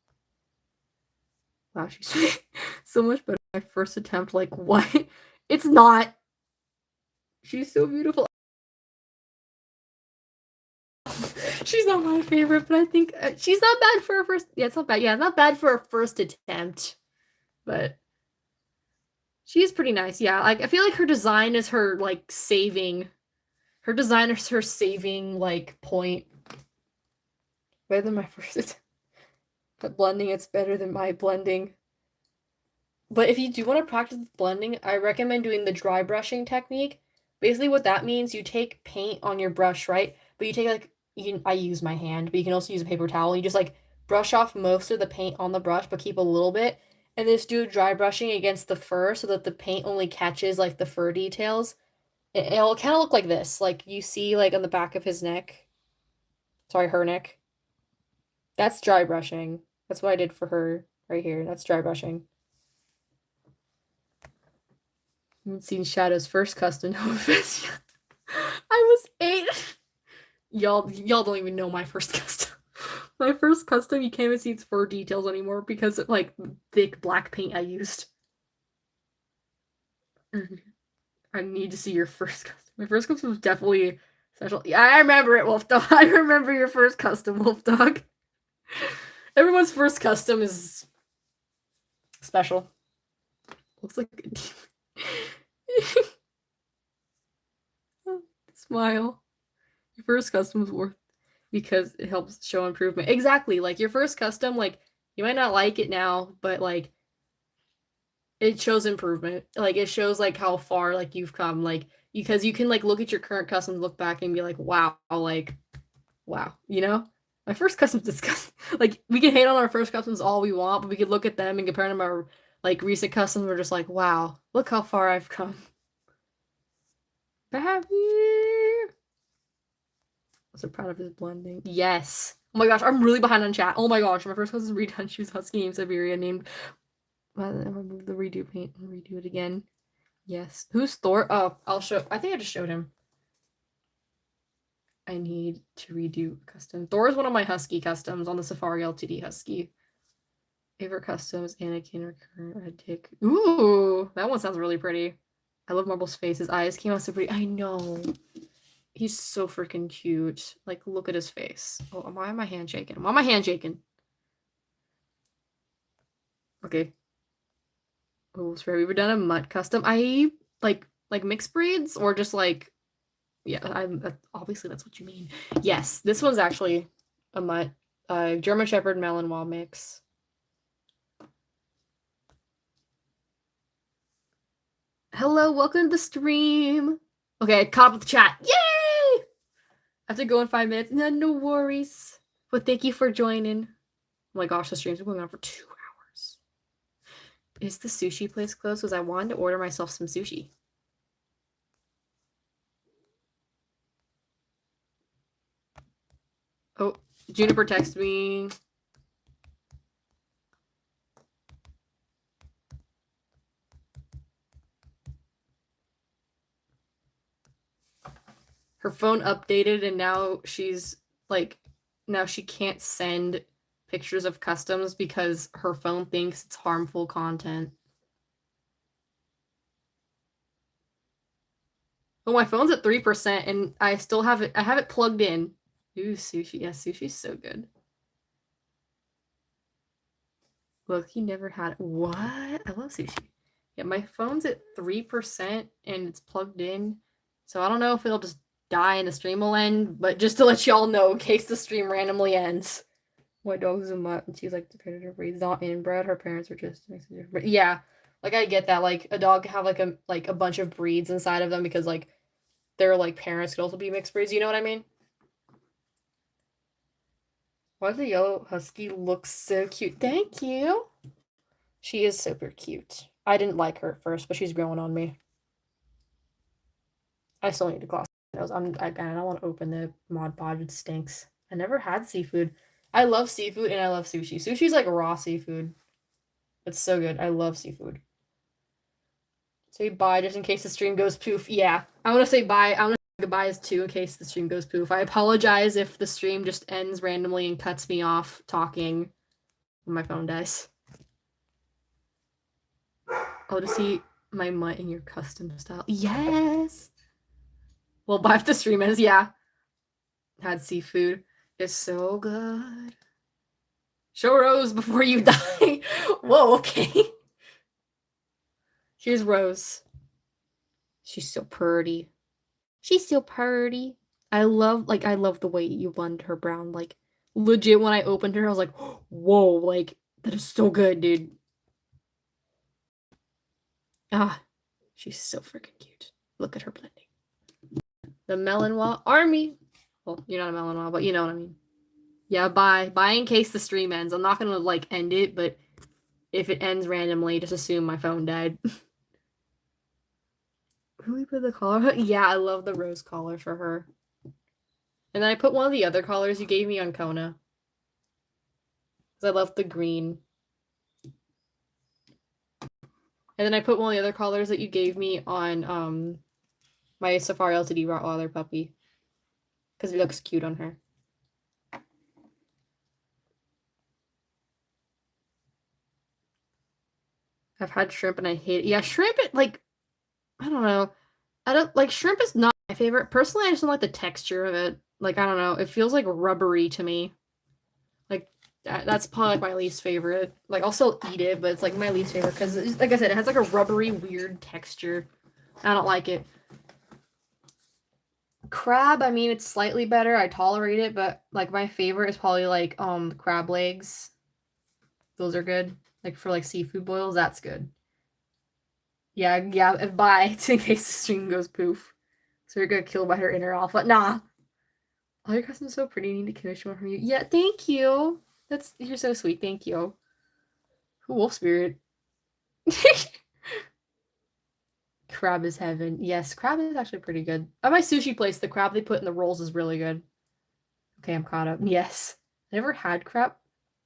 Wow, she's so much better than my first attempt. Like, what? It's not. She's so beautiful. She's not my favorite, but I think she's not bad for her first. Yeah, it's not bad. Yeah, it's not bad for her first attempt, but she's pretty nice. Yeah, like I feel like her design is her like saving. Her design is her saving like point. Better than my first attempt. But blending, it's better than my blending. But if you do want to practice blending, I recommend doing the dry brushing technique. Basically, what that means, you take paint on your brush, right? But you take like I use my hand, but you can also use a paper towel. You just like brush off most of the paint on the brush, but keep a little bit, and just do dry brushing against the fur so that the paint only catches like the fur details. It'll kind of look like this, like you see like on the back of his neck. Sorry, her neck. That's dry brushing. That's what I did for her right here. That's dry brushing. I haven't seen Shadow's first custom Novus yet. I was 8. Y'all don't even know my first custom. My first custom, you can't even see its fur details anymore because of like thick black paint I used. I need to see your first custom. My first custom was definitely special. Yeah, I remember it, Wolf Dog. I remember your first custom, Wolf Dog. Everyone's first custom is special. Looks like a demon. Smile. Your first custom is worth because it helps show improvement. Exactly. Like your first custom, like you might not like it now, but like it shows improvement. Like it shows like how far like you've come. Like because you can like look at your current customs, look back and be like, wow, like wow, you know? My first custom's disgusting. Like we can hate on our first customs all we want, but we could look at them and compare them to our like recent customs. We're just like, wow, look how far I've come. Babby. I'm so proud of his blending. Yes. Oh my gosh, I'm really behind on chat. Oh my gosh, my first cousin's redone. She was husky named Siberia named. I removed the redo paint and redo it again. Yes. Who's Thor? Oh, I'll show. I think I just showed him. I need to redo custom. Thor is one of my husky customs on the Safari LTD husky. Favorite customs: Anakin, Recurrent, Red Tick. Ooh, that one sounds really pretty. I love Marble's face. His eyes came out so pretty. I know. He's so freaking cute. Like, look at his face. Oh, why am I hand shaking? Why am I hand shaking? Okay. Oh, sorry. We've done a mutt custom. I like mixed breeds or just like, yeah. I'm obviously that's what you mean. Yes, this one's actually a mutt. German Shepherd Malinois mix. Hello, welcome to the stream. Okay, I caught up with the chat. Yay! I have to go in 5 minutes. No worries. But thank you for joining. Oh my gosh, the stream's been going on for 2 hours. Is the sushi place closed? Because I wanted to order myself some sushi. Oh, Juniper texted me. Her phone updated and now she's like, now she can't send pictures of customs because her phone thinks it's harmful content. Oh, my phone's at 3% and I still have it. I have it plugged in. Ooh, sushi. Yeah, sushi's so good. Look, he never had it. What? I love sushi. Yeah, my phone's at 3% and it's plugged in. So I don't know if it'll just die and the stream will end, but just to let y'all know in case the stream randomly ends. My dog's a mutt and she's like the predator breed. Not inbred. Her parents are just yeah. Like I get that, like a dog can have like a bunch of breeds inside of them because like their like parents could also be mixed breeds. You know what I mean? Why does the yellow husky look so cute? Thank you. She is super cute. I didn't like her at first, but she's growing on me. I still need to gloss my nose. I don't want to open the Mod Podge. It stinks. I never had seafood. I love seafood and I love sushi. Sushi's like raw seafood. It's so good. I love seafood. Say bye just in case the stream goes poof. Yeah. I want to say bye. I want to say goodbyes too in case the stream goes poof. I apologize if the stream just ends randomly and cuts me off talking when my phone dies. Oh, to see my mutt in your custom style. Yes. Well, bye if the stream ends. Yeah. Had seafood. It's so good. Show Rose before you die. Whoa, okay. Here's Rose. She's so pretty. She's so pretty. I love the way you blend her brown. Like legit when I opened her, I was like, whoa, like that is so good, dude. Ah, she's so freaking cute. Look at her blending. The Melonwa army. Well, you're not a Melonwa, but you know what I mean. Yeah, bye. Bye in case the stream ends. I'm not gonna like end it, but if it ends randomly, just assume my phone died. Who we put the collar? Yeah, I love the rose collar for her. And then I put one of the other collars you gave me on Kona. Because I love the green. And then I put one of the other collars that you gave me on my Safari Ltd Rottweiler puppy. Because it looks cute on her. I've had shrimp and I hate it. Yeah, shrimp, like, I don't know. I don't, like, shrimp is not my favorite. Personally, I just don't like the texture of it. Like, I don't know. It feels, like, rubbery to me. Like, that's probably, like, my least favorite. Like, I'll still eat it, but it's, like, my least favorite. Because, like I said, it has, like, a rubbery, weird texture. I don't like it. Crab, I mean, it's slightly better. I tolerate it, but, like, my favorite is probably, like, crab legs. Those are good. Like, for, like, seafood boils, that's good. Yeah, bye, in case the stream goes poof. So you're gonna kill by her inner alpha. Nah. All your customers so pretty. Need to commission one from you. Yeah, thank you. You're so sweet. Thank you. Wolf spirit. Crab is heaven. Yes, crab is actually pretty good. At my sushi place, the crab they put in the rolls is really good. Okay, I'm caught up. Yes. I never had crab.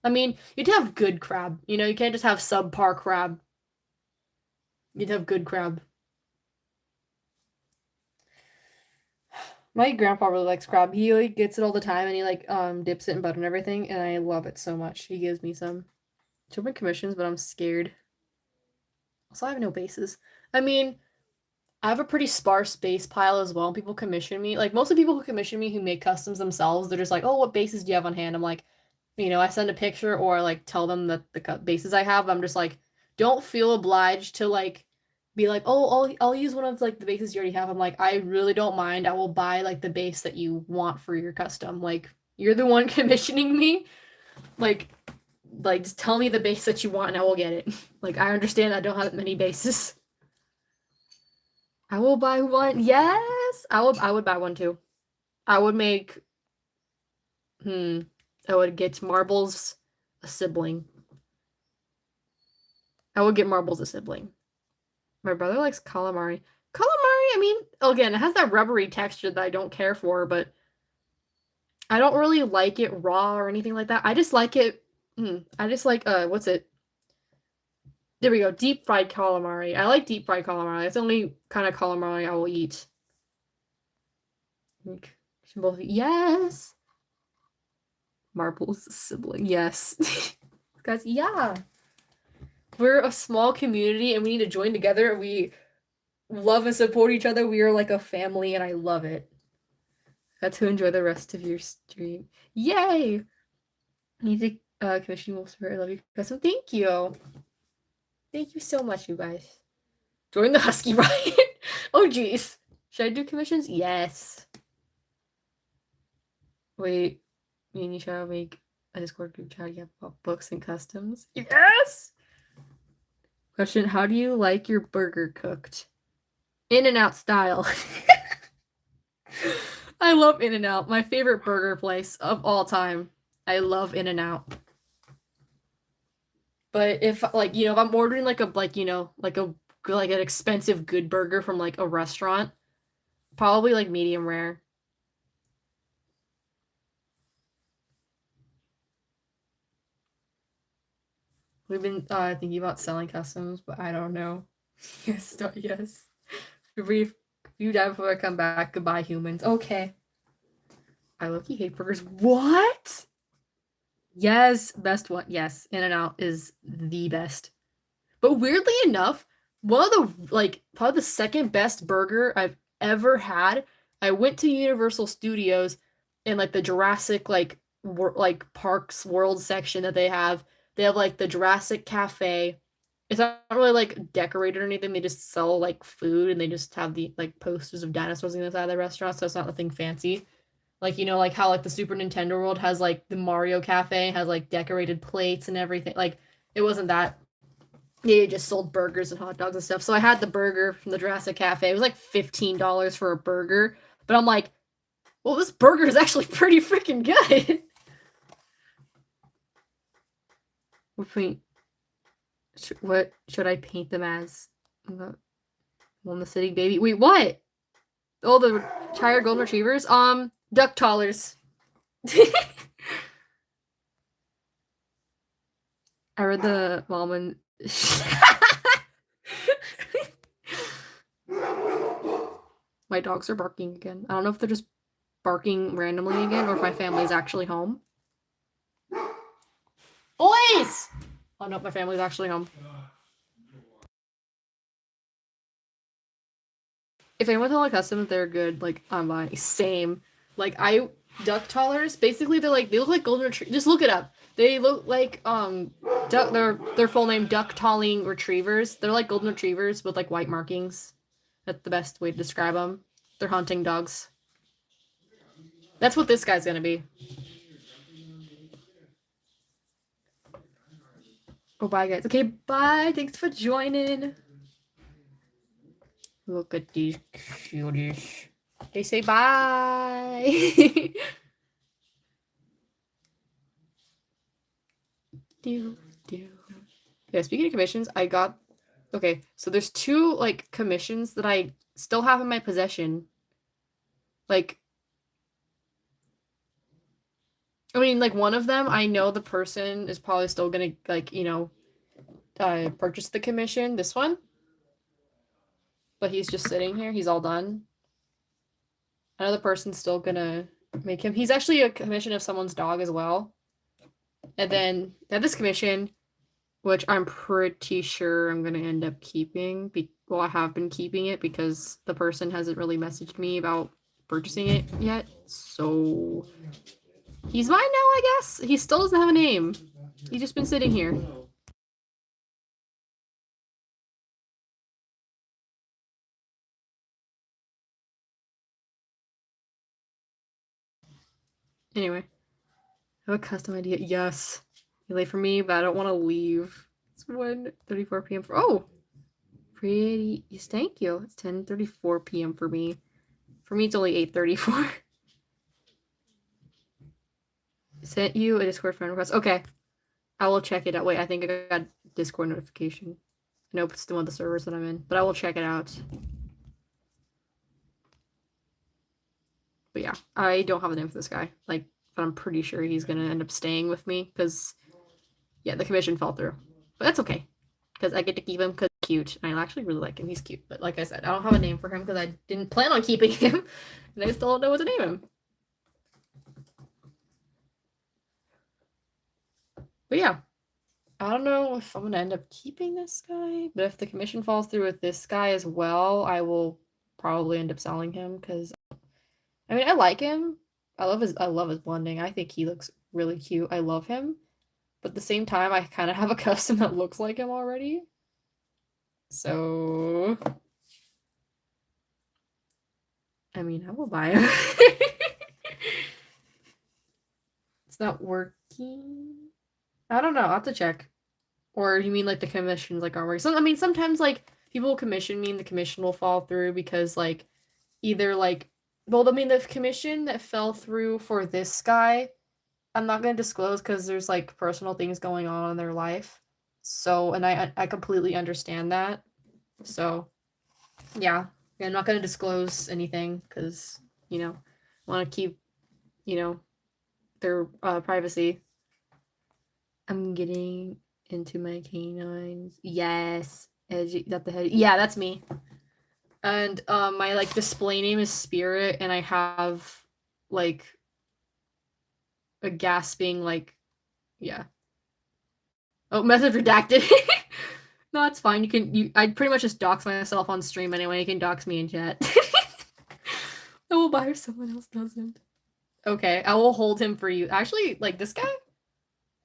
I mean, you'd have good crab. You know, you can't just have subpar crab. You'd have good crab. My grandpa really likes crab. He like gets it all the time and he like dips it in butter and everything, and I love it so much. He gives me some. To open commissions, but I'm scared. Also, I have no bases. I mean, I have a pretty sparse base pile as well. People commission me. Like most of the people who commission me who make customs themselves, they're just like, "Oh, what bases do you have on hand?" I'm like, I send a picture or like tell them that the bases I have. I'm just like, don't feel obliged to like be like, "Oh, I'll use one of like the bases you already have." I'm like, I really don't mind. I will buy like the base that you want for your custom. Like, you're the one commissioning me. Like, just tell me the base that you want and I will get it. Like, I understand I don't have many bases. I will buy one. Yes! I would buy one too. I would make I would get Marbles a sibling. I would get Marbles a sibling. My brother likes calamari. Calamari, I mean, again, it has that rubbery texture that I don't care for, but I don't really like it raw or anything like that. I just like it I just like what's it? There we go. Deep fried calamari. I like deep fried calamari. That's the only kind of calamari I will eat. Both yes. Marbles sibling. Yes. Guys, yeah. We're a small community and we need to join together. We love and support each other. We are like a family and I love it. Got to enjoy the rest of your stream. Yay! I need to commission Wolf Spirit. I love you guys. So thank you. Thank you so much, you guys. Join the Husky Riot. Oh jeez. Should I do commissions? Yes. Wait, me and you shall make a Discord group chat about books and customs. Yes! Question, how do you like your burger cooked? In-N-Out style. I love In-N-Out. My favorite burger place of all time. I love In-N-Out. But if like, if I'm ordering like like an expensive good burger from like a restaurant, probably like medium rare. We've been thinking about selling customs, but I don't know. Yes, yes. If you die before I come back, goodbye humans. Okay. I low-key hate burgers. What? Yes, best one. Yes, In-N-Out is the best. But weirdly enough, one of the like probably the second best burger I've ever had. I went to Universal Studios and like the Jurassic like parks world section that they have. They have like the Jurassic Cafe. It's not really like decorated or anything. They just sell like food and they just have the like posters of dinosaurs inside the restaurant, so it's not nothing fancy. Like like how like the Super Nintendo World has like the Mario Cafe has like decorated plates and everything. Like it wasn't that. They just sold burgers and hot dogs and stuff. So I had the burger from the Jurassic Cafe. It was like $15 for a burger. But I'm like, well, this burger is actually pretty freaking good. What should I paint them as? Well, the City Baby. Wait, what? Oh, the Shire Golden Retrievers? Duck Tollers. I read the mom and my dogs are barking again. I don't know if they're just barking randomly again or if my family is actually home. Boys! Oh no, my family's actually home. If anyone's on customs, they're good. Like, I'm buying. Same. Like, duck tollers, basically, they look like golden retrievers. Just look it up. They look like, duck, their full name, duck talling retrievers. They're like golden retrievers with, like, white markings. That's the best way to describe them. They're hunting dogs. That's what this guy's gonna be. Oh, bye, guys. Okay, bye. Thanks for joining. Look at these cuties. They say bye. do, do. Yeah, speaking of commissions, I got... Okay, so there's two, like, commissions that I still have in my possession. Like... I mean, like, one of them, I know the person is probably still gonna, like, purchase the commission. This one. But he's just sitting here. He's all done. Another person's still gonna make him. He's actually a commission of someone's dog as well. And then this commission, which I'm pretty sure I'm gonna end up keeping. Well, I have been keeping it because the person hasn't really messaged me about purchasing it yet. So he's mine now, I guess. He still doesn't have a name. He's just been sitting here. Anyway, I have a custom idea. Yes. You're late for me, but I don't want to leave. It's 1:34 p.m. Oh! Pretty. Yes, thank you. It's 10:34 p.m. for me. For me, it's only 8:34. Sent you a Discord friend request. Okay. I will check it out. Wait, I think I got Discord notification. Nope, it's still on the servers that I'm in, but I will check it out. But yeah, I don't have a name for this guy. Like, but I'm pretty sure he's gonna end up staying with me because, yeah, the commission fell through. But that's okay because I get to keep him because he's cute. I actually really like him. He's cute. But like I said, I don't have a name for him because I didn't plan on keeping him, and I still don't know what to name him. But yeah, I don't know if I'm gonna end up keeping this guy, but if the commission falls through with this guy as well, I will probably end up selling him because I mean I like him. I love his blending. I think he looks really cute. I love him. But at the same time I kind of have a custom that looks like him already. So I mean I will buy him. It's not working. I don't know. I'll have to check. Or you mean like the commissions like aren't working? I mean, sometimes like people will commission me and the commission will fall through because like either like well, I mean the commission that fell through for this guy, I'm not gonna disclose because there's like personal things going on in their life. So and I completely understand that. So yeah. I'm not gonna disclose anything because, you know, wanna keep, you know, their privacy. I'm getting into my canines. Yes. Edgy, that the head. Yeah, that's me. And my like display name is Spirit, and I have like a gasping like yeah. Oh, message redacted. No, it's fine. I pretty much just dox myself on stream anyway. You can dox me in chat. I will buy if someone else doesn't. Okay, I will hold him for you. Actually, like this guy,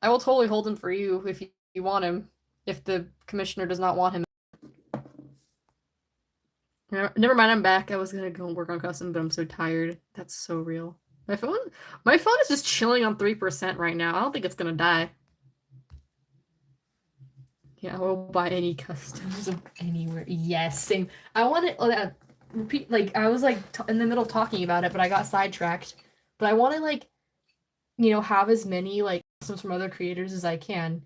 I will totally hold him for you if you want him. If the commissioner does not want him. Never mind, I'm back. I was gonna go and work on custom, but I'm so tired. That's so real. My phone is just chilling on 3% right now. I don't think it's gonna die. Yeah, I will buy any customs of anywhere. Yes, same. I want to repeat. Like I was like in the middle of talking about it, but I got sidetracked. But I want to like, have as many like customs from other creators as I can.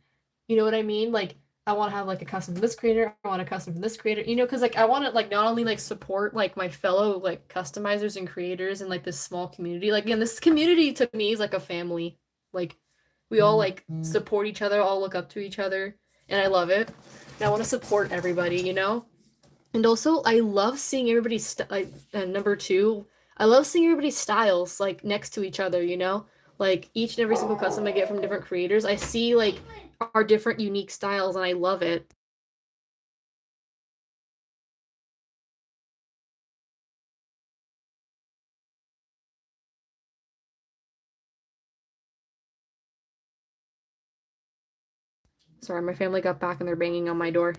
You know what I mean? Like I want to have like a custom from this creator. I want a custom from this creator. Because like I want to like not only like support like my fellow like customizers and creators in like this small community. Like again, this community to me is like a family. Like we all like support each other, all look up to each other, and I love it. And I want to support everybody. And also I love seeing everybody's number two. I love seeing everybody's styles like next to each other. Like each and every single custom I get from different creators, I see like our different unique styles and I love it. Sorry, my family got back and they're banging on my door.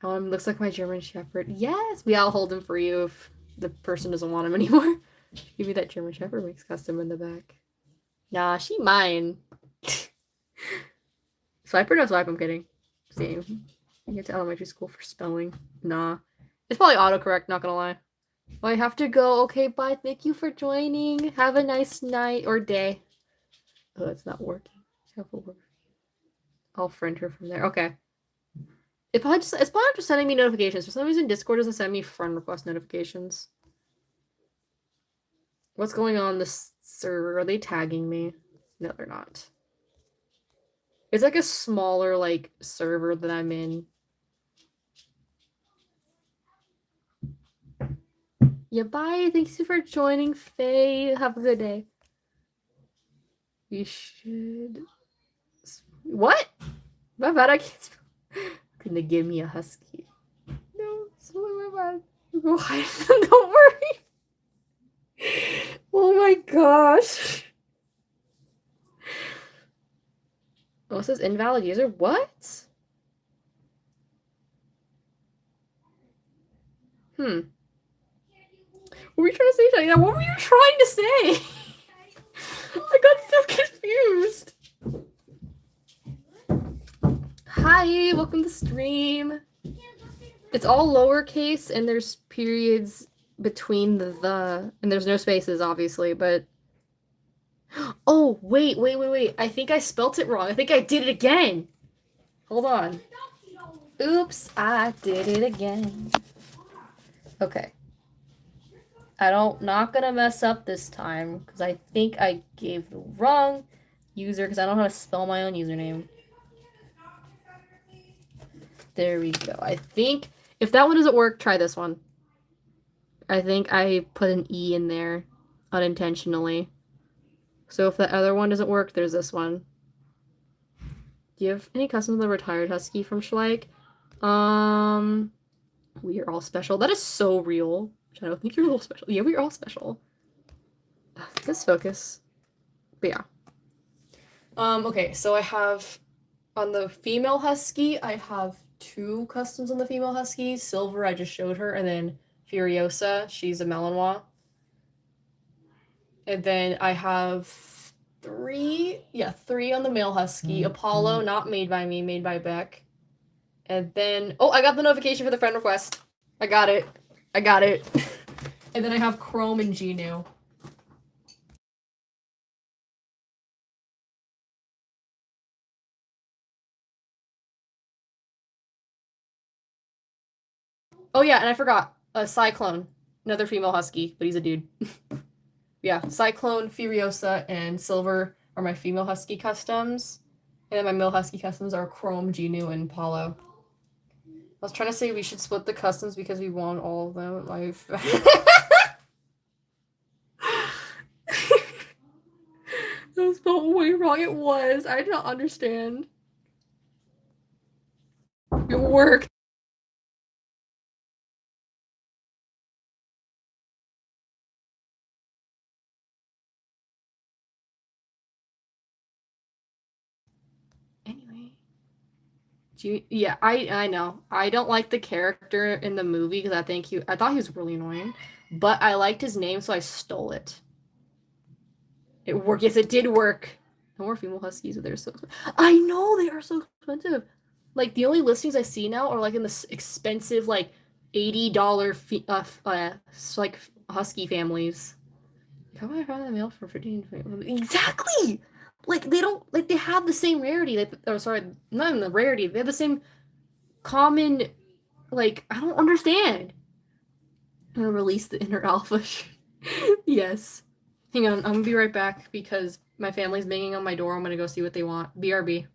Looks like my German Shepherd. Yes, we all hold him for you if the person doesn't want him anymore. Give me that German Shepherd mix custom in the back. Nah, she mine. Swipe or no swipe? I'm kidding. Same. I get to elementary school for spelling. Nah. It's probably autocorrect, not gonna lie. Well, I have to go. Okay, bye. Thank you for joining. Have a nice night or day. Oh, it's not working. I'll friend her from there. Okay. It's probably just sending me notifications. For some reason, Discord doesn't send me friend request notifications. What's going on this server? Are they tagging me? No, they're not. It's like a smaller like server that I'm in. Yeah, bye. Thanks for joining, Faye. Have a good day. You should. What? My bad. I can't spell. Gonna give me a husky. No, it's really my bad. Go hide. Don't worry. Oh my gosh. Oh, it says invalid user. What? What were you trying to say, China? What were you trying to say? I got so confused. Hi, welcome to stream. It's all lowercase and there's periods between the and there's no spaces obviously, but oh, wait. I think I spelt it wrong. I think I did it again. Hold on. Oops, I did it again. Okay. Not gonna mess up this time because I think I gave the wrong user because I don't know how to spell my own username. There we go. I think if that one doesn't work, try this one. I think I put an E in there unintentionally. So if the other one doesn't work, there's this one. Do you have any customs of the retired husky from Schleich? We are all special. That is so real. I don't think you're all special. Yeah, we are all special. Let's focus. But yeah. Okay, so I have on the female husky, I have 2 customs on the female husky. Silver, I just showed her, and then Furiosa, she's a Malinois. And then I have Three, yeah, three on the male husky. Apollo, not made by me, made by Beck. And then, oh, I got the notification for the friend request. I got it. I got it. And then I have Chrome and Gnu. Oh yeah, and I forgot a Cyclone, another female husky, but he's a dude. Yeah, Cyclone, Furiosa, and Silver are my female husky customs, and then my male husky customs are Chrome, Gnu, and Paulo. I was trying to say we should split the customs because we want all of them. That was spelled way wrong. It was. I did not understand. It worked. Anyway. Yeah, I know. I don't like the character in the movie because I thought he was really annoying, but I liked his name, so I stole it. It worked. Yes, it did work. No more female huskies, but they're so I know they are so expensive. Like the only listings I see now are like in this expensive like $80 like husky families. How am I find the mail for 15? Exactly. Like they don't like they have the same rarity. Like, oh, sorry, not even the rarity. They have the same common. Like I don't understand. I'm gonna release the inner alpha. Yes. Hang on, I'm gonna be right back because my family's banging on my door. I'm gonna go see what they want. BRB.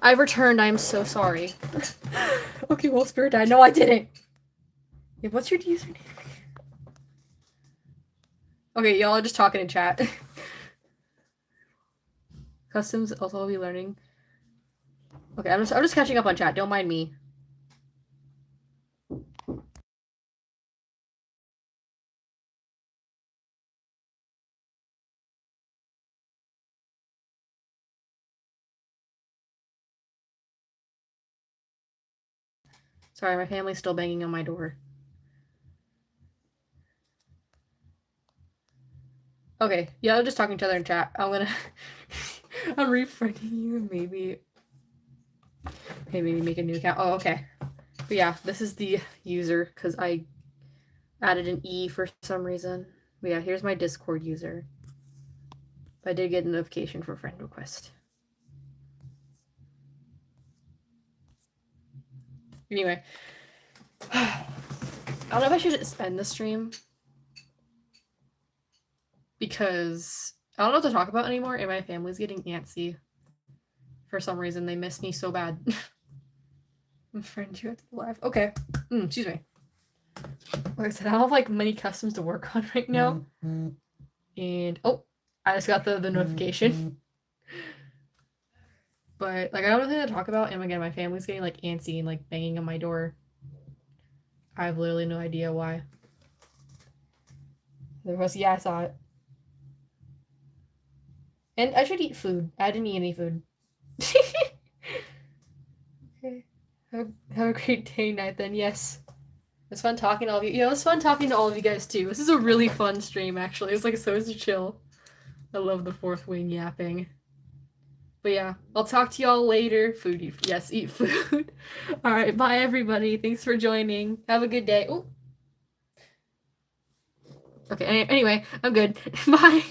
I've returned. I'm so sorry. Okay, well, Spirit died. No, I didn't. Yeah, what's your username? Okay, y'all are just talking in chat. Customs also will be learning. Okay, I'm just catching up on chat. Don't mind me. Sorry, my family's still banging on my door. Okay, yeah, I'm just talking to each other in chat. I'm gonna I'm refriending you, maybe make a new account. Oh, okay. But yeah, this is the user because I added an E for some reason. But yeah, here's my Discord user. I did get a notification for friend request. Anyway, I don't know if I should end the stream because I don't know what to talk about anymore, and my family's getting antsy. For some reason, they miss me so bad. Friend you at the live. Okay. Excuse me. Like I said, I don't have like many customs to work on right now. And oh, I just got the notification. But like I don't know anything to talk about, and again, my family's getting like antsy and like banging on my door. I have literally no idea why. There was I saw it. And I should eat food. I didn't eat any food. Okay. Have a great day, night then. Yes. It was fun talking to all of you. Yeah, it was fun talking to all of you guys too. This is a really fun stream, actually. It was like so chill. I love the fourth wing yapping. But yeah, I'll talk to y'all later. Food, yes, eat food. All right, bye everybody. Thanks for joining. Have a good day. Ooh. Okay, anyway, I'm good. Bye.